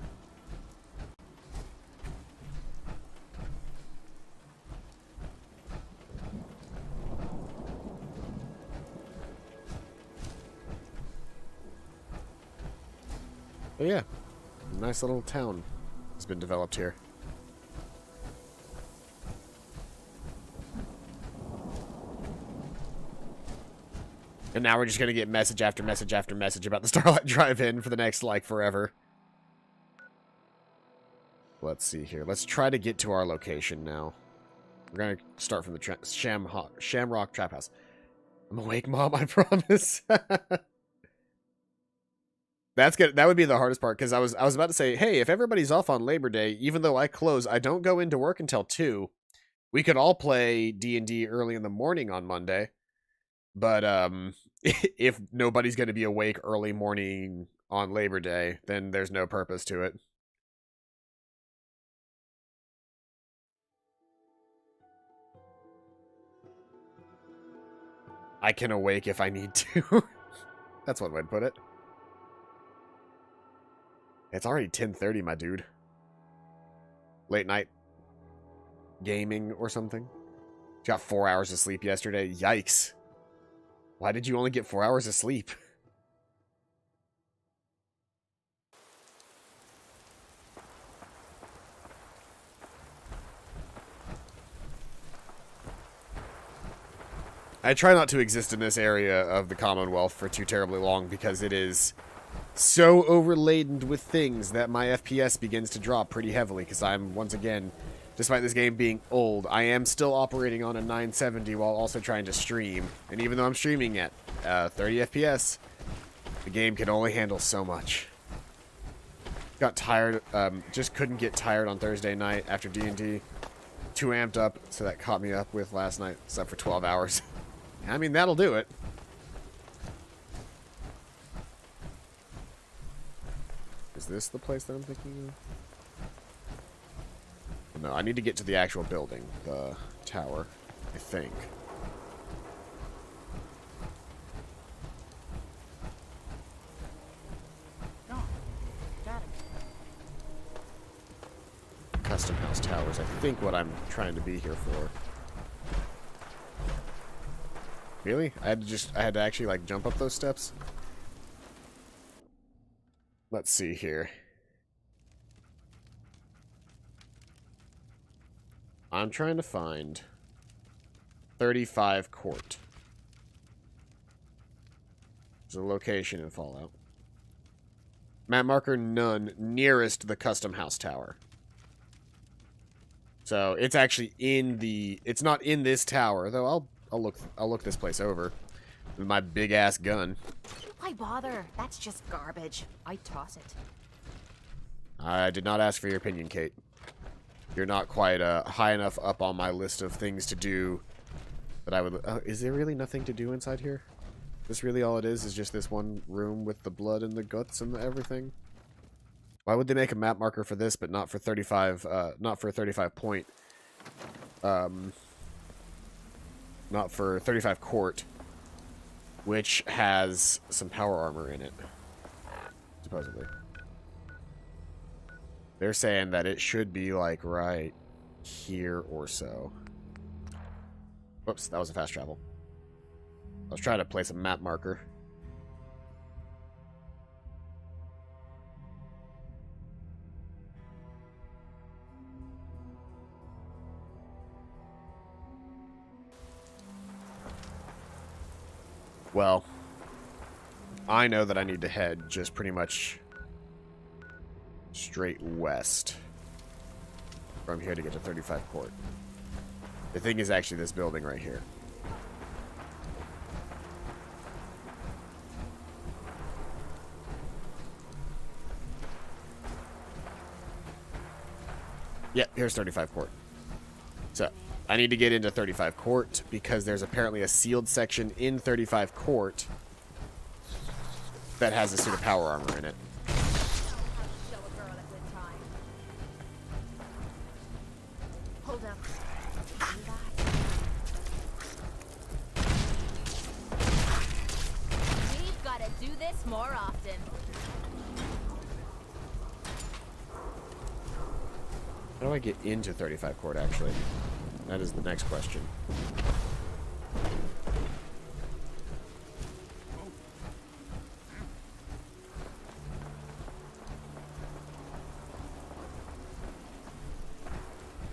Speaker 1: yeah, nice little town has been developed here. And now we're just gonna get message after message after message about the Starlight Drive-In for the next, like, forever. Let's see here. Let's try to get to our location now. We're gonna start from the Shamrock Trap House. I'm awake, Mom, I promise. That's good. That would be the hardest part, because I was about to say, hey, if everybody's off on Labor Day, even though I close, I don't go into work until 2. We could all play D&D early in the morning on Monday. But if nobody's going to be awake early morning on Labor Day, then there's no purpose to it. I can awake if I need to. That's one way to put it. It's already 10:30, my dude. Late night gaming or something. Got 4 hours of sleep yesterday. Yikes. Why did you only get 4 hours of sleep? I try not to exist in this area of the Commonwealth for too terribly long because it is so overladen with things that my FPS begins to drop pretty heavily because I'm, once again, despite this game being old, I am still operating on a 970 while also trying to stream. And even though I'm streaming at 30 FPS, the game can only handle so much. Got tired, just couldn't get tired on Thursday night after D&D. Too amped up, so that caught me up with last night. Slept for 12 hours. I mean, that'll do it. Is this the place that I'm thinking of? No, I need to get to the actual building, the tower, I think. Custom house towers, I think what I'm trying to be here for. Really? I had to actually, like, jump up those steps? Let's see here. I'm trying to find 35 Court. There's a location in Fallout. Map marker none, nearest the custom house tower. So it's actually in the. It's not in this tower, though. I'll look this place over with my big ass gun.
Speaker 9: Why bother? That's just garbage. I toss it.
Speaker 1: I did not ask for your opinion, Kate. You're not quite high enough up on my list of things to do that I would... is there really nothing to do inside here? This really all it is just this one room with the blood and the guts and everything? Why would they make a map marker for this, but not for 35, not for 35 point, not for 35 Court, which has some power armor in it, supposedly. They're saying that it should be, like, right here or so. Whoops, that was a fast travel. I was trying to place a map marker. Well, I know that I need to head just pretty much straight west from here to get to 35 Court. The thing is actually this building right here. Yep, here's 35 Court. So, I need to get into 35 Court because there's apparently a sealed section in 35 Court that has a suit of power armor in it.
Speaker 17: Hold up. We've got to do this more often.
Speaker 1: How do I get into 35 Court, actually? That is the next question.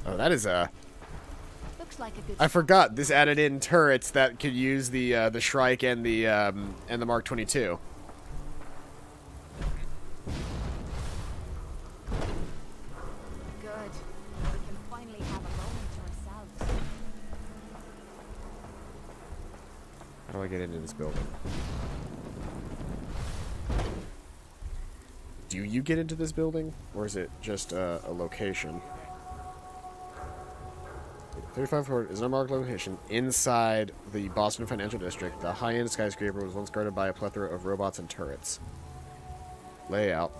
Speaker 1: Oh, that is a...
Speaker 17: Looks like a good
Speaker 1: I forgot this added in turrets that could use the Shrike and the Mark 22.
Speaker 17: Good. We can finally have a moment to ourselves.
Speaker 1: How do I get into this building? Do you get into this building? Or is it just a location? 35 floor is an unmarked location inside the Boston Financial District. The high-end skyscraper was once guarded by a plethora of robots and turrets. Layout.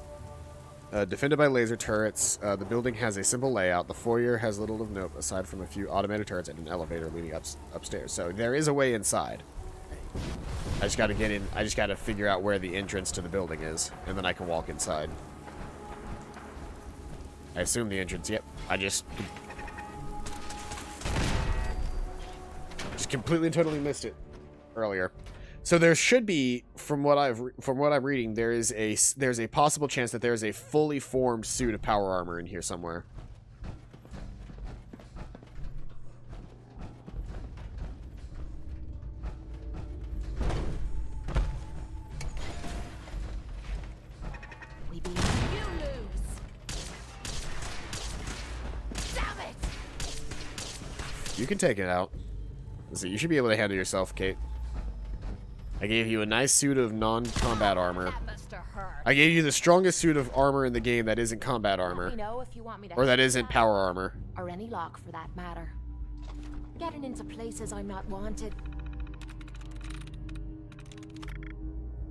Speaker 1: Defended by laser turrets, the building has a simple layout. The foyer has little of note aside from a few automated turrets and an elevator leading upstairs. So there is a way inside. I just gotta get in. I just gotta figure out where the entrance to the building is, and then I can walk inside. I assume the entrance. Yep. I just completely and totally missed it earlier. So there should be, from what I'm reading, there's a possible chance that there's a fully formed suit of power armor in here somewhere.
Speaker 17: We beat you lose. Damn it!
Speaker 1: You can take it out. So you should be able to handle yourself, Kate. I gave you a nice suit of non-combat armor. I gave you the strongest suit of armor in the game that isn't combat armor.
Speaker 17: Let me know if you want me to
Speaker 1: Or that isn't power armor.
Speaker 17: or any lock for that matter. Getting into places I'm not wanted.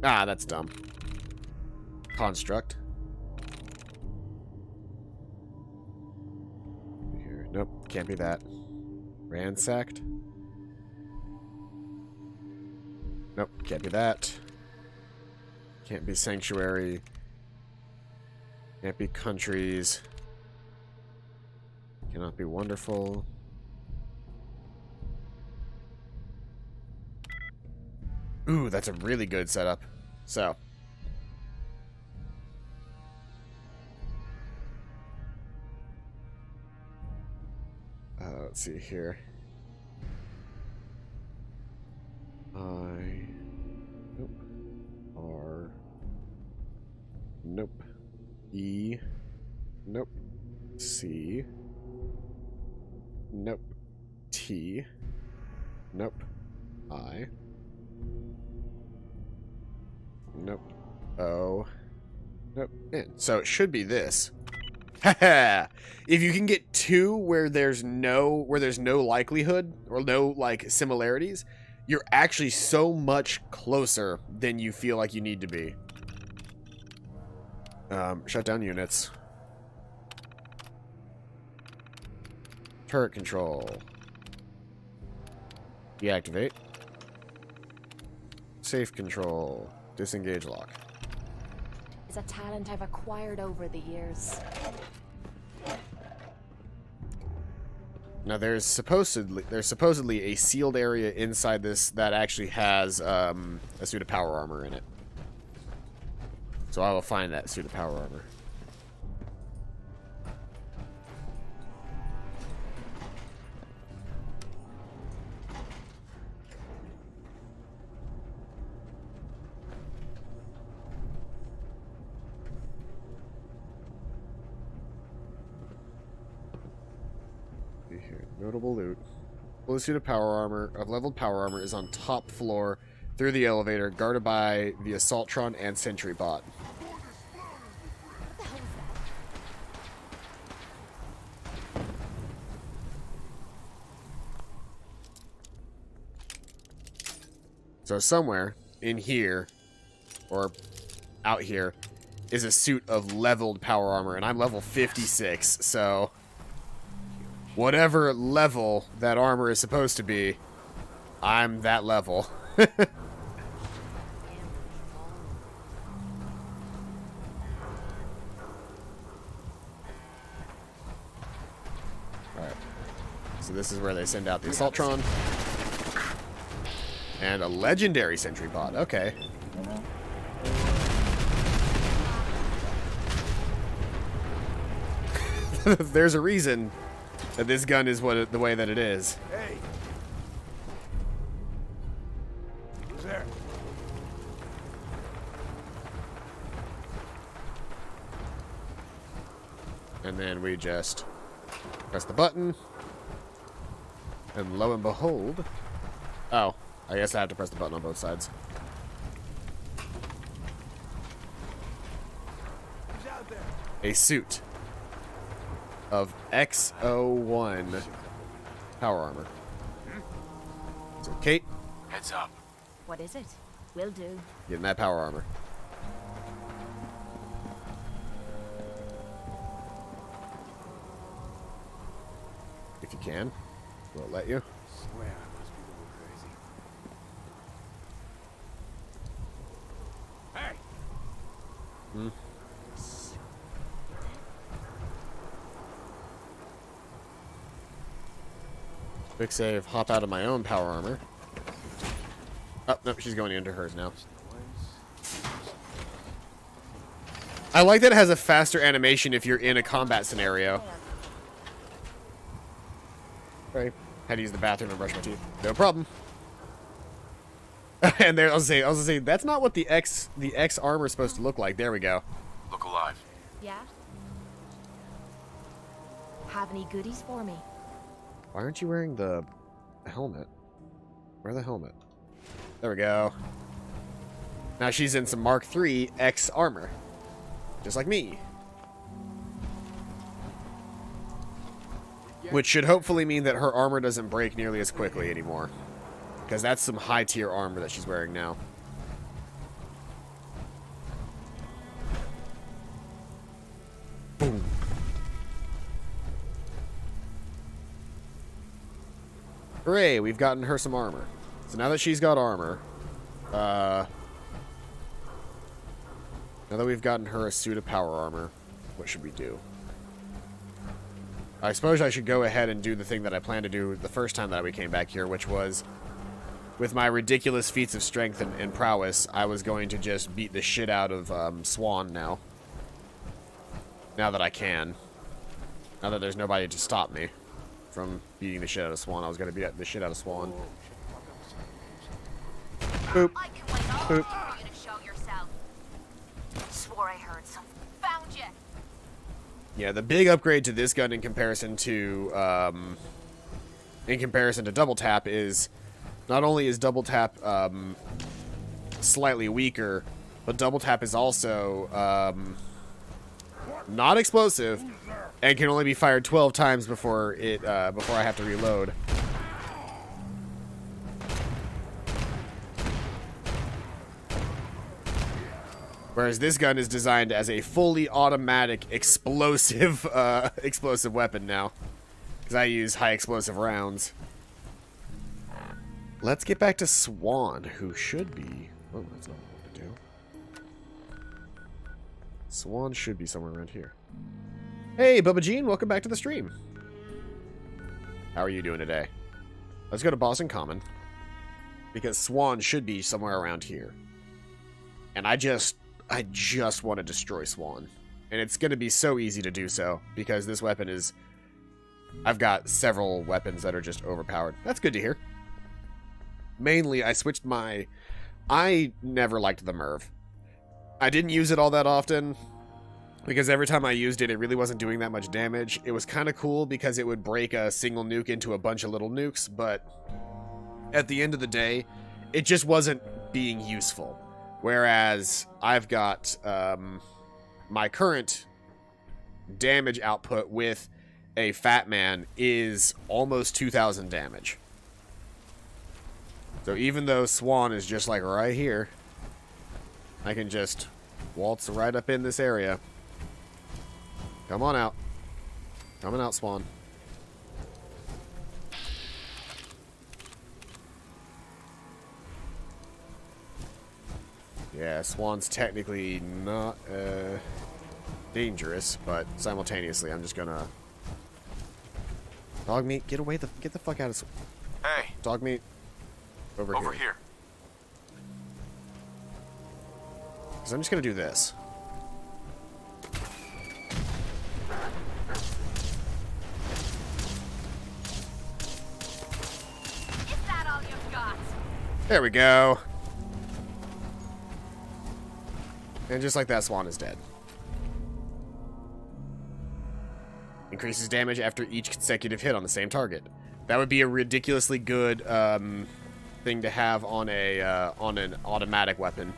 Speaker 1: Ah, that's dumb. Construct. Here. Nope, can't be that. Ransacked. Nope, can't be that. Can't be sanctuary. Can't be countries. Cannot be wonderful. Ooh, that's a really good setup. So. Let's see here. Nope. R. Nope. E. Nope. C. Nope. T. Nope. I. Nope. O. Nope. N. So it should be this. Haha! If you can get two where there's no likelihood or no like similarities, you're actually so much closer than you feel like you need to be. Shut down units. Turret control. Deactivate. Safe control. Disengage lock.
Speaker 17: It's a talent I've acquired over the years.
Speaker 1: Now there's supposedly a sealed area inside this that actually has a suit of power armor in it. So I will find that suit of power armor. Notable loot. Full suit of leveled power armor is on top floor through the elevator, guarded by the Assaultron and Sentry Bot. So somewhere in here, or out here, is a suit of leveled power armor, and I'm level 56, so whatever level that armor is supposed to be, I'm that level. Alright, so this is where they send out the Assaultron. And a legendary Sentry Bot, okay. There's a reason that this gun is the way that it is.
Speaker 13: Hey. Who's there?
Speaker 1: And then we just press the button. And lo and behold... Oh, I guess I have to press the button on both sides.
Speaker 13: Who's out there?
Speaker 1: A suit of XO1 power armor. So, Kate,
Speaker 2: Heads up.
Speaker 9: What is it? Will do.
Speaker 1: get in that power armor. If you can. Will it let you?
Speaker 13: Swear I must be going crazy. Hey!
Speaker 1: Hmm. Quick save, hop out of my own power armor. Oh, no, she's going into hers now. I like that it has a faster animation if you're in a combat scenario. Right. Had to use the bathroom and brush my teeth. No problem. And there, I was gonna say, that's not what the X armor is supposed to look like. There we go.
Speaker 2: Look alive.
Speaker 9: Yeah? Have any goodies for me?
Speaker 1: Why aren't you wearing the helmet? Wear the helmet. There we go. Now she's in some Mark III X armor. Just like me. Which should hopefully mean that her armor doesn't break nearly as quickly anymore. Because that's some high tier armor that she's wearing now. Boom. Hooray, we've gotten her some armor. So now that she's got armor, now that we've gotten her a suit of power armor, what should we do? I suppose I should go ahead and do the thing that I planned to do the first time that we came back here, which was, with my ridiculous feats of strength and prowess, I was going to just beat the shit out of Swan now. Now that I can. Now that there's nobody to stop me from beating the shit out of Swan, I was going to beat the shit out of Swan. Boop. Boop.
Speaker 17: Swore I heard something. Found you.
Speaker 1: Yeah, the big upgrade to this gun in comparison to double tap is not only is double tap slightly weaker, but double tap is also not explosive and can only be fired 12 times before I have to reload. Whereas this gun is designed as a fully automatic explosive explosive weapon now. Because I use high explosive rounds. Let's get back to Swan, who should be... Oh, that's not what to do. Swan should be somewhere around here. Hey, Bubba Jean, welcome back to the stream. How are you doing today? Let's go to Boston Common. Because Swan should be somewhere around here. And I just want to destroy Swan. And it's going to be so easy to do so, because this weapon is... I've got several weapons that are just overpowered. That's good to hear. Mainly, I switched my... I never liked the Merv. I didn't use it all that often, because every time I used it, it really wasn't doing that much damage. It was kind of cool because it would break a single nuke into a bunch of little nukes, but at the end of the day, it just wasn't being useful. Whereas I've got my current damage output with a Fat Man is almost 2,000 damage. So even though Swan is just like right here, I can just waltz right up in this area. Come on out. Coming out, Swan. Yeah, Swan's technically not dangerous, but simultaneously I'm just gonna... Dog meat, get the fuck out of...
Speaker 2: Hey.
Speaker 1: Dog meat. Over here. Because I'm just gonna do this. There we go. And just like that, Swan is dead. Increases damage after each consecutive hit on the same target. That would be a ridiculously good thing to have on an automatic weapon.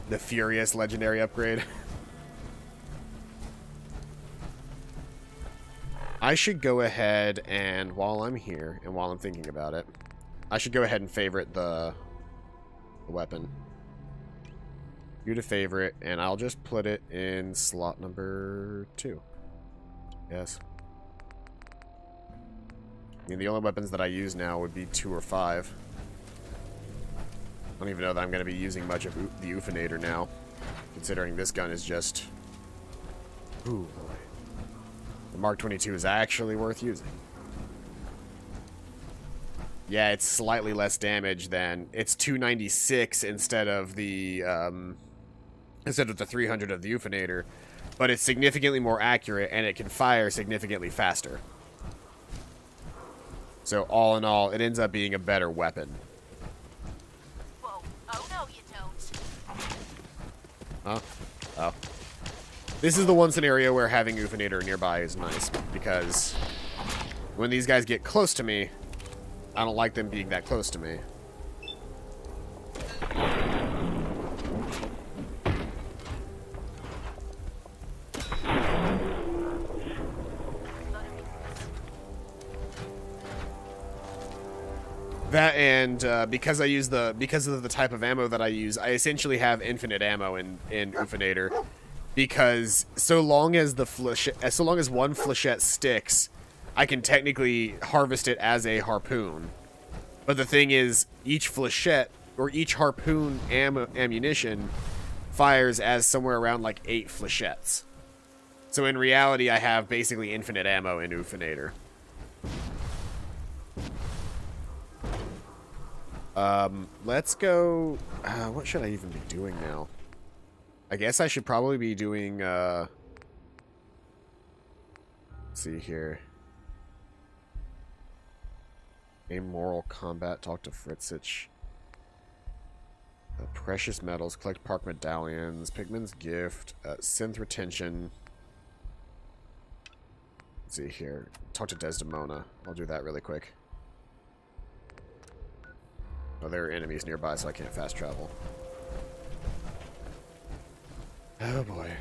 Speaker 1: The Furious legendary upgrade. I should go ahead and, while I'm here and while I'm thinking about it, I should go ahead and favorite the weapon. You to favorite, and I'll just put it in slot number 2. Yes. I mean, the only weapons that I use now would be 2 or 5. I don't even know that I'm going to be using much of the Ufinator now, considering this gun is just... Ooh, boy. The Mark 22 is actually worth using. Yeah, it's slightly less damage than... It's 296 instead of the 300 of the Ufinator, but it's significantly more accurate, and it can fire significantly faster. So all in all, it ends up being a better weapon.
Speaker 17: Whoa. Oh no, you don't.
Speaker 1: Huh? Oh. This is the one scenario where having Ufinator nearby is nice, because when these guys get close to me, I don't like them being that close to me. That and because of the type of ammo that I use, I essentially have infinite ammo in Ufinator, because so long as one flechette sticks, I can technically harvest it as a harpoon. But the thing is, each flechette or each harpoon ammunition fires as somewhere around like 8 flechettes. So in reality, I have basically infinite ammo in Ufinator. Let's go... what should I even be doing now? I guess I should probably be doing, let's see here. Amoral combat, talk to Fritzich. Precious metals, collect park medallions, Pigman's gift, synth retention. Let's see here. Talk to Desdemona. I'll do that really quick. Oh, there are enemies nearby, so I can't fast travel. Oh boy.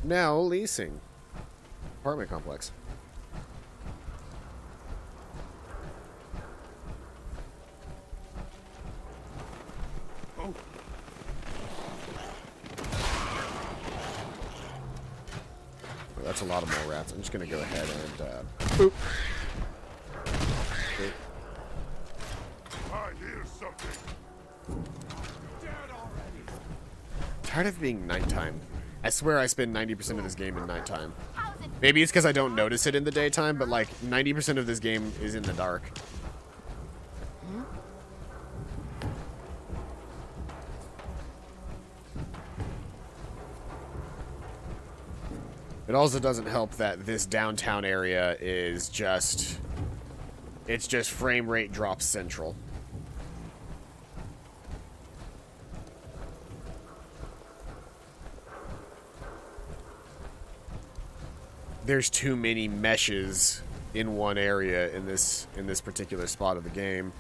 Speaker 1: Now, leasing. Apartment complex.
Speaker 13: Oh.
Speaker 1: Well, that's a lot of more rats. I'm just gonna go ahead and, boop. Boop.
Speaker 13: I hear something. Dead already.
Speaker 1: Tired of being nighttime. I swear I spend 90% of this game in nighttime. Maybe it's because I don't notice it in the daytime, but like 90% of this game is in the dark. It also doesn't help that this downtown area is just... It's just frame rate drop central. There's too many meshes in one area in this particular spot of the game,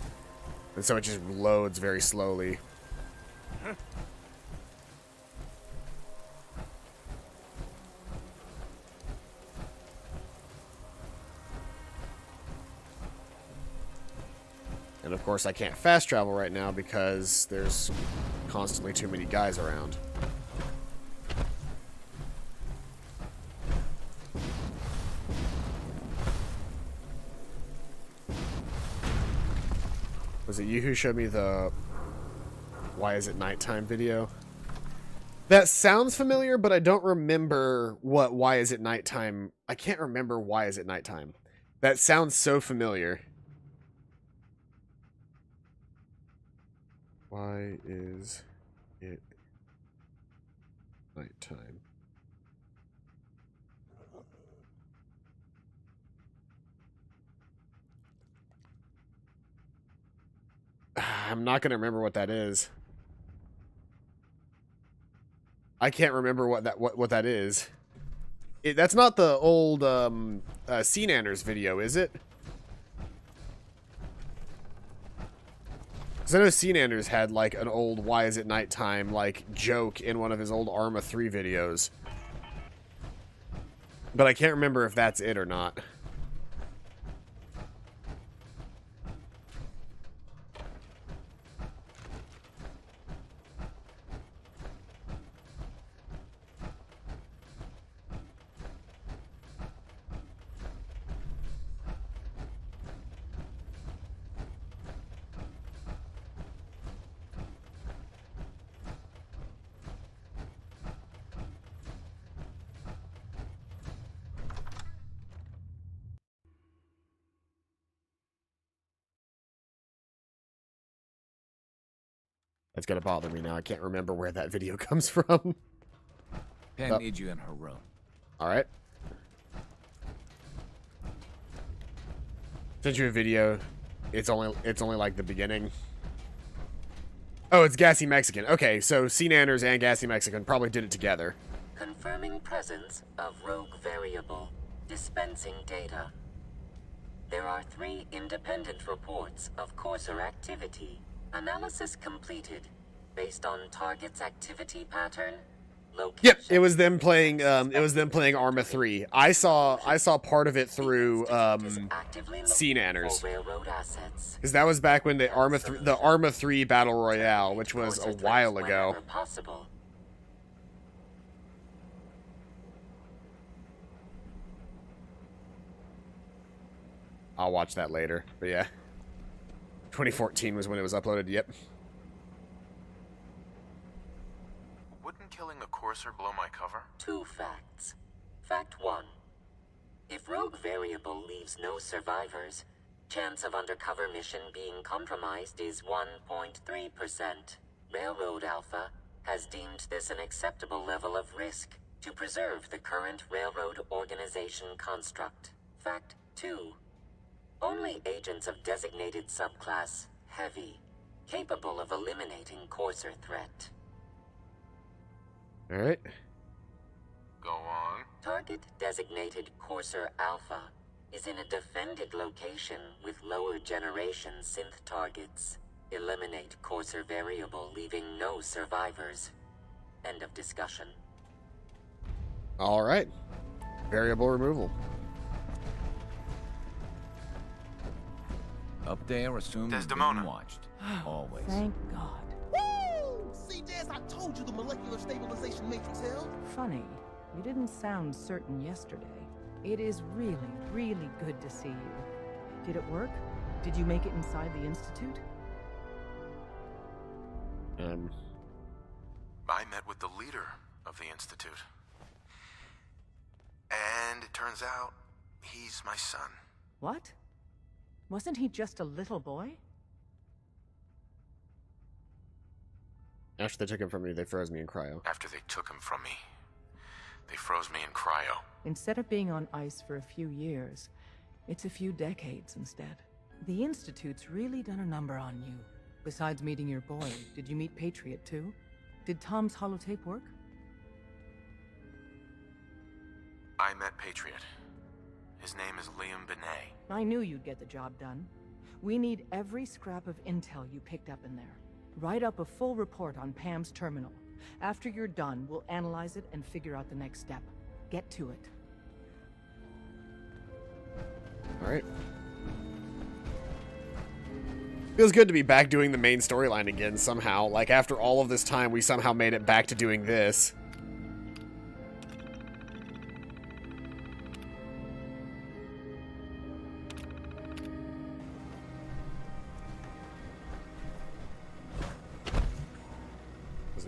Speaker 1: and so it just loads very slowly. And of course I can't fast travel right now because there's constantly too many guys around. Was it you who showed me the why is it nighttime video? That sounds familiar, but I don't remember what why is it nighttime. I can't remember why is it nighttime. That sounds so familiar. Why is it nighttime? I'm not gonna remember what that is. I can't remember what that is. That's not the old Sea Nanners video, is it? Because I know Sea Nanners had like an old "Why is it nighttime" like joke in one of his old Arma 3 videos, but I can't remember if that's it or not. That's gonna bother me now. I can't remember where that video comes from.
Speaker 4: Pen needs you in her room.
Speaker 1: All right. Sent you a video. It's only like the beginning. Oh, it's Gassy Mexican. Okay, so Sea Nanners and Gassy Mexican probably did it together.
Speaker 7: Confirming presence of rogue variable. Dispensing data. There are 3 independent reports of courser activity. Analysis completed. Based on target's activity pattern. Location.
Speaker 1: Yep, it was them playing. It was them playing Arma 3. I saw part of it through Sea Nanners, because that was back when the Arma 3 Battle Royale, which was a while ago. I'll watch that later, but yeah. 2014 was when it was uploaded, yep.
Speaker 2: Wouldn't killing a courser blow my cover?
Speaker 7: 2 facts. Fact 1. If rogue variable leaves no survivors, chance of undercover mission being compromised is 1.3%. Railroad Alpha has deemed this an acceptable level of risk to preserve the current railroad organization construct. Fact 2. Only agents of designated subclass Heavy, capable of eliminating courser threat.
Speaker 1: Alright.
Speaker 2: Go on.
Speaker 7: Target designated Courser Alpha is in a defended location with lower generation synth targets. Eliminate Courser variable, leaving no survivors. End of discussion.
Speaker 1: Alright. Variable removal.
Speaker 4: Up there, assume
Speaker 2: Desdemona.
Speaker 4: being watched. Always.
Speaker 8: Thank God.
Speaker 15: Woo! See, Jazz, I told you the molecular stabilization matrix held.
Speaker 16: Funny, you didn't sound certain yesterday. It is really, really good to see you. Did it work? Did you make it inside the Institute?
Speaker 2: I met with the leader of the Institute. And it turns out, he's my son.
Speaker 16: What? Wasn't he just a little boy?
Speaker 1: After they took him from me, they froze me in cryo.
Speaker 2: After they took him from me, they froze me in cryo.
Speaker 16: Instead of being on ice for a few years, it's a few decades instead. The Institute's really done a number on you. Besides meeting your boy, did you meet Patriot too? Did Tom's holotape work?
Speaker 2: I met Patriot. His name is Liam Benet.
Speaker 16: I knew you'd get the job done. We need every scrap of intel you picked up in there. Write up a full report on Pam's terminal. After you're done, we'll analyze it and figure out the next step. Get to it.
Speaker 1: Alright. Feels good to be back doing the main storyline again somehow. Like, after all of this time, we somehow made it back to doing this.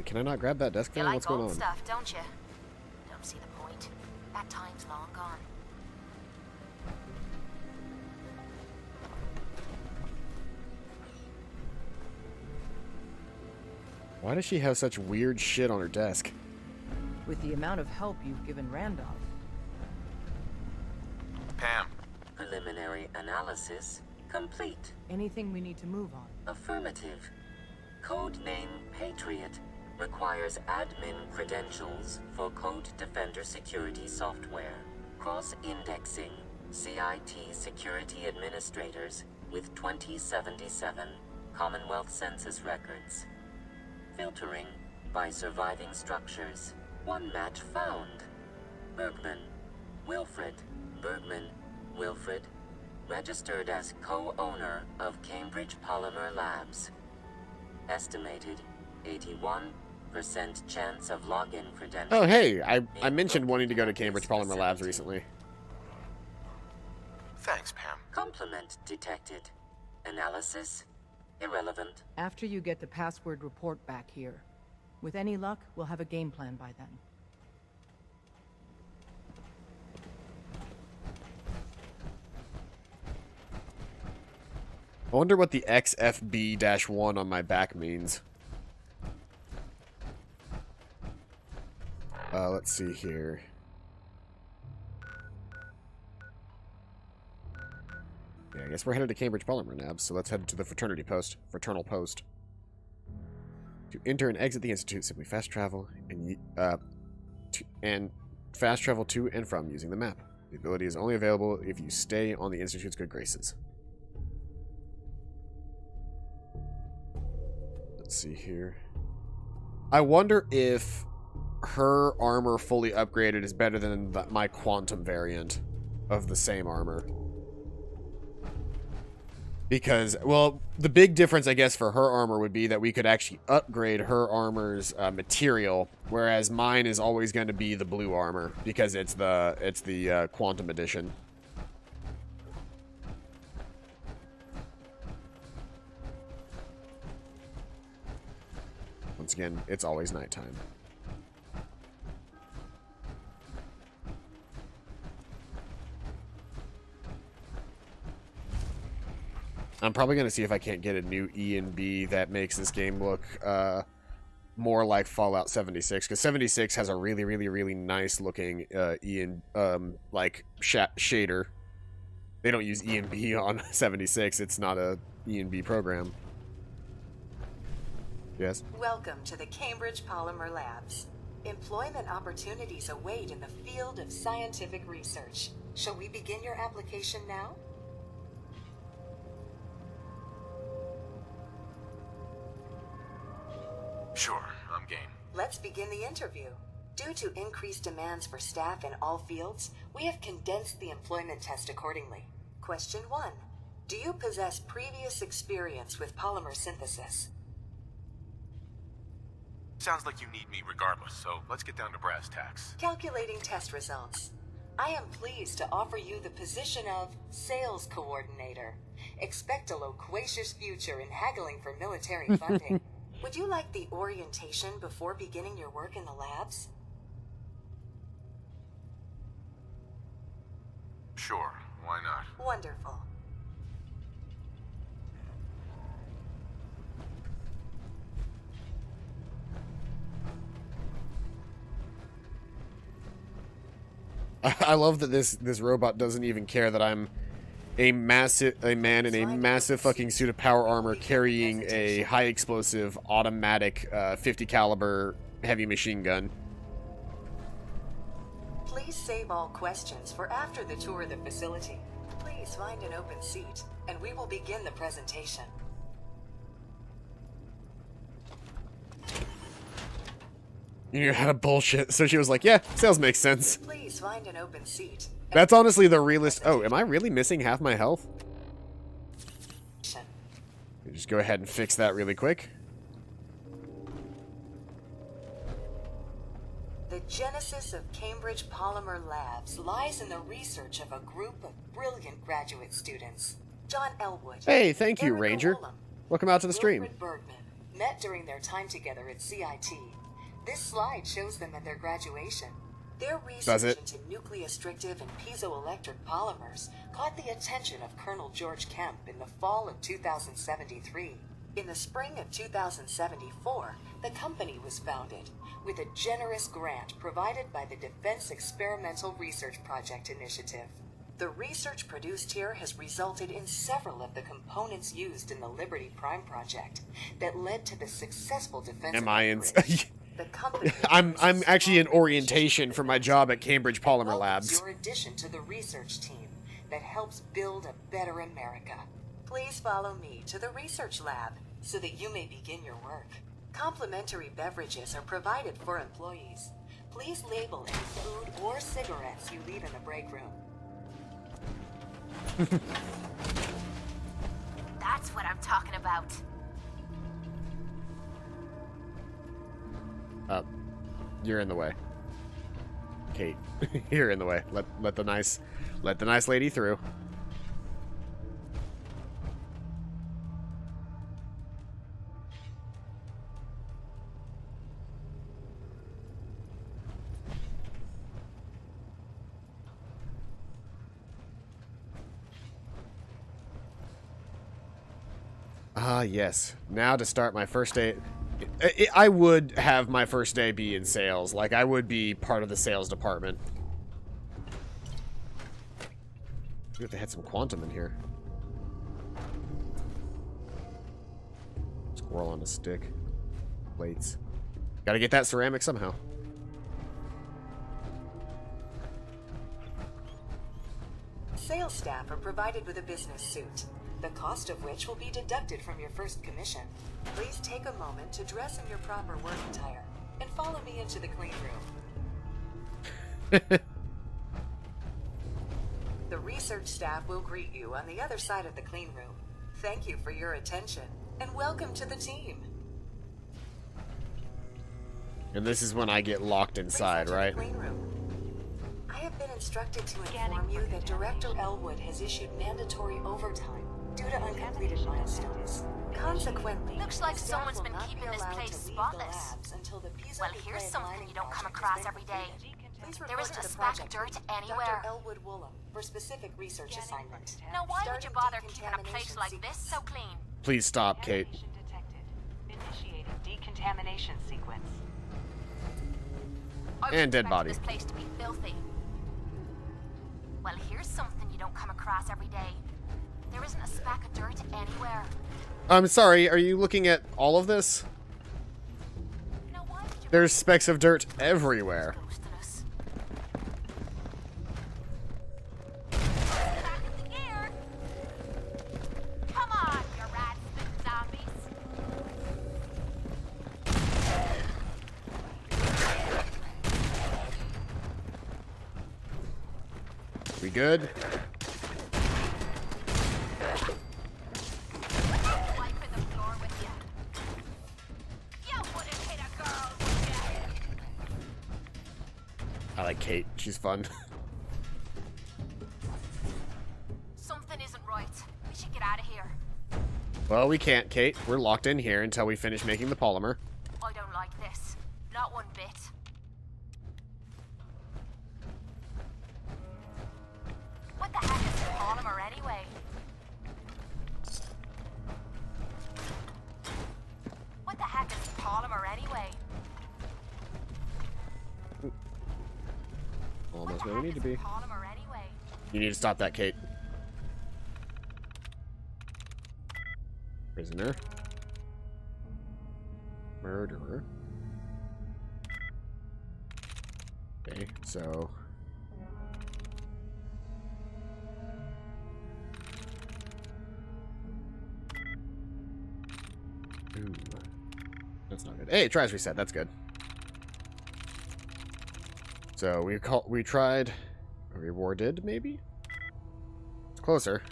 Speaker 1: Can I not grab that desk
Speaker 9: You
Speaker 1: fan?
Speaker 9: like
Speaker 1: What's going
Speaker 9: old
Speaker 1: on?
Speaker 9: stuff, don't you? Don't see the point. That time's long gone.
Speaker 1: Why does she have such weird shit on her desk?
Speaker 16: With the amount of help you've given Randolph.
Speaker 2: Pam.
Speaker 7: Preliminary analysis Complete.
Speaker 16: Anything we need to move on?
Speaker 7: Affirmative. Codename Patriot requires admin credentials for Code Defender security software. Cross-indexing CIT security administrators with 2077 Commonwealth Census records. Filtering by surviving structures. One match found. Bergman. Wilfred. Bergman. Wilfred. Registered as co-owner of Cambridge Polymer Labs. Estimated 81% chance of login credentials.
Speaker 1: Oh, hey, I mentioned wanting to go to Cambridge Polymer Labs recently.
Speaker 2: Thanks, Pam.
Speaker 7: Complement detected. Analysis irrelevant.
Speaker 16: After you get the password report back here. With any luck, we'll have a game plan by then.
Speaker 1: I wonder what the XFB-1 on my back means. Let's see here. Yeah, I guess we're headed to Cambridge Polymer Labs, so let's head to the fraternal post. To enter and exit the Institute, simply fast travel and fast travel to and from using the map. The ability is only available if you stay on the Institute's good graces. Let's see here. I wonder if her armor fully upgraded is better than my quantum variant of the same armor. Because, well, the big difference, I guess, for her armor would be that we could actually upgrade her armor's material, whereas mine is always going to be the blue armor because it's the quantum edition. Once again, it's always nighttime. I'm probably going to see if I can't get a new E and B that makes this game look more like Fallout 76, because 76 has a really, really, really nice looking E and shader. They don't use E and B on 76. It's not a E and B program. Yes?
Speaker 14: Welcome to the Cambridge Polymer Labs. Employment opportunities await in the field of scientific research. Shall we begin your application now?
Speaker 2: Sure, I'm game.
Speaker 14: Let's begin the interview. Due to increased demands for staff in all fields, we have condensed the employment test accordingly. Question 1. Do you possess previous experience with polymer synthesis?
Speaker 2: Sounds like you need me regardless, so let's get down to brass tacks.
Speaker 14: Calculating test results. I am pleased to offer you the position of Sales Coordinator. Expect a loquacious future in haggling for military funding. Would you like the orientation before beginning your work in the labs?
Speaker 2: Sure, why not?
Speaker 14: Wonderful.
Speaker 1: I love that this robot doesn't even care that I'm a man in a massive fucking suit of power armor carrying a high explosive automatic 50 caliber heavy machine gun.
Speaker 14: Please save all questions for after the tour of the facility. Please find an open seat, and we will begin the presentation.
Speaker 1: You knew how to bullshit, so she was like, yeah, sales makes sense.
Speaker 14: Please find an open seat.
Speaker 1: That's honestly the realest. Oh, am I really missing half my health? Just go ahead and fix that really quick.
Speaker 14: The genesis of Cambridge Polymer Labs lies in the research of a group of brilliant graduate students. John Elwood.
Speaker 1: Hey, thank you,
Speaker 14: Erica
Speaker 1: Ranger.
Speaker 14: Woolham,
Speaker 1: Welcome out to the stream.
Speaker 14: Wilfred Bergman met during their time together at CIT. This slide shows them at their graduation. Their research into nucleostrictive and piezoelectric polymers caught the attention of Colonel George Kemp in the fall of 2073. In the spring of 2074, the company was founded, with a generous grant provided by the Defense Experimental Research Project Initiative. The research produced here has resulted in several of the components used in the Liberty Prime project that led to the successful defense
Speaker 1: Am
Speaker 14: of
Speaker 1: I
Speaker 14: the
Speaker 1: in?
Speaker 14: bridge. The company
Speaker 1: I'm actually in orientation for my job at Cambridge Polymer Labs.
Speaker 14: your addition to the research team that helps build a better America. Please follow me to the research lab so that you may begin your work. Complimentary beverages are provided for employees. Please label any food or cigarettes you leave in the break room.
Speaker 17: That's what I'm talking about.
Speaker 1: You're in the way. Kate, you're in the way. Let the nice lady through. Ah, yes. Now to start my first day. I would have my first day be in sales. Like, I would be part of the sales department. Ooh, if they had some quantum in here. Squirrel on a stick. Plates. Gotta get that ceramic somehow.
Speaker 14: Sales staff are provided with a business suit, the cost of which will be deducted from your first commission. Please take a moment to dress in your proper work attire and follow me into the clean room. The research staff will greet you on the other side of the clean room. Thank you for your attention and welcome to the team.
Speaker 1: And this is when I get locked inside, right?
Speaker 14: I have been instructed to inform you that Director Elwood has issued mandatory overtime due to uncompleted milestones. Consequently,
Speaker 17: Looks like
Speaker 14: staff
Speaker 17: someone's
Speaker 14: will
Speaker 17: been
Speaker 14: not be
Speaker 17: keeping this
Speaker 14: allowed
Speaker 17: place
Speaker 14: to leave the
Speaker 17: spotless.
Speaker 14: labs until the piece
Speaker 17: Well,
Speaker 14: of
Speaker 17: here's
Speaker 14: bread
Speaker 17: something
Speaker 14: lining
Speaker 17: you don't come
Speaker 14: project
Speaker 17: across
Speaker 14: has been
Speaker 17: every day.
Speaker 14: completed. Please
Speaker 17: There
Speaker 14: report
Speaker 17: isn't
Speaker 14: to
Speaker 17: a
Speaker 14: the
Speaker 17: speck of
Speaker 14: project
Speaker 17: dirt
Speaker 14: lead,
Speaker 17: anywhere.
Speaker 14: Dr. Elwood Woolham, for specific research assignment.
Speaker 17: Now, why would you
Speaker 14: Starting
Speaker 17: bother keeping a place
Speaker 14: decontamination
Speaker 17: like this so clean?
Speaker 1: Please stop, Kate.
Speaker 10: Initiating decontamination sequence.
Speaker 17: I was
Speaker 1: And dead
Speaker 17: expecting
Speaker 1: body.
Speaker 17: This place to be filthy. Well, here's something you don't come across every day. There isn't a speck of dirt anywhere.
Speaker 1: I'm sorry, are you looking at all of this? There's specks of dirt everywhere.
Speaker 17: Come on, you rat-spitting zombies.
Speaker 1: We good?
Speaker 17: Wiping the floor with you. You wouldn't hit a girl, would you?
Speaker 1: I like Kate. She's fun.
Speaker 17: Something isn't right. We should get out of here.
Speaker 1: Well, we can't, Kate. We're locked in here until we finish making the polymer.
Speaker 17: I don't like this. Not one bit. What the heck is polymer anyway? What the heck is polymer anyway?
Speaker 1: Almost where we need to be.
Speaker 17: Polymer anyway?
Speaker 1: You need to stop that, Kate. Prisoner. Murderer. Okay, so... Ooh. That's not good. Hey, it tries reset. That's good. So we tried rewarded, maybe? It's closer.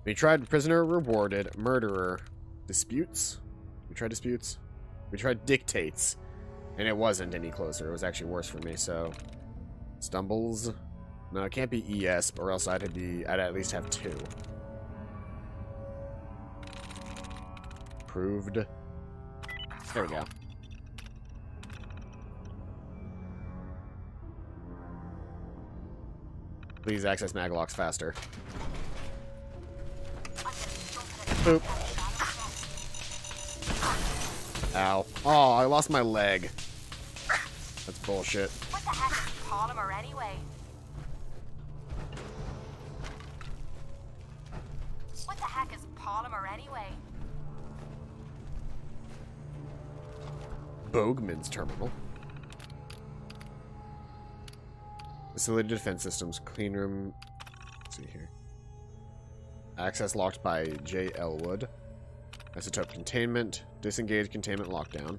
Speaker 1: We tried prisoner rewarded, murderer, disputes. We tried disputes. We tried dictates, and it wasn't any closer. It was actually worse for me. So stumbles. No, it can't be ES, or else I'd at least have 2. Proved. There we go. Please access maglocks faster. Boop. Ow. Oh, I lost my leg. That's bullshit.
Speaker 17: What the heck is polymer anyway? heck is polymer anyway?
Speaker 1: Bogman's terminal. Facility defense systems. Clean room. Let's see here. Access locked by J. Elwood. Isotope containment. Disengage containment lockdown.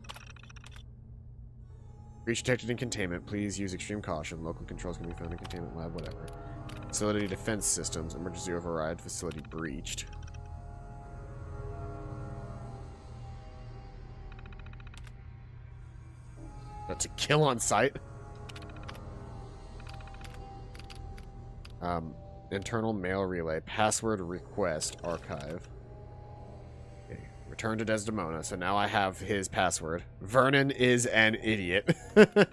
Speaker 1: Breach detected in containment. Please use extreme caution. Local controls can be found in containment lab. Whatever. Facility defense systems. Emergency override. Facility breached. That's a kill on sight. Internal mail relay. Password request. Archive. Okay. Return to Desdemona. So now I have his password. Vernon is an idiot.
Speaker 17: I'm gonna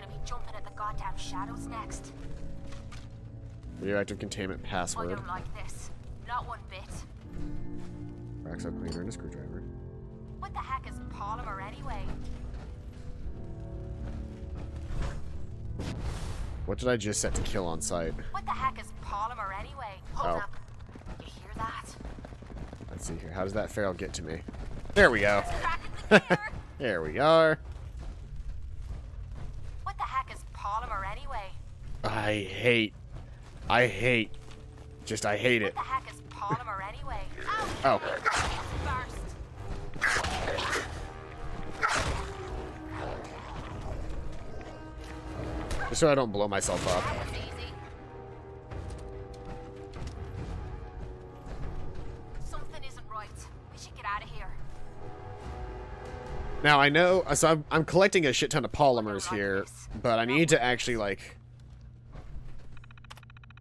Speaker 17: be jumping at the goddamn shadows next.
Speaker 1: Radioactive containment password.
Speaker 17: I don't like this. Not one bit.
Speaker 1: Cracks up cleaner and a screwdriver.
Speaker 17: What the heck is polymer anyway?
Speaker 1: What did I just set to kill on sight?
Speaker 17: What the heck is polymer anyway? Hold up. You hear that?
Speaker 1: Let's see here. How does that feral get to me? There we go. There we are.
Speaker 17: What the heck is polymer anyway?
Speaker 1: I hate it.
Speaker 17: What the heck is polymer anyway?
Speaker 1: Oh. Just so I don't blow myself up.
Speaker 17: Something isn't right. We should get out of here.
Speaker 1: Now I know, so I'm collecting a shit ton of polymers here, but I need to actually like.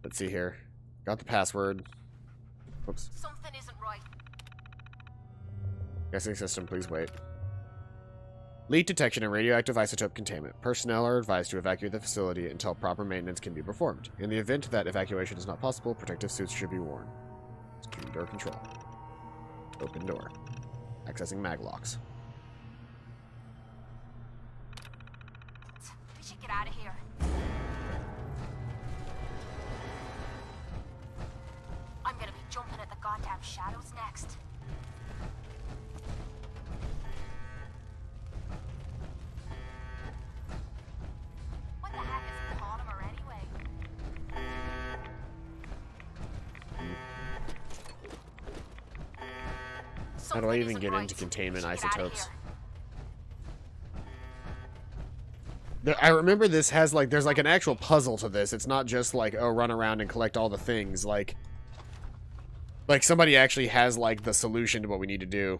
Speaker 1: Let's see here. Got the password. Whoops.
Speaker 17: Something isn't right.
Speaker 1: Guessing system, please wait. Leak detection and radioactive isotope containment. Personnel are advised to evacuate the facility until proper maintenance can be performed. In the event that evacuation is not possible, protective suits should be worn. Security door control. Open door. Accessing maglocks.
Speaker 17: We should get out of here. I'm gonna be jumping at the goddamn shadows next. What the heck is polymer anyway?
Speaker 1: How do I even get into containment isotopes? I remember this has like, there's like an actual puzzle to this. It's not just like, oh, run around and collect all the things. Like somebody actually has like the solution to what we need to do.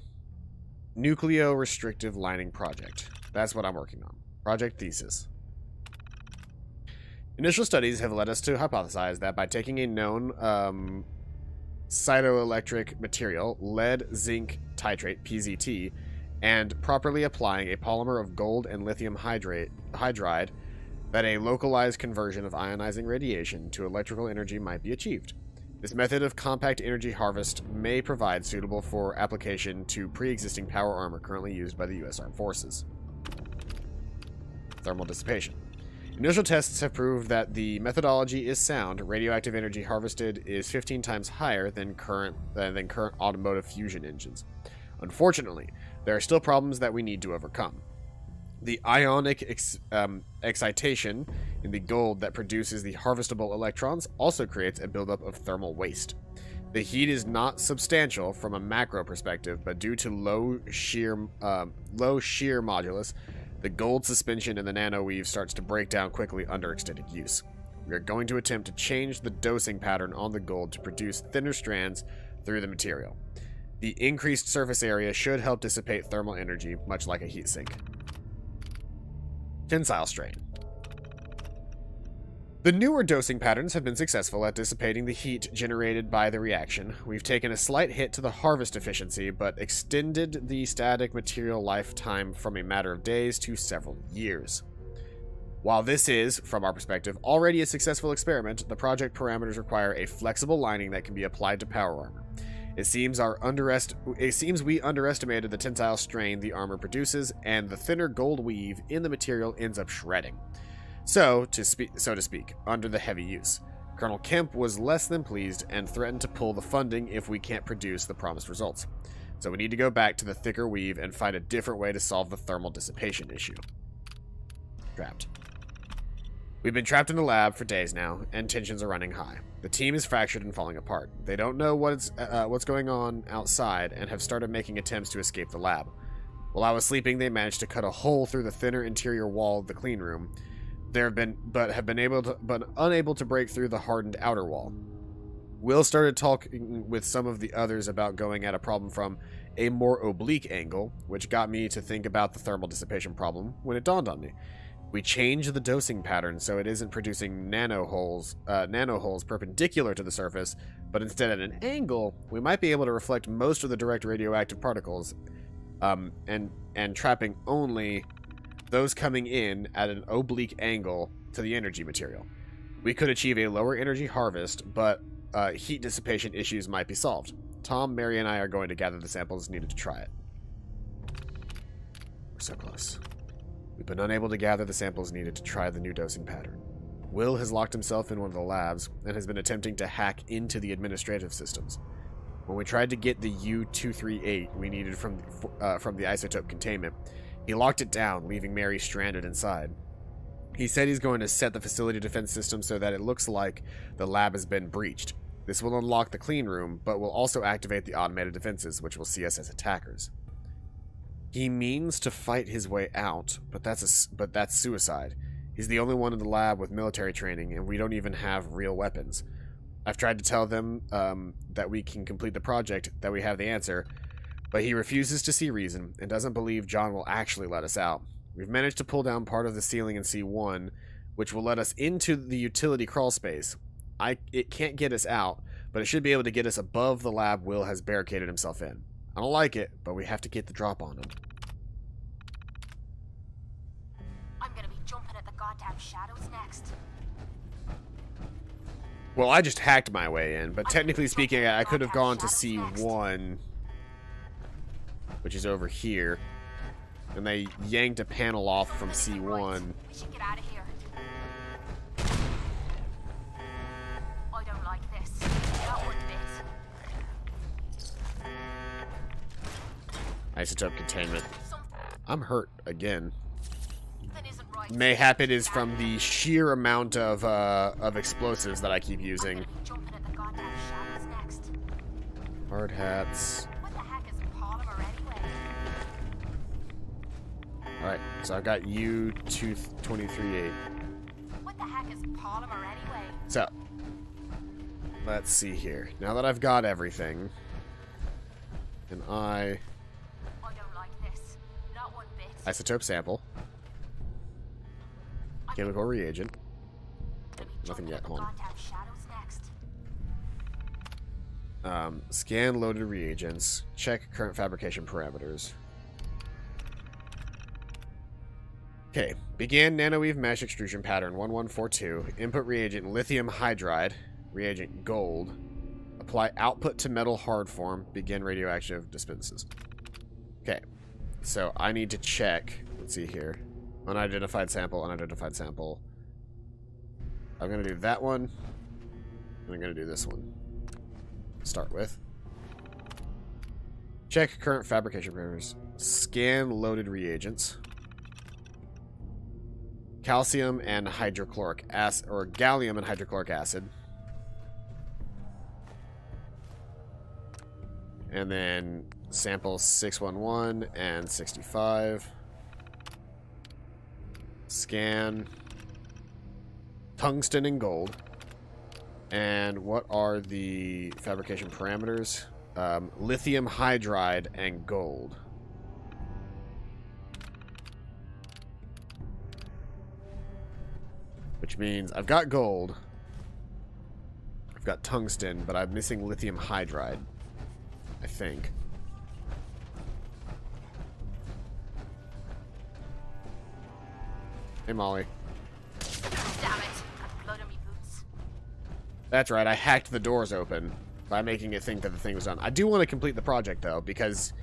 Speaker 1: Nucleo-restrictive lining project. That's what I'm working on. Project thesis. Initial studies have led us to hypothesize that by taking a known cytoelectric material, lead zinc titrate, PZT, and properly applying a polymer of gold and lithium hydride, that a localized conversion of ionizing radiation to electrical energy might be achieved. This method of compact energy harvest may provide suitable for application to pre-existing power armor currently used by the U.S. Armed Forces. Thermal dissipation. Initial tests have proved that the methodology is sound. Radioactive energy harvested is 15 times higher than current automotive fusion engines. Unfortunately, there are still problems that we need to overcome. The ionic excitation in the gold that produces the harvestable electrons also creates a buildup of thermal waste. The heat is not substantial from a macro perspective, but due to low shear modulus, the gold suspension in the nanoweave starts to break down quickly under extended use. We are going to attempt to change the dosing pattern on the gold to produce thinner strands through the material. The increased surface area should help dissipate thermal energy, much like a heatsink. Tensile strain. The newer dosing patterns have been successful at dissipating the heat generated by the reaction. We've taken a slight hit to the harvest efficiency, but extended the static material lifetime from a matter of days to several years. While this is, from our perspective, already a successful experiment, the project parameters require a flexible lining that can be applied to power armor. It seems we underestimated the tensile strain the armor produces, and the thinner gold weave in the material ends up shredding. So to speak, under the heavy use. Colonel Kemp was less than pleased and threatened to pull the funding if we can't produce the promised results. So we need to go back to the thicker weave and find a different way to solve the thermal dissipation issue. Trapped. We've been trapped in the lab for days now, and tensions are running high. The team is fractured and falling apart. They don't know what's going on outside and have started making attempts to escape the lab. While I was sleeping, they managed to cut a hole through the thinner interior wall of the clean room. Have been unable to break through the hardened outer wall. Will started talking with some of the others about going at a problem from a more oblique angle, which got me to think about the thermal dissipation problem when it dawned on me. We changed the dosing pattern so it isn't producing nano holes perpendicular to the surface, but instead at an angle, we might be able to reflect most of the direct radioactive particles, and trapping only those coming in at an oblique angle to the energy material. We could achieve a lower energy harvest, but heat dissipation issues might be solved. Tom, Mary, and I are going to gather the samples needed to try it. We're so close. We've been unable to gather the samples needed to try the new dosing pattern. Will has locked himself in one of the labs and has been attempting to hack into the administrative systems. When we tried to get the U-238 we needed from the isotope containment, he locked it down, leaving Mary stranded inside. He said he's going to set the facility defense system so that it looks like the lab has been breached. This will unlock the clean room, but will also activate the automated defenses, which will see us as attackers. He means to fight his way out, but that's suicide. He's the only one in the lab with military training, and we don't even have real weapons. I've tried to tell them that we can complete the project, that we have the answer, but he refuses to see reason and doesn't believe John will actually let us out. We've managed to pull down part of the ceiling in C1, which will let us into the utility crawl space. It can't get us out, but it should be able to get us above the lab Will has barricaded himself in. I don't like it, but we have to get the drop on him.
Speaker 17: I'm gonna be jumping at the goddamn shadows next.
Speaker 1: Well, I just hacked my way in, but technically speaking, I could have gone to C1, which is over here, and they yanked a panel off from C1.
Speaker 17: We should get out of here. I don't like this. Not one bit.
Speaker 1: Isotope containment. I'm hurt again. Mayhap it is from the sheer amount of explosives that I keep using. Hard hats. Alright, so I've got U-238.
Speaker 17: What the heck is polymer anyway?
Speaker 1: So, let's see here. Now that I've got everything, and I
Speaker 17: don't like this. Not one bit.
Speaker 1: Isotope sample. Chemical reagent. Nothing yet, hold on. Scan loaded reagents. Check current fabrication parameters. Okay, begin nanoweave mesh extrusion pattern 1142. Input reagent lithium hydride. Reagent gold. Apply output to metal hard form. Begin radioactive dispenses. Okay, so I need to check. Let's see here. Unidentified sample, unidentified sample. I'm going to do that one. And I'm going to do this one. Start with. Check current fabrication parameters. Scan loaded reagents. Calcium and hydrochloric acid, or gallium and hydrochloric acid. And then samples 611 and 65. Scan. Tungsten and gold. And what are the fabrication parameters? Lithium hydride and gold. Which means I've got gold. I've got tungsten, but I'm missing lithium hydride. I think. Hey, Molly.
Speaker 17: Damn it. Got blood on me boots.
Speaker 1: That's right, I hacked the doors open by making it think that the thing was done. I do want to complete the project, though, because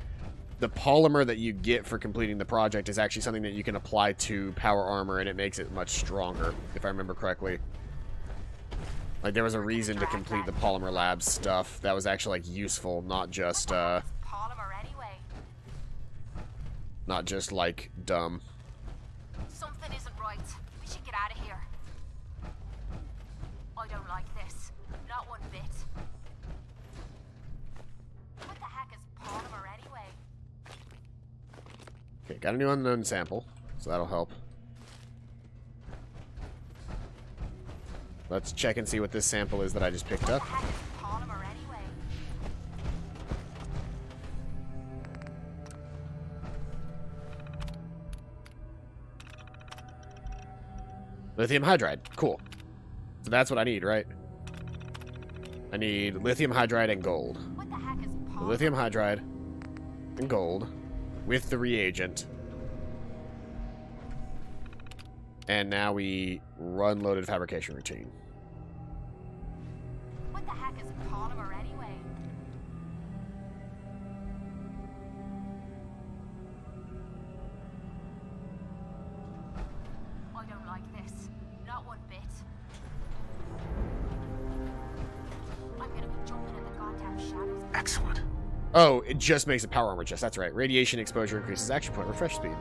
Speaker 1: the polymer that you get for completing the project is actually something that you can apply to power armor, and it makes it much stronger, if I remember correctly. Like, there was a reason to complete the Polymer Labs stuff that was actually, like, useful, not just,
Speaker 17: Polymer anyway.
Speaker 1: not just, like, dumb.
Speaker 17: Something isn't right. We should get out of here. I don't like this. Not one bit. What the heck is polymer anyway?
Speaker 1: Okay, got a new unknown sample, so that'll help. Let's check and see what this sample is that I just picked up.
Speaker 17: Polymer anyway.
Speaker 1: Lithium hydride. Cool. So that's what I need, right? I need lithium hydride and gold.
Speaker 17: What the heck is
Speaker 1: The lithium hydride and gold with the reagent. And now we run loaded fabrication routine.
Speaker 17: What the heck is polymer anyway? I don't like this. Not one bit. I'm gonna be jumping at the goddamn shadows.
Speaker 2: Excellent.
Speaker 1: Oh, it just makes a power armor chest. That's right. Radiation exposure increases action point refresh speed.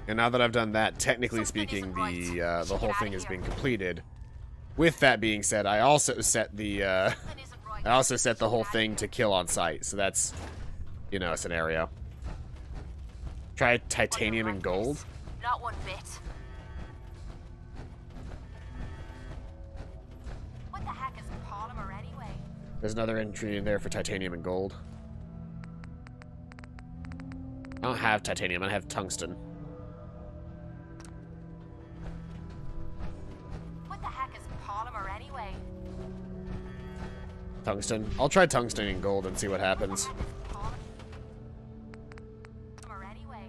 Speaker 1: And now that I've done that, technically speaking, the whole thing has been completed. With that being said, I also set the whole thing to kill on sight. So that's, you know, a scenario. Try titanium and gold.
Speaker 17: Not one bit. What the heck is polymer anyway?
Speaker 1: There's another entry in there for titanium and gold. I don't have titanium, I have tungsten.
Speaker 17: What the heck is polymer anyway?
Speaker 1: Tungsten. I'll try tungsten and gold and see what happens.
Speaker 17: Polymer anyway.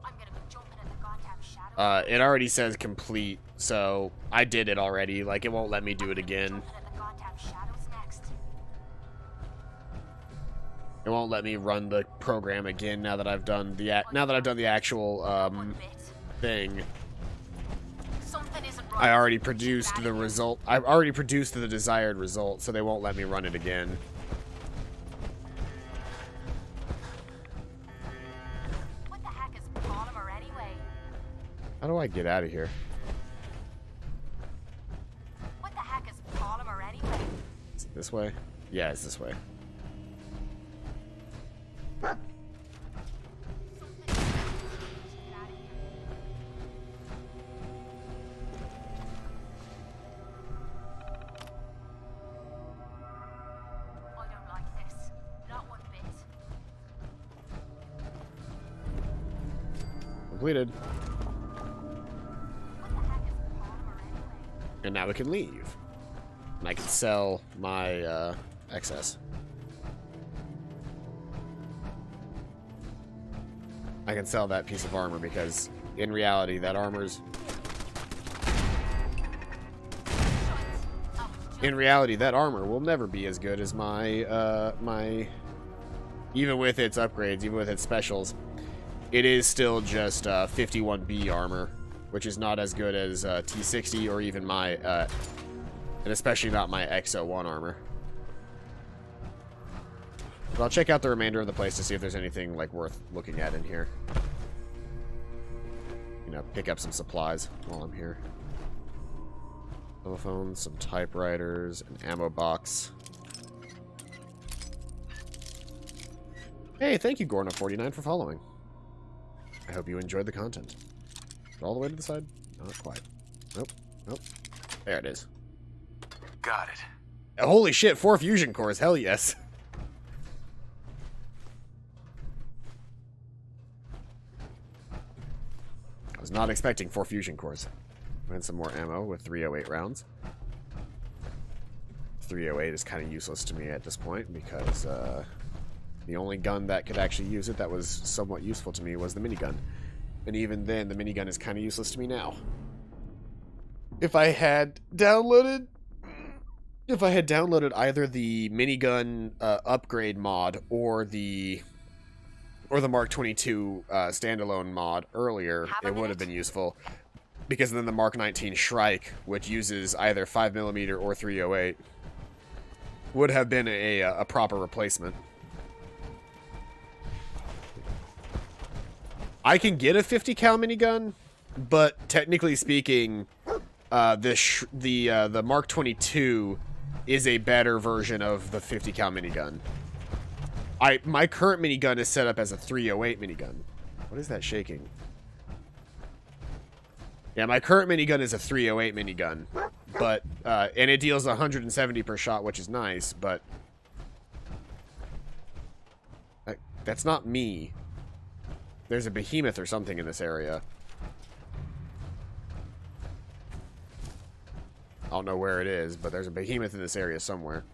Speaker 17: I'm gonna be jumping at the goddamn shadows.
Speaker 1: It already says complete, so I did it already. Like, it won't let me do it again.
Speaker 17: Jumping at the goddamn shadows next.
Speaker 1: It won't let me run the program again now that I've done the actual thing.
Speaker 17: Something isn't right.
Speaker 1: I already produced the result. I've already produced the desired result, so they won't let me run it again.
Speaker 17: What the heck is polymer anyway?
Speaker 1: How do I get out of here?
Speaker 17: What the heck is polymer anyway?
Speaker 1: Is it this way? Yeah, it's this way.
Speaker 17: I don't like this. Not one bit.
Speaker 1: Completed.
Speaker 17: What the heck is polymer anyway?
Speaker 1: And now we can leave. And I can sell my excess. I can sell that piece of armor because, in reality, that armor's... In reality, that armor will never be as good as my, even with its upgrades, even with its specials. It is still just 51B armor, which is not as good as T60 or even my, and especially not my XO1 armor. But I'll check out the remainder of the place to see if there's anything, like, worth looking at in here. You know, pick up some supplies while I'm here. Telephone, some typewriters, an ammo box. Hey, thank you, Gorna49, for following. I hope you enjoyed the content. All the way to the side? Not quite. Nope. Nope. There it is.
Speaker 2: Got it.
Speaker 1: Holy shit, 4 fusion cores. Hell yes. I was not expecting 4 fusion cores. And some more ammo with 308 rounds. 308 is kind of useless to me at this point because the only gun that could actually use it that was somewhat useful to me was the minigun. And even then, the minigun is kind of useless to me now. if I had downloaded either the minigun upgrade mod or the Mark 22 standalone mod earlier, it would have been useful. Because then the Mark 19 Shrike, which uses either 5mm or 308, would have been a proper replacement. I can get a 50 cal minigun, but technically speaking, the Mark 22 is a better version of the 50 cal minigun. My current minigun is set up as a 308 minigun. What is that shaking? Yeah, my current minigun is a 308 minigun, but and it deals 170 per shot, which is nice, but that's not me. There's a behemoth or something in this area. I don't know where it is, but there's a behemoth in this area somewhere.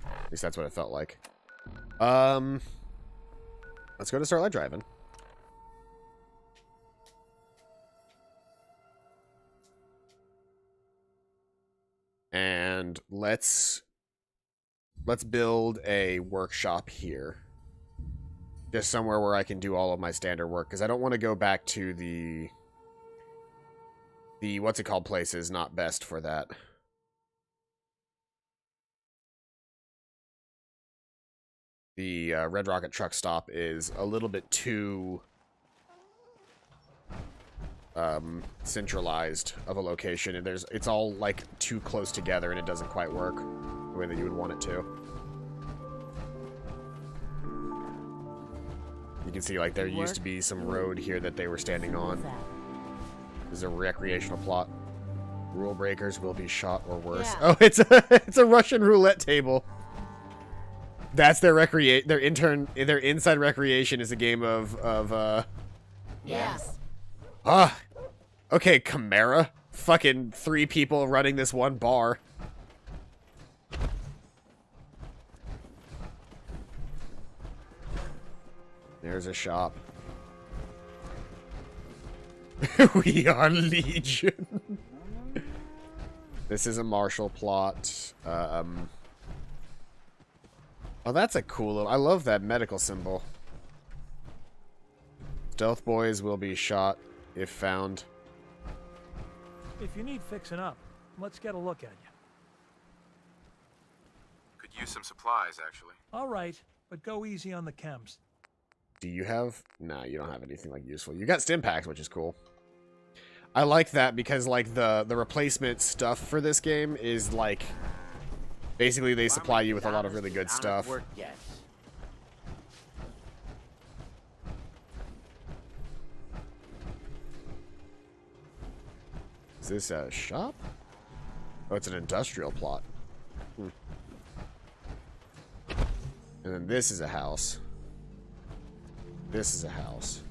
Speaker 1: At least that's what it felt like. Let's go to Starlight Drive-In. And let's build a workshop here. Just somewhere where I can do all of my standard work, because I don't want to go back to the what's it called place is not best for that. The Red Rocket truck stop is a little bit too centralized of a location, and it's all like too close together, and it doesn't quite work the way that you would want it to. You can see like there used to be some road here that they were standing on. This is a recreational plot. Rule breakers will be shot or worse. Yeah. Oh, it's a Russian roulette table. That's their inside recreation is a game of
Speaker 9: Yes.
Speaker 1: Ah. Okay, Chimera. Fucking 3 people running this one bar. There's a shop. We are Legion. This is a Marshall plot. Oh, that's a cool little... I love that medical symbol. Stealth boys will be shot if found.
Speaker 8: If you need fixing up, let's get a look at you.
Speaker 2: Could use some supplies, actually.
Speaker 8: All right, but go easy on the chems.
Speaker 1: Do you have... Nah, you don't have anything, like, useful. You got stim packs, which is cool. I like that because, like, the replacement stuff for this game is, like... Basically, they supply you with a lot of really good stuff. Is this a shop? Oh, it's an industrial plot. Hmm. And then this is a house. This is a house.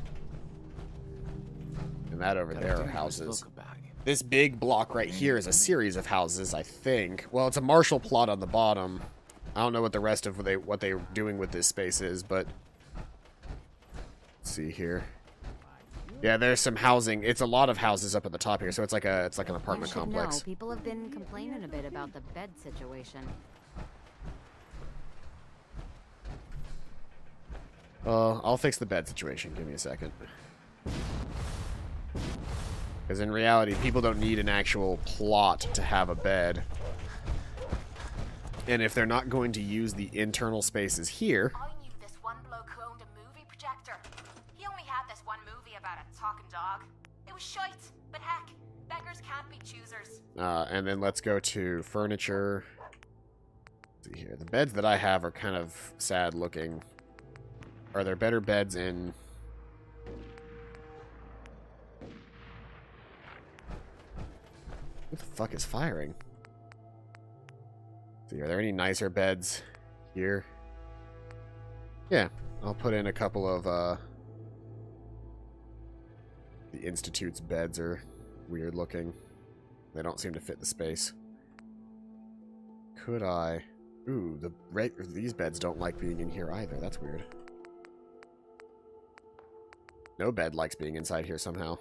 Speaker 1: And that over there are houses. This big block right here is a series of houses, I think. Well, it's a Marshall plot on the bottom. I don't know what the rest of what they're doing with this space is, but... Let's see here. Yeah, there's some housing. It's a lot of houses up at the top here, so it's like an apartment complex.
Speaker 9: No, people have been complaining a bit about the bed situation.
Speaker 1: I'll fix the bed situation. Give me a second. Because in reality, people don't need an actual plot to have a bed. And if they're not going to use the internal spaces here...
Speaker 17: I knew this one bloke who owned a movie projector. He only had this one movie about a talking dog. It was shite, but heck, beggars can't be choosers.
Speaker 1: And then let's go to furniture. Let's see here. The beds that I have are kind of sad looking. Are there better beds in... What the fuck is firing? See, are there any nicer beds here? Yeah, I'll put in a couple of, the Institute's beds are weird looking. They don't seem to fit the space. Could I... Ooh, these beds don't like being in here either. That's weird. No bed likes being inside here somehow.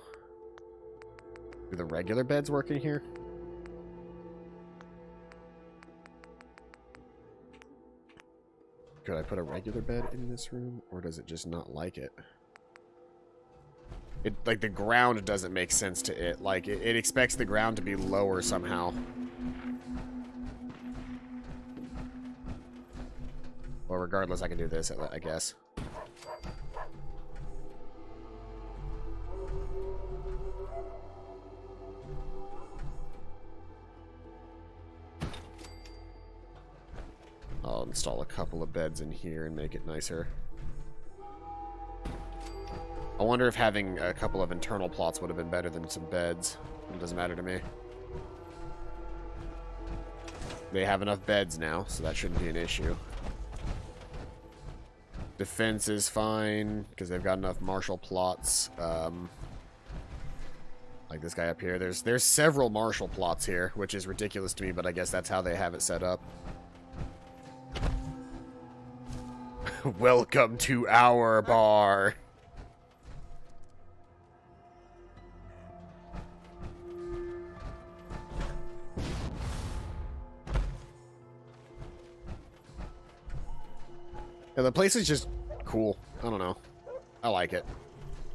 Speaker 1: Do the regular beds work in here? Could I put a regular bed in this room, or does it just not like it? It, like, the ground doesn't make sense to it. Like, it expects the ground to be lower somehow. Well, regardless, I can do this, I guess. I'll install a couple of beds in here and make it nicer. I wonder if having a couple of internal plots would have been better than some beds. It doesn't matter to me. They have enough beds now, so that shouldn't be an issue. Defense is fine, because they've got enough martial plots. Like this guy up here. There's several martial plots here, which is ridiculous to me, but I guess that's how they have it set up. Welcome to our bar. Yeah, the place is just cool. I don't know. I like it.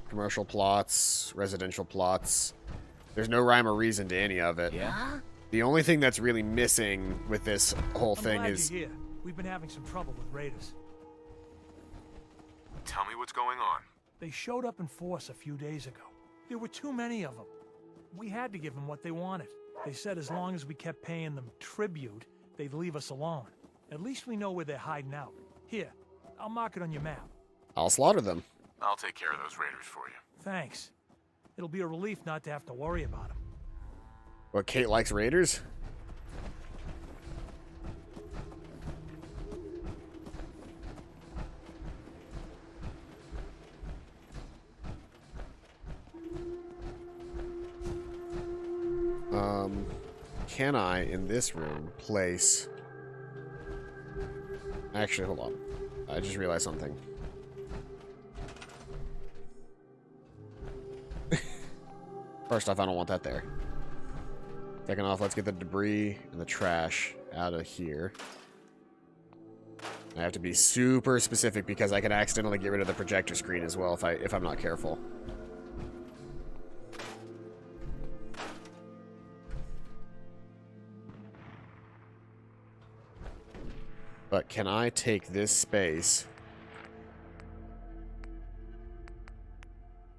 Speaker 1: Commercial plots, residential plots. There's no rhyme or reason to any of it.
Speaker 8: Yeah?
Speaker 1: The only thing that's really missing with this whole thing is...
Speaker 8: You're here. We've been having some trouble with raiders.
Speaker 2: Tell me what's going on.
Speaker 8: They showed up in force a few days ago. There were too many of them. We had to give them what they wanted. They said as long as we kept paying them tribute, they'd leave us alone. At least we know where they're hiding out. Here, I'll mark it on your map.
Speaker 1: I'll slaughter them.
Speaker 2: I'll take care of those raiders for you.
Speaker 8: Thanks. It'll be a relief not to have to worry about them.
Speaker 1: What, Kate likes raiders? Can I, in this room, place... Actually, hold on. I just realized something. First off, I don't want that there. Second off, let's get the debris and the trash out of here. I have to be super specific because I can accidentally get rid of the projector screen as well if I'm not careful. But can I take this space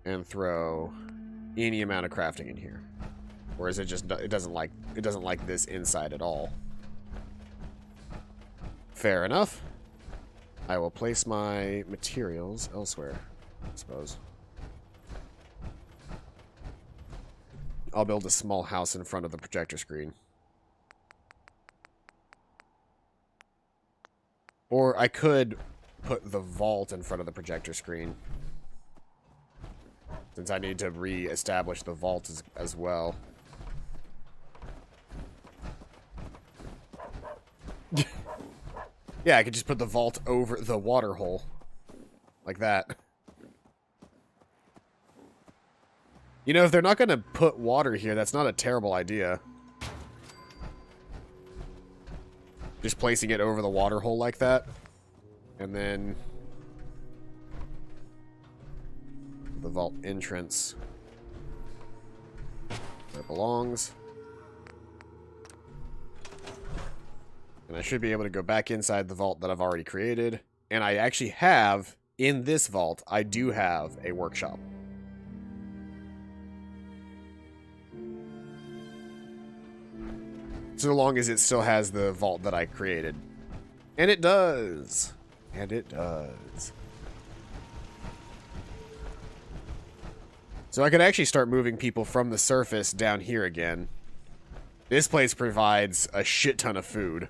Speaker 1: and throw any amount of crafting in here? Or is it just it doesn't like this inside at all? Fair enough. I will place my materials elsewhere, I suppose. I'll build a small house in front of the projector screen. Or I could put the vault in front of the projector screen, since I need to re-establish the vault as well. Yeah, I could just put the vault over the water hole. Like that. You know, if they're not going to put water here, that's not a terrible idea. Just placing it over the water hole like that. And then the vault entrance where it belongs. And I should be able to go back inside the vault that I've already created. And I actually have, in this vault, I do have a workshop. So long as it still has the vault that I created. And it does. And it does. So I could actually start moving people from the surface down here again. This place provides a shit ton of food.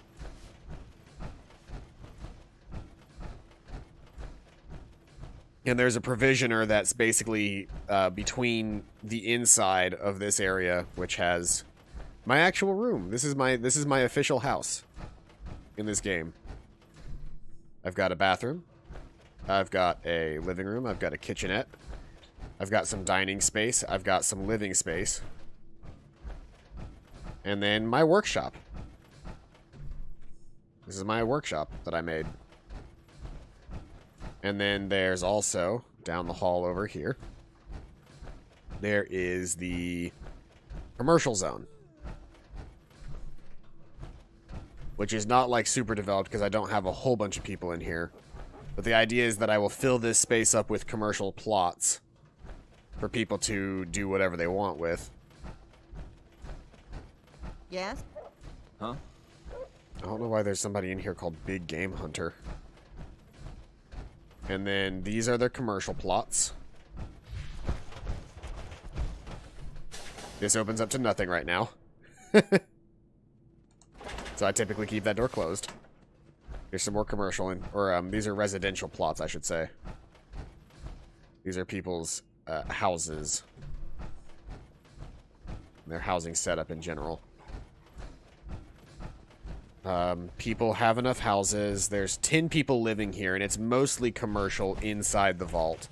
Speaker 1: And there's a provisioner that's basically between the inside of this area, which has my actual room. This is my official house in this game. I've got a bathroom. I've got a living room. I've got a kitchenette. I've got some dining space. I've got some living space. And then my workshop. This is my workshop that I made. And then there's also, down the hall over here, there is the commercial zone. Which is not like super developed because I don't have a whole bunch of people in here. But the idea is that I will fill this space up with commercial plots for people to do whatever they want with.
Speaker 5: Yes?
Speaker 4: Huh?
Speaker 1: I don't know why there's somebody in here called Big Game Hunter. And then these are their commercial plots. This opens up to nothing right now. So I typically keep that door closed. Here's some more commercial, or these are residential plots, I should say. These are people's houses. Their housing setup in general. People have enough houses. There's 10 people living here, and it's mostly commercial inside the vault.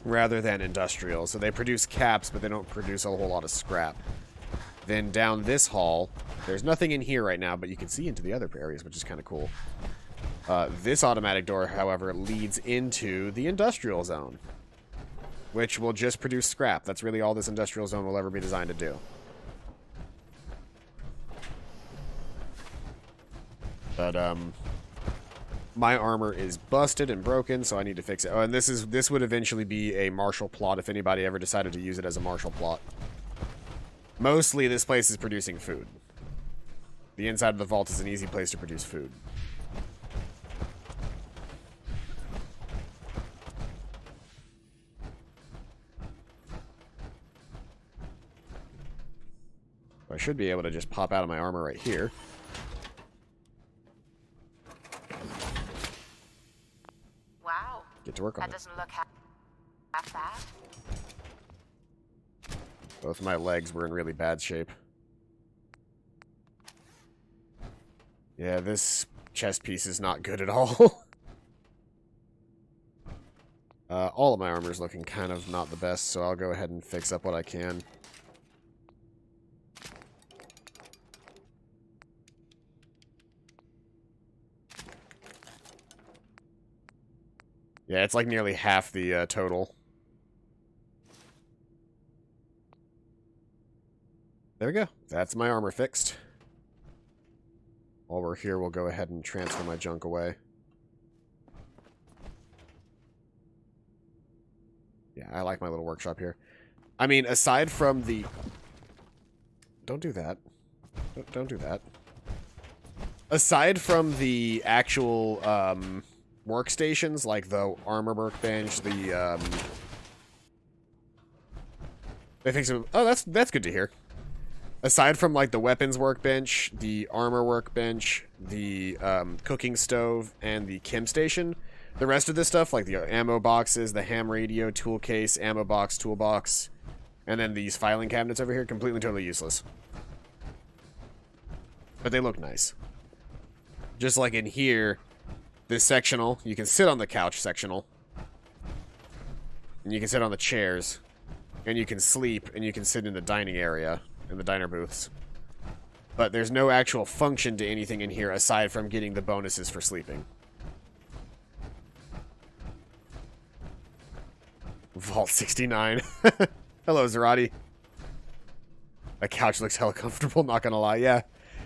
Speaker 1: Rather than industrial. So they produce caps, but they don't produce a whole lot of scrap. Then down this hall, there's nothing in here right now, but you can see into the other areas, which is kind of cool. This automatic door, however, leads into the industrial zone, which will just produce scrap. That's really all this industrial zone will ever be designed to do. But, my armor is busted and broken, so I need to fix it. Oh, and this would eventually be a martial plot if anybody ever decided to use it as a martial plot. Mostly, this place is producing food. The inside of the vault is an easy place to produce food. I should be able to just pop out of my armor right here.
Speaker 10: Wow.
Speaker 1: Get to work on it.
Speaker 10: That doesn't look half bad.
Speaker 1: Both my legs were in really bad shape. Yeah, this chest piece is not good at all. All of my armor is looking kind of not the best, so I'll go ahead and fix up what I can. Yeah, it's like nearly half the total. There we go. That's my armor fixed. While we're here, we'll go ahead and transfer my junk away. Yeah, I like my little workshop here. I mean, aside from the... Don't do that. Don't do that. Aside from the actual workstations, like the armor workbench, the... They fix them... Oh, that's good to hear. Aside from, like, the weapons workbench, the armor workbench, the cooking stove, and the chem station, the rest of this stuff, like the ammo boxes, the ham radio, tool case, ammo box, toolbox, and then these filing cabinets over here, completely totally useless. But they look nice. Just like in here, this sectional, you can sit on the couch sectional, and you can sit on the chairs, and you can sleep, and you can sit in the dining area. In the diner booths. But there's no actual function to anything in here aside from getting the bonuses for sleeping. Vault 69. Hello, Zerati. That couch looks hella comfortable, not gonna lie. Yeah.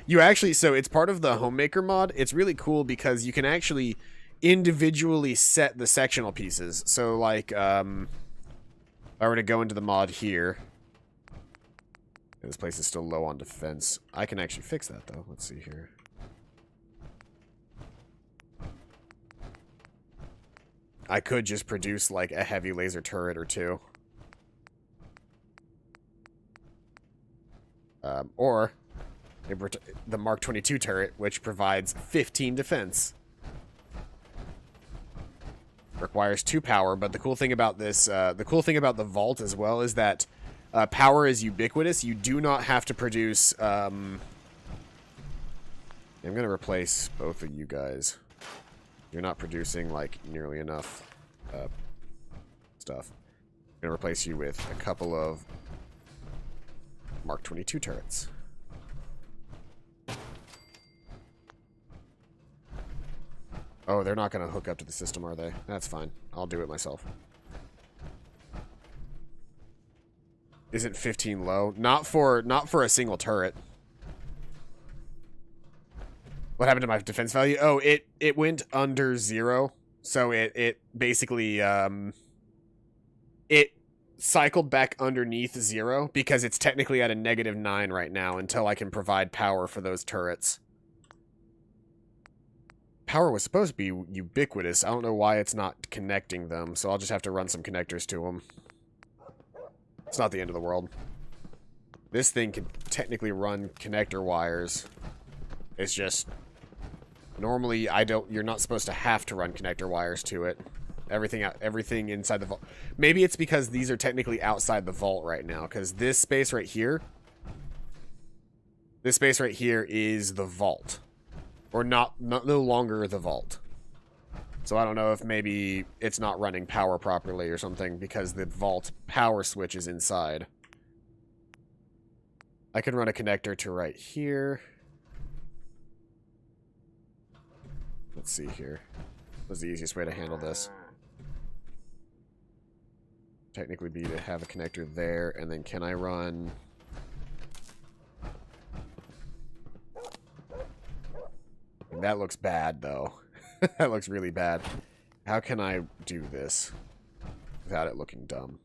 Speaker 1: You actually, so it's part of the Homemaker mod. It's really cool because you can actually individually set the sectional pieces. So, like, if I were to go into the mod here... This place is still low on defense. I can actually fix that, though. Let's see here. I could just produce, like, a heavy laser turret or two. Or the Mark 22 turret, which provides 15 defense. Requires 2 power, but the cool thing about this, the cool thing about the vault as well is that power is ubiquitous. You do not have to produce... I'm going to replace both of you guys. You're not producing, like, nearly enough stuff. I'm going to replace you with a couple of Mark 22 turrets. Oh, they're not going to hook up to the system, are they? That's fine. I'll do it myself. Isn't 15 low? Not for a single turret. What happened to my defense value? Oh, it went under 0. So it basically it cycled back underneath 0 because it's technically at a -9 right now until I can provide power for those turrets. Power was supposed to be ubiquitous. I don't know why it's not connecting them, so I'll just have to run some connectors to them. It's not the end of the world. This thing can technically run connector wires. It's just normally you're not supposed to have to run connector wires to it. Everything inside the vault. Maybe it's because these are technically outside the vault right now, because this space right here is the vault. Or no longer the vault. So I don't know if maybe it's not running power properly or something because the vault power switch is inside. I can run a connector to right here. Let's see here. What's the easiest way to handle this? Technically be to have a connector there, and then can I run... That looks bad, though. That looks really bad. How can I do this without it looking dumb?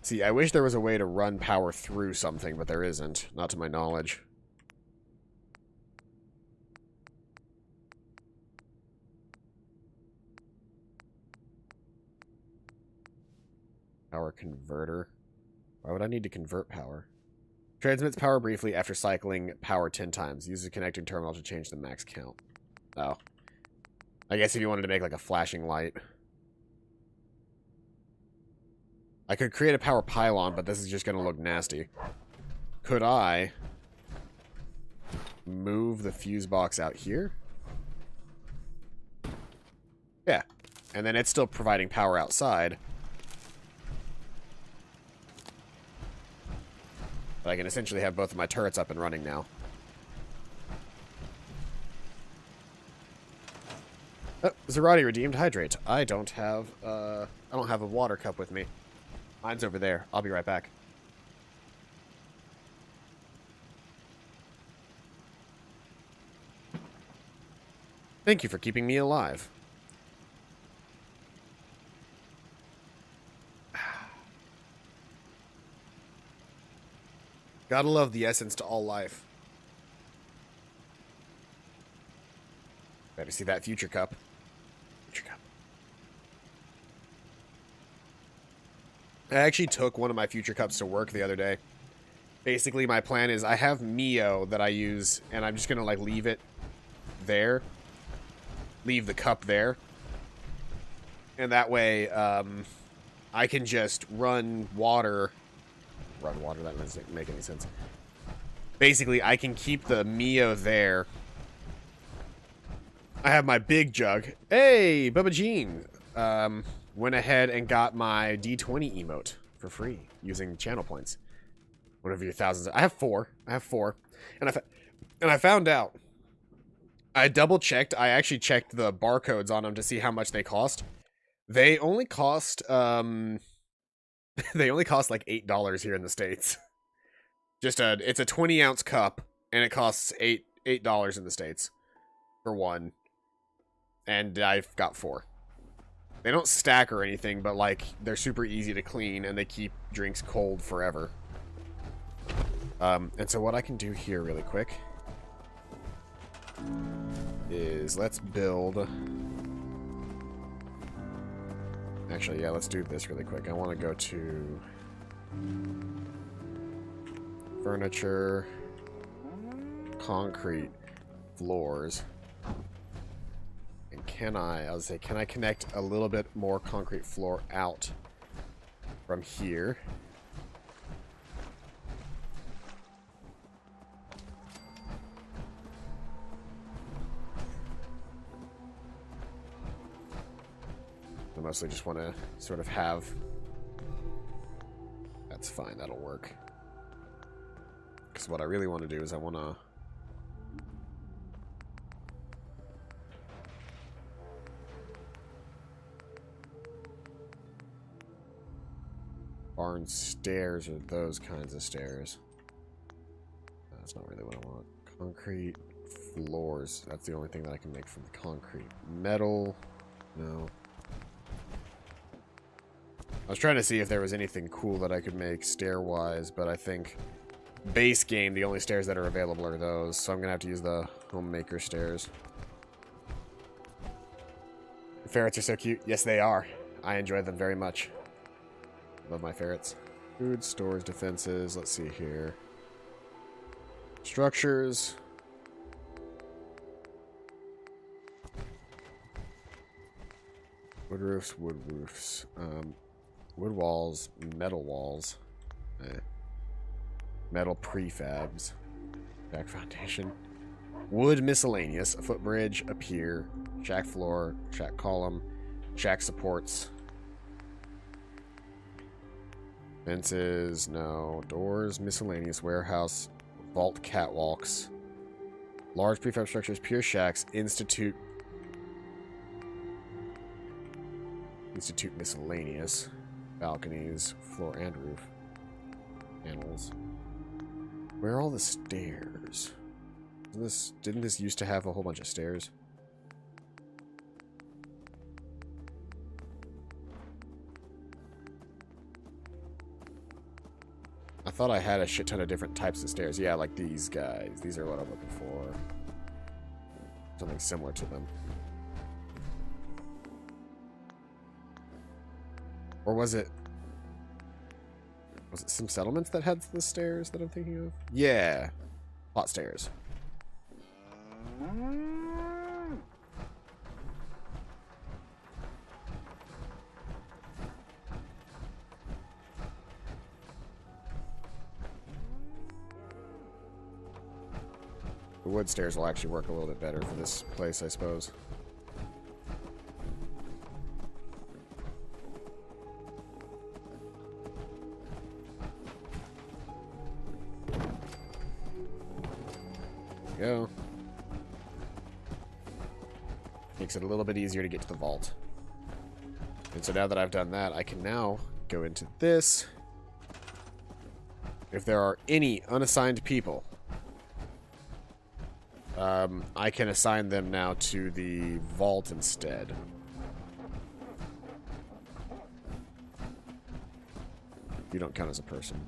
Speaker 1: See, I wish there was a way to run power through something, but there isn't. Not to my knowledge. Power converter. Why would I need to convert power? Transmits power briefly after cycling power 10 times. Uses a connecting terminal to change the max count. Oh. I guess if you wanted to make like a flashing light. I could create a power pylon, but this is just going to look nasty. Could I move the fuse box out here? Yeah. And then it's still providing power outside. But I can essentially have both of my turrets up and running now. Oh, Zerati redeemed hydrate. I don't have a water cup with me. Mine's over there. I'll be right back. Thank you for keeping me alive. Gotta love the essence to all life. Better see that future cup. Future cup. I actually took one of my future cups to work the other day. Basically, my plan is I have Mio that I use, and I'm just gonna like leave it there. Leave the cup there. And that way, I can just run water. That doesn't make any sense. Basically, I can keep the Mio there. I have my big jug. Hey, Bubba Jean. Went ahead and got my D20 emote for free using channel points. Whatever your thousands. I have 4. And I found out. I double checked. I actually checked the barcodes on them to see how much they cost. They only cost they only cost like $8 here in the States. It's a 20-ounce cup, and it costs $8 in the States for one. And I've got 4. They don't stack or anything, but like they're super easy to clean, and they keep drinks cold forever. And so what I can do here really quick is let's build. Actually, yeah, let's do this really quick. I want to go to furniture, concrete, floors. can I was say, can I connect a little bit more concrete floor out from here? I mostly just want to sort of have... That's fine, that'll work. Because what I really want to do is I want to... Barn stairs or those kinds of stairs. That's not really what I want. Concrete floors. That's the only thing that I can make from the concrete. Metal. No. I was trying to see if there was anything cool that I could make stair-wise, but I think base game, the only stairs that are available are those, so I'm going to have to use the homemaker stairs. The ferrets are so cute. Yes, they are. I enjoy them very much. Love my ferrets. Food, stores, defenses. Let's see here. Structures. Wood roofs, wood roofs. Wood walls, metal walls. Metal prefabs. Back foundation. Wood miscellaneous. A footbridge, a pier, shack floor, shack column, shack supports. Fences, no. Doors, miscellaneous, warehouse, vault catwalks. Large prefab structures, pier shacks, institute miscellaneous. Balconies, floor and roof. Panels. Where are all the stairs? Didn't this used to have a whole bunch of stairs? I thought I had a shit ton of different types of stairs. Yeah, like these guys. These are what I'm looking for. Something similar to them. Or was it some settlements that had the stairs that I'm thinking of? Yeah. Plot stairs. The wood stairs will actually work a little bit better for this place, I suppose. Go. Makes it a little bit easier to get to the vault. And so now that I've done that, I can now go into this. If there are any unassigned people, I can assign them now to the vault instead. You don't count as a person.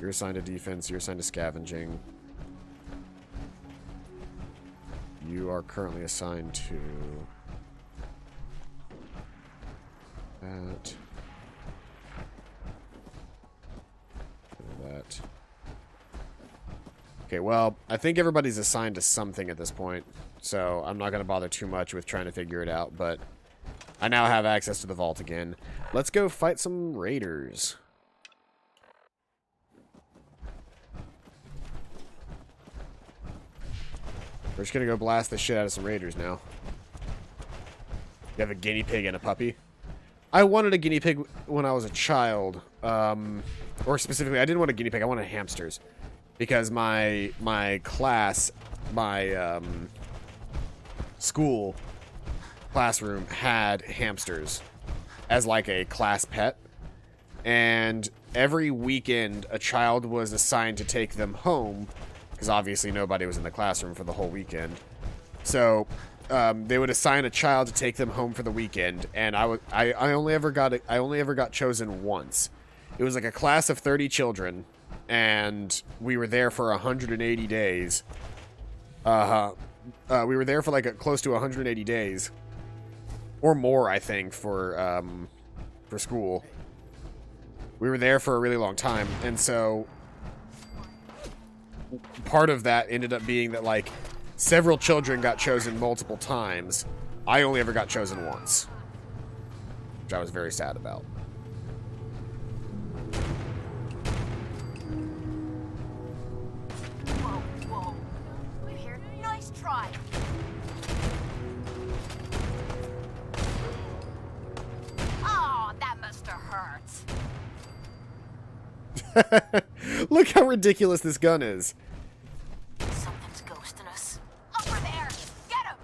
Speaker 1: You're assigned to defense, you're assigned to scavenging. You are currently assigned to that. That. Okay, well, I think everybody's assigned to something at this point, so I'm not going to bother too much with trying to figure it out, but I now have access to the vault again. Let's go fight some raiders. We're just going to go blast the shit out of some raiders now. You have a guinea pig and a puppy? I wanted a guinea pig when I was a child. Or specifically, I didn't want a guinea pig, I wanted hamsters. Because my class, my school classroom had hamsters as like a class pet. And every weekend, a child was assigned to take them home, because obviously nobody was in the classroom for the whole weekend. So they would assign a child to take them home for the weekend, and I only ever got chosen once. It was like a class of 30 children, and we were there for 180 days. We were there for like close to 180 days, or more, I think, for school. We were there for a really long time, and so part of that ended up being that like several children got chosen multiple times, I only ever got chosen once, which I was very sad about.
Speaker 10: Whoa, whoa. We're here. Nice try. Oh, that must have hurt.
Speaker 1: Look how ridiculous this gun is.
Speaker 10: Something's ghosting us. Over there! Get him!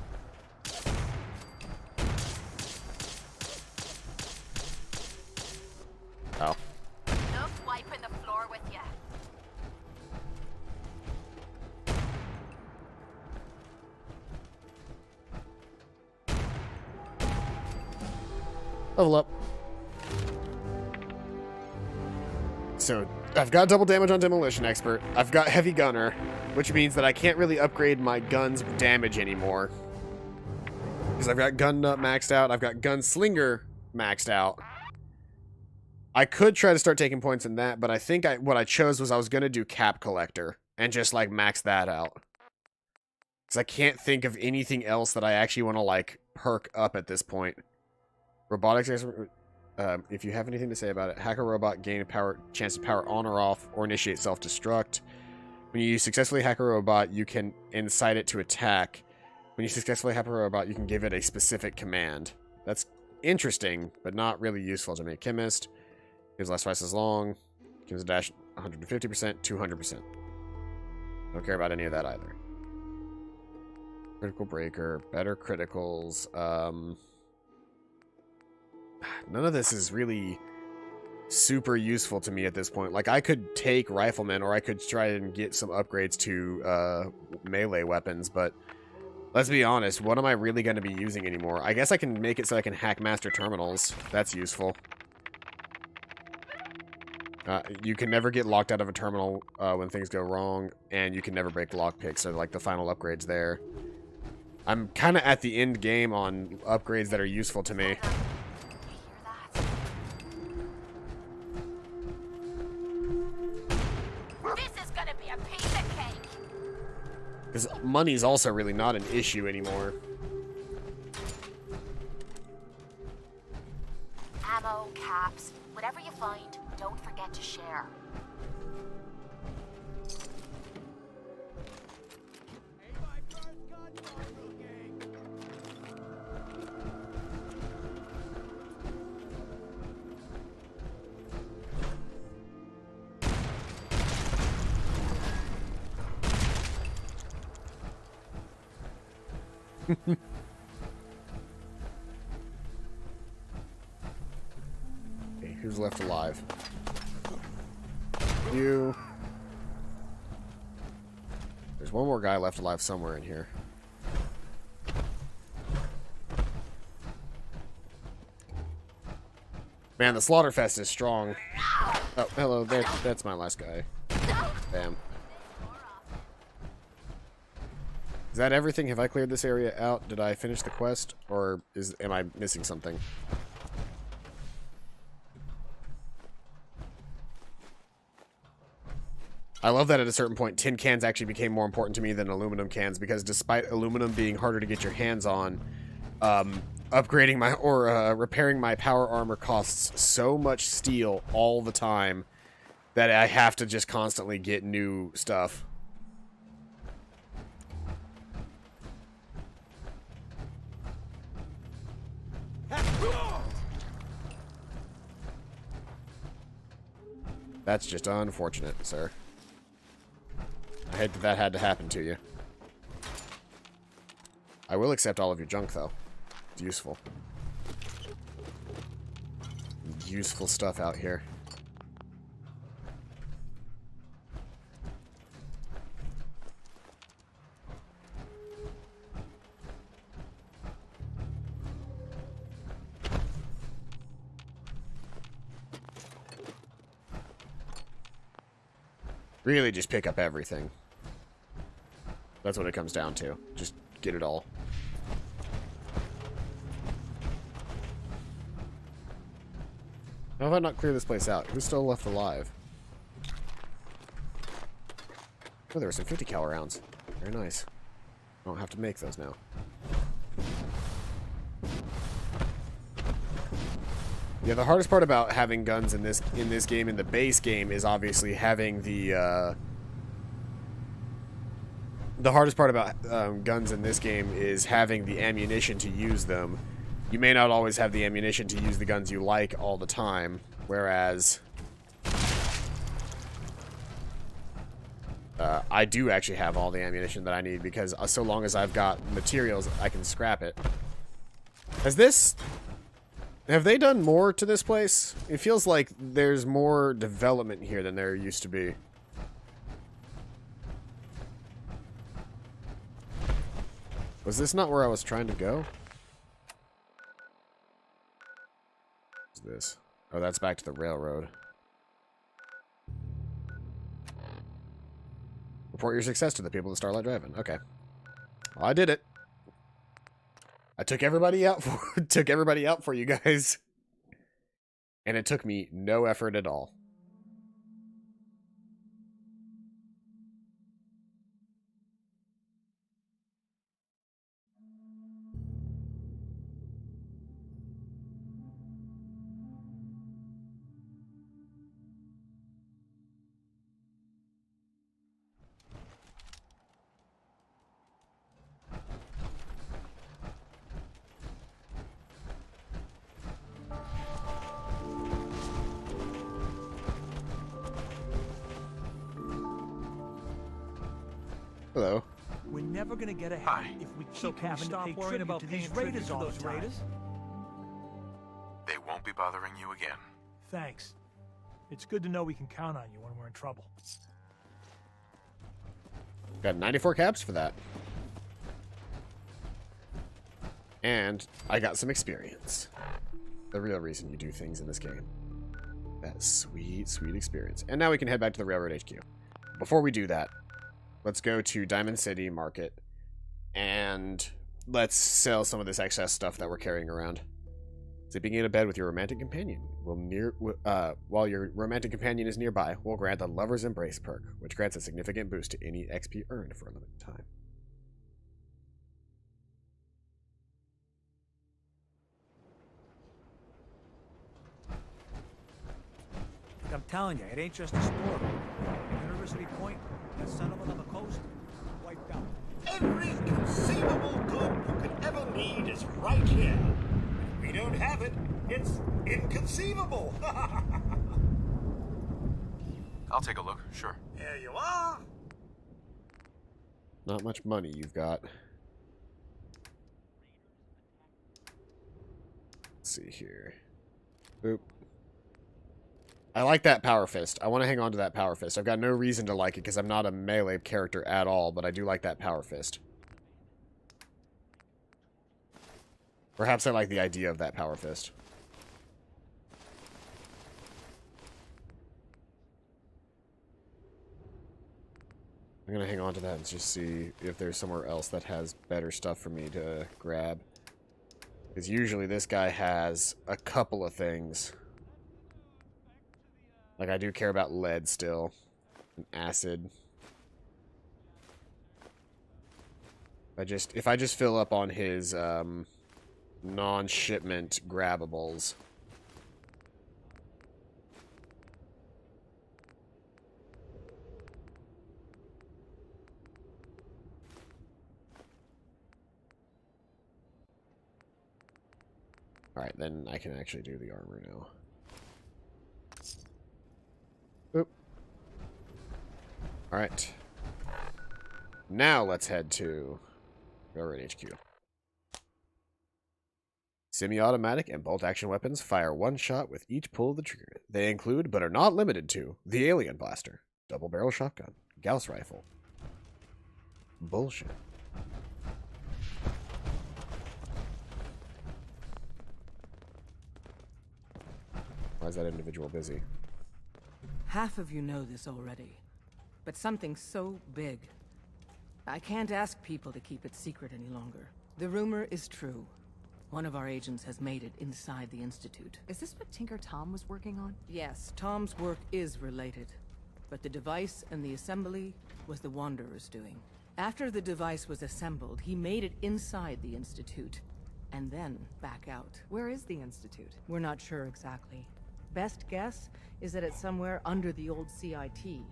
Speaker 1: Oh.
Speaker 10: Enough wiping the floor with you.
Speaker 1: Level up. So, I've got double damage on Demolition Expert. I've got Heavy Gunner, which means that I can't really upgrade my gun's damage anymore. Because I've got Gun Nut maxed out. I've got Gunslinger maxed out. I could try to start taking points in that, but I think what I chose was I was going to do Cap Collector and just, like, max that out. Because I can't think of anything else that I actually want to, like, perk up at this point. Robotics Expert... if you have anything to say about it, hack a robot, gain a chance to power on or off, or initiate self-destruct. When you successfully hack a robot, you can incite it to attack. When you successfully hack a robot, you can give it a specific command. That's interesting, but not really useful to me. Chemist gives last twice as long. Gives a dash 150%, 200%. Don't care about any of that either. Critical breaker, better criticals. None of this is really super useful to me at this point. Like, I could take Rifleman, or I could try and get some upgrades to melee weapons, but let's be honest, what am I really going to be using anymore? I guess I can make it so I can hack master terminals. That's useful. You can never get locked out of a terminal when things go wrong, and you can never break lockpicks, so like the final upgrades there. I'm kind of at the end game on upgrades that are useful to me. Because money's also really not an issue anymore.
Speaker 10: Ammo, caps, whatever you find, don't forget to share.
Speaker 1: Okay, who's left alive? You. There's one more guy left alive somewhere in here. Man, the Slaughterfest is strong. Oh, hello, that's my last guy. Bam. Is that everything? Have I cleared this area out? Did I finish the quest? Or am I missing something? I love that at a certain point, tin cans actually became more important to me than aluminum cans, because despite aluminum being harder to get your hands on, upgrading my, or repairing my power armor costs so much steel all the time that I have to just constantly get new stuff. That's just unfortunate, sir. I hate that that had to happen to you. I will accept all of your junk, though. It's useful. Useful stuff out here. Really just pick up everything. That's what it comes down to. Just get it all. How have I not cleared this place out? Who's still left alive? Oh, there were some 50 cal rounds. Very nice. I don't have to make those now. Yeah, the hardest part about having guns in this game, in the base game, is obviously having the hardest part about guns in this game is having the ammunition to use them. You may not always have the ammunition to use the guns you like all the time, whereas I do actually have all the ammunition that I need, because so long as I've got materials, I can scrap it. Have they done more to this place? It feels like there's more development here than there used to be. Was this not where I was trying to go? What's this? Oh, that's back to the railroad. Report your success to the people of Starlight Drive-In. Okay. Well, I did it. I took everybody out for you guys. And it took me no effort at all. Hello.
Speaker 8: We're never gonna get ahead if we keep having to pay tribute to these raiders all the time.
Speaker 2: They won't be bothering you again.
Speaker 8: Thanks. It's good to know we can count on you when we're in trouble.
Speaker 1: Got 94 caps for that. And I got some experience. The real reason you do things in this game. That sweet, sweet experience. And now we can head back to the Railroad HQ. Before we do that, let's go to Diamond City Market and let's sell some of this excess stuff that we're carrying around. Sleeping in a bed with your romantic companion while your romantic companion is nearby, will grant the Lover's Embrace perk, which grants a significant boost to any XP earned for a limited time.
Speaker 4: I'm telling you, it ain't just a store. University Point, that son of on the coast, wiped out.
Speaker 22: Every conceivable good you could ever need is right here. If we don't have it, it's inconceivable.
Speaker 2: I'll take a look, sure.
Speaker 22: Here you are.
Speaker 1: Not much money you've got. Let's see here. Boop. I like that Power Fist. I want to hang on to that Power Fist. I've got no reason to like it because I'm not a melee character at all, but I do like that Power Fist. Perhaps I like the idea of that Power Fist. I'm going to hang on to that and just see if there's somewhere else that has better stuff for me to grab. Because usually this guy has a couple of things. Like, I do care about lead still. And acid. If I just fill up on his non-shipment grabbables. Alright, then I can actually do the armor now. Oop. Alright. Now let's head to Railroad HQ. Semi-automatic and bolt-action weapons fire one shot with each pull of the trigger. They include, but are not limited to, the Alien Blaster, double-barrel shotgun, Gauss rifle. Bullshit. Why is that individual busy?
Speaker 5: Half of you know this already, but something so big, I can't ask people to keep it secret any longer. The rumor is true. One of our agents has made it inside the Institute.
Speaker 16: Is this what Tinker Tom was working on?
Speaker 5: Yes, Tom's work is related, but the device and the assembly was the Wanderer's doing. After the device was assembled, he made it inside the Institute, and then back out.
Speaker 16: Where is the Institute?
Speaker 5: We're not sure exactly. Best guess is that it's somewhere under the old CIT.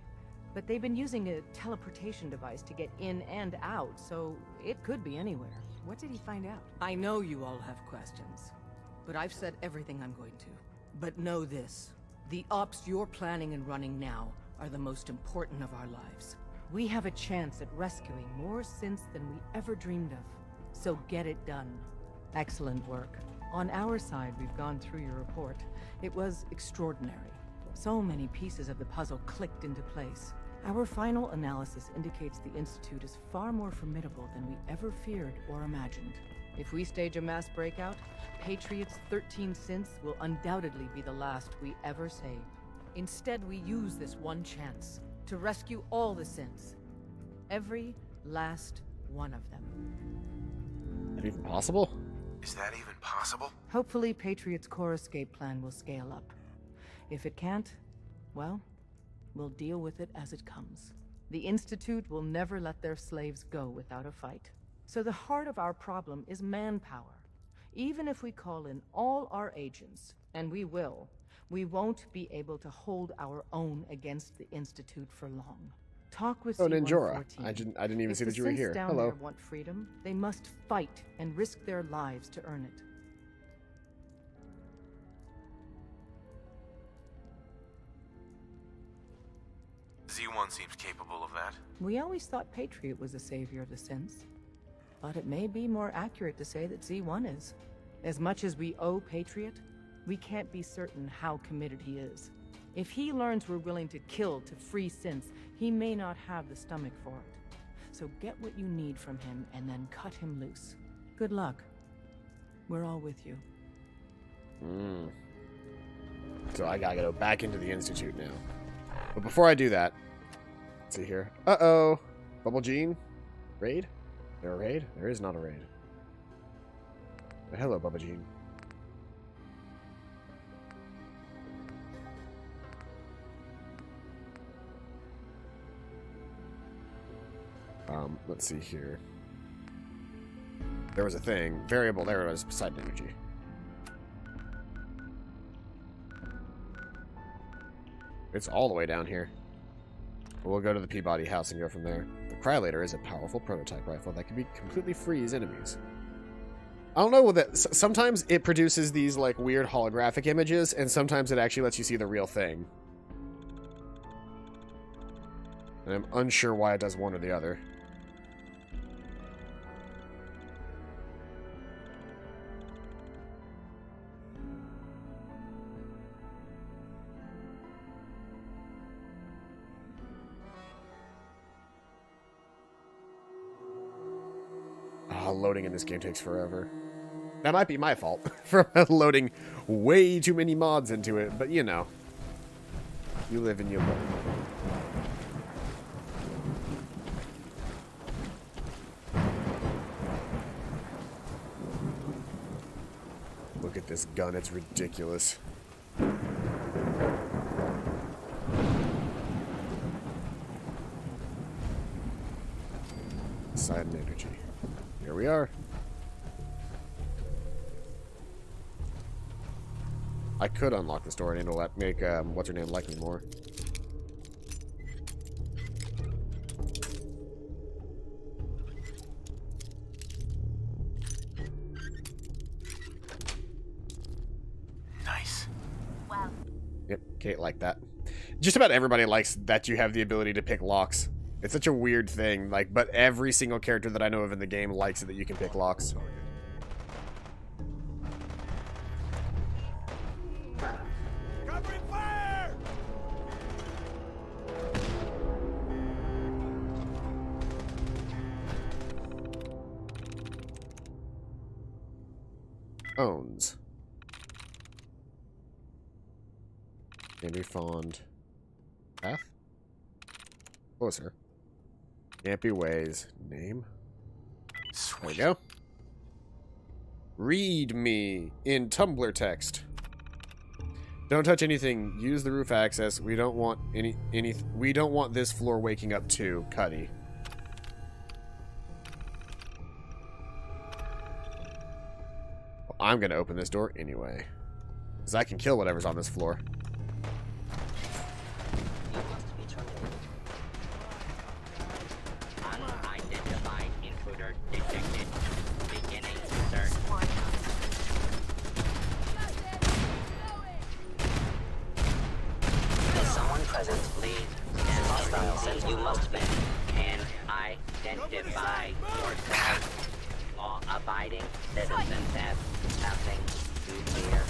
Speaker 5: But they've been using a teleportation device to get in and out, so it could be anywhere.
Speaker 16: What did he find out?
Speaker 5: I know you all have questions, but I've said everything I'm going to. But know this, the ops you're planning and running now are the most important of our lives. We have a chance at rescuing more synths than we ever dreamed of. So get it done. Excellent work. On our side, we've gone through your report. It was extraordinary. So many pieces of the puzzle clicked into place. Our final analysis indicates the Institute is far more formidable than we ever feared or imagined. If we stage a mass breakout, Patriot's 13 synths will undoubtedly be the last we ever save. Instead, we use this one chance to rescue all the synths. Every last one of them.
Speaker 1: Is that even possible?
Speaker 2: Is that even possible?
Speaker 5: Hopefully, Patriot's core escape plan will scale up. If it can't, well, we'll deal with it as it comes. The Institute will never let their slaves go without a fight. So the heart of our problem is manpower. Even if we call in all our agents, and we will, we won't be able to hold our own against the Institute for long. Talk with
Speaker 1: Ninjora.
Speaker 5: C-114.
Speaker 1: I didn't even see that you were
Speaker 5: If the
Speaker 1: here.
Speaker 5: synths down
Speaker 1: Hello.
Speaker 5: there want freedom, they must fight and risk their lives to earn it.
Speaker 2: Z1 seems capable of that.
Speaker 5: We always thought Patriot was the savior of the synths. But it may be more accurate to say that Z1 is. As much as we owe Patriot, we can't be certain how committed he is. If he learns we're willing to kill to free synths, he may not have the stomach for it. So get what you need from him and then cut him loose. Good luck. We're all with you.
Speaker 1: So I gotta go back into the Institute now. But before I do that, let's see here. Uh-oh. Bubble Gene? Raid? There a raid? There is not a raid. Hello, Bubba Gene. Let's see here. There was a thing. Variable, there it was, Poseidon Energy. It's all the way down here. We'll go to the Peabody house and go from there. The Cryolator is a powerful prototype rifle that can completely freeze enemies. I don't know what that... Sometimes it produces these, like, weird holographic images, and sometimes it actually lets you see the real thing. And I'm unsure why it does one or the other. Loading in this game takes forever. That might be my fault for loading way too many mods into it, but you know. You live and you learn. Look at this gun, it's ridiculous. Poseidon Energy. Here we are. I could unlock this door and it'll make, what's her name like me more.
Speaker 2: Nice.
Speaker 21: Wow.
Speaker 1: Yep, Kate liked that. Just about everybody likes that you have the ability to pick locks. It's such a weird thing, like, but every single character that I know of in the game likes it that you can pick locks.
Speaker 13: Covering fire!
Speaker 1: Owns. Candy Fond. Path? Closer. Yampy Ways. Name? There we go. Read me in Tumblr text. Don't touch anything. Use the roof access. We don't want we don't want this floor waking up too, Cuddy. I'm gonna open this door anyway. Because I can kill whatever's on this floor.
Speaker 7: Unidentified intruder detected. Beginning search. Is someone present? Leave. Stand hostile since you must ban. And identify yourself. Law-abiding citizens have nothing to fear.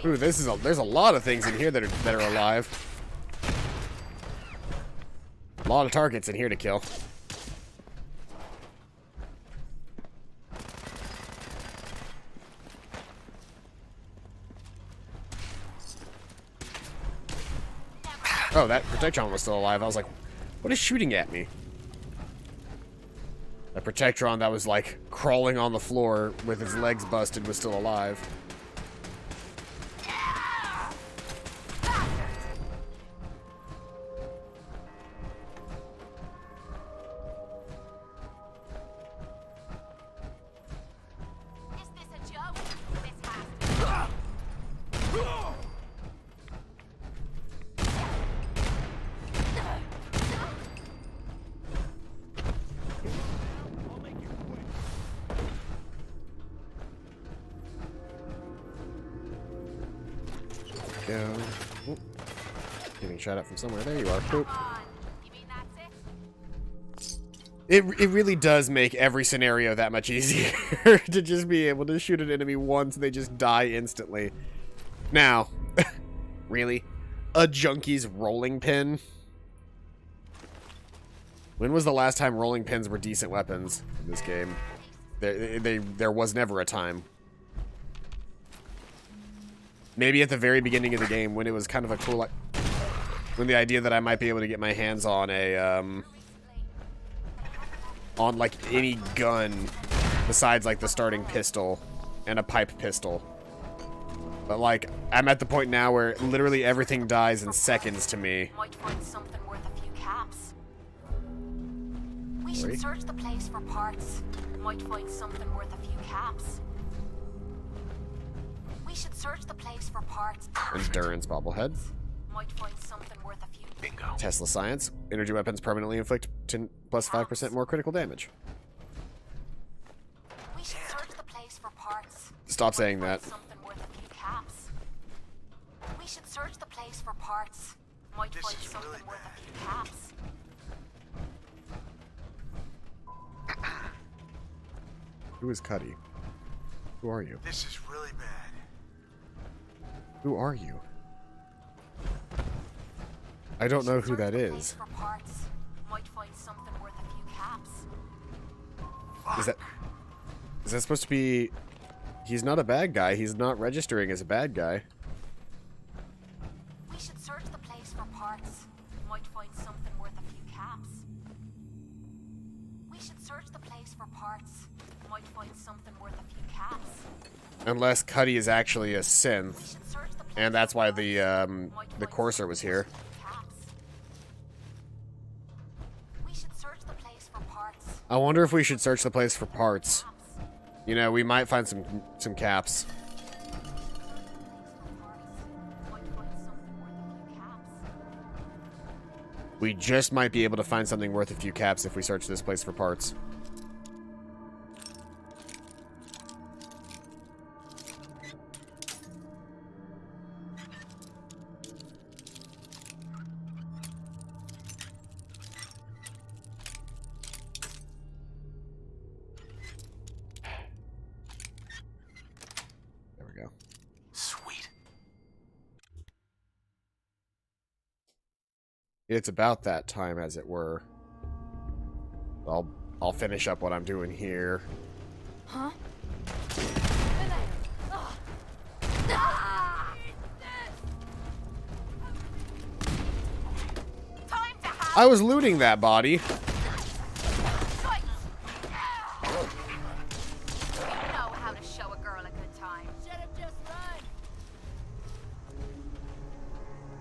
Speaker 1: Ooh, there's a lot of things in here that are alive. A lot of targets in here to kill. Oh, that Protectron was still alive. I was like, what is shooting at me? The Protectron that was like crawling on the floor with his legs busted was still alive. Go. Oop. Getting shot at from somewhere. There you are. Boop. It really does make every scenario that much easier to just be able to shoot an enemy once and they just die instantly. Now, really? A junkie's rolling pin? When was the last time rolling pins were decent weapons in this game? There was never a time. Maybe at the very beginning of the game when it was kind of a cool, like, when the idea that I might be able to get my hands on a, on like any gun besides like the starting pistol and a pipe pistol. But like, I'm at the point now where literally everything dies in seconds to me.
Speaker 10: Might find something worth a few caps. We should search the place for parts. Might find something worth a few caps. We should search the place for parts.
Speaker 1: Endurance bobblehead.
Speaker 10: Might find something worth a few.
Speaker 2: Bingo.
Speaker 1: Tesla science. Energy weapons permanently inflict plus 5% more critical damage.
Speaker 10: We should search the place for parts.
Speaker 1: Stop saying that.
Speaker 10: Something worth a few caps. We should search the place for parts. Might find something worth a few caps.
Speaker 1: Who is Cuddy? Who are you?
Speaker 13: This is really bad.
Speaker 1: Who are you? I don't know who that is.
Speaker 10: Might find something worth a few caps.
Speaker 1: Is that supposed to be... He's not a bad guy. He's not registering as a bad guy.
Speaker 10: We should search the place for parts. Might find something worth a few caps. We should search the place for parts. Might find something worth a few caps.
Speaker 1: Unless Cuddy is actually a synth. And that's why the Courser was here.
Speaker 10: We should search the place for parts.
Speaker 1: I wonder if we should search the place for parts. You know, we might find some caps. We just might be able to find something worth a few caps if we search this place for parts. It's about that time, as it were. I'll finish up what I'm doing here.
Speaker 10: Huh?
Speaker 1: I was looting that body.
Speaker 10: You know how to show a girl a good time. Shut up, just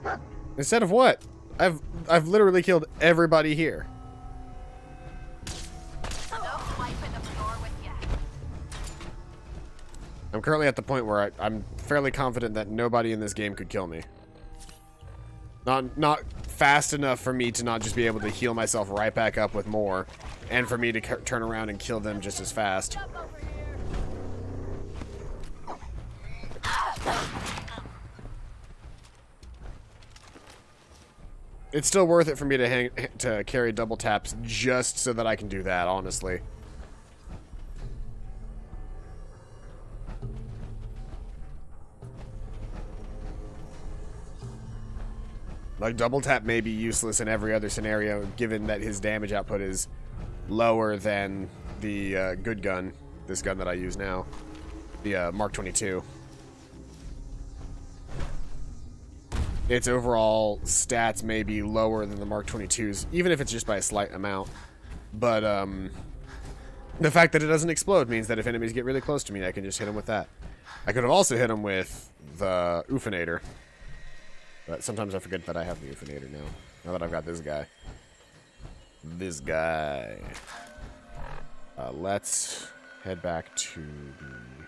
Speaker 10: run.
Speaker 1: Instead of what? I've literally killed everybody here. currently at the point where I'm fairly confident that nobody in this game could kill me. Not fast enough for me to not just be able to heal myself right back up with more, and for me to turn around and kill them just as fast. It's still worth it for me to carry double taps just so that I can do that, honestly. Like, double tap may be useless in every other scenario, given that his damage output is lower than the good gun, this gun that I use now, the Mark 22. Its overall stats may be lower than the Mark 22's, even if it's just by a slight amount. But the fact that it doesn't explode means that if enemies get really close to me, I can just hit them with that. I could have also hit them with the Oofinator. But sometimes I forget that I have the Oofinator now that I've got this guy. This guy. Let's head back to the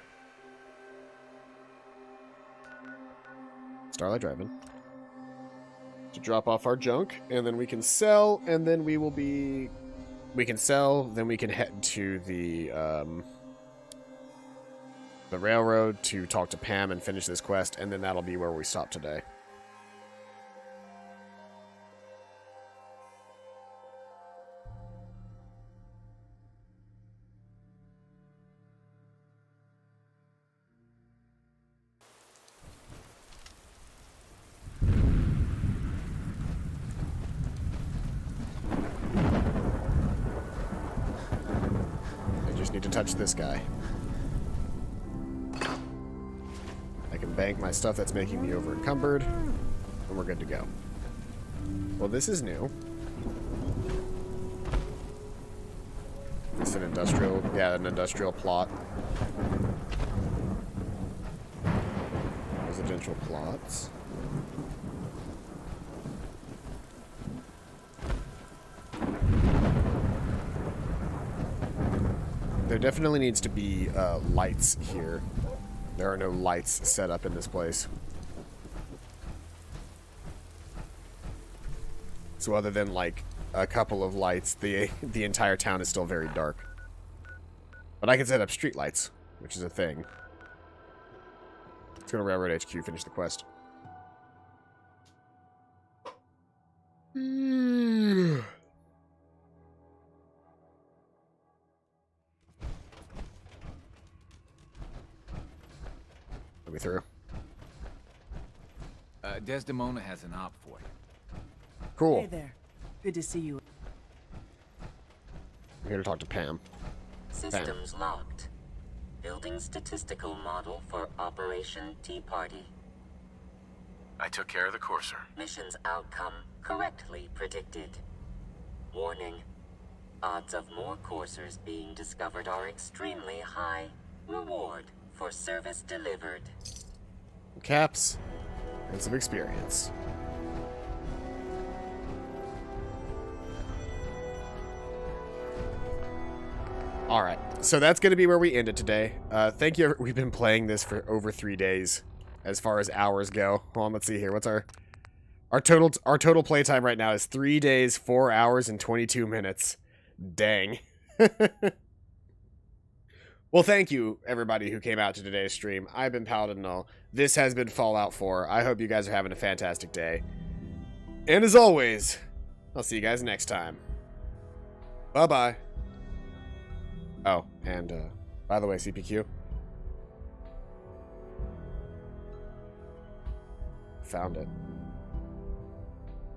Speaker 1: Starlight Drive-In to drop off our junk, and then we can sell, and then we can sell, then we can head to the railroad to talk to Pam and finish this quest, and then that'll be where we stop today. Need to touch this guy. I can bank my stuff that's making me over encumbered, and we're good to go. Well, this is new. It's an industrial, yeah, an industrial plot. Residential plots. There definitely needs to be lights here. There are no lights set up in this place. So other than like a couple of lights, the entire town is still very dark. But I can set up street lights, which is a thing. Let's go to Railroad HQ, finish the quest. Let me through.
Speaker 3: Desdemona has an op for you.
Speaker 1: Cool.
Speaker 18: Hey there. Good to see you.
Speaker 1: I'm here to talk to Pam.
Speaker 7: Systems locked. Building statistical model for Operation Tea Party.
Speaker 2: I took care of the courser.
Speaker 7: Mission's outcome correctly predicted. Warning. Odds of more coursers being discovered are extremely high. Reward for service delivered.
Speaker 1: Caps and some experience. Alright, so that's going to be where we end it today. Thank you. We've been playing this for over 3 days as far as hours go. Hold on, let's see here. What's our total playtime right now is 3 days, 4 hours, and 22 minutes. Dang. Well, thank you, everybody who came out to today's stream. I've been Paladin Null. This has been Fallout 4. I hope you guys are having a fantastic day. And as always, I'll see you guys next time. Bye-bye. Oh, and, by the way, CPQ. Found it.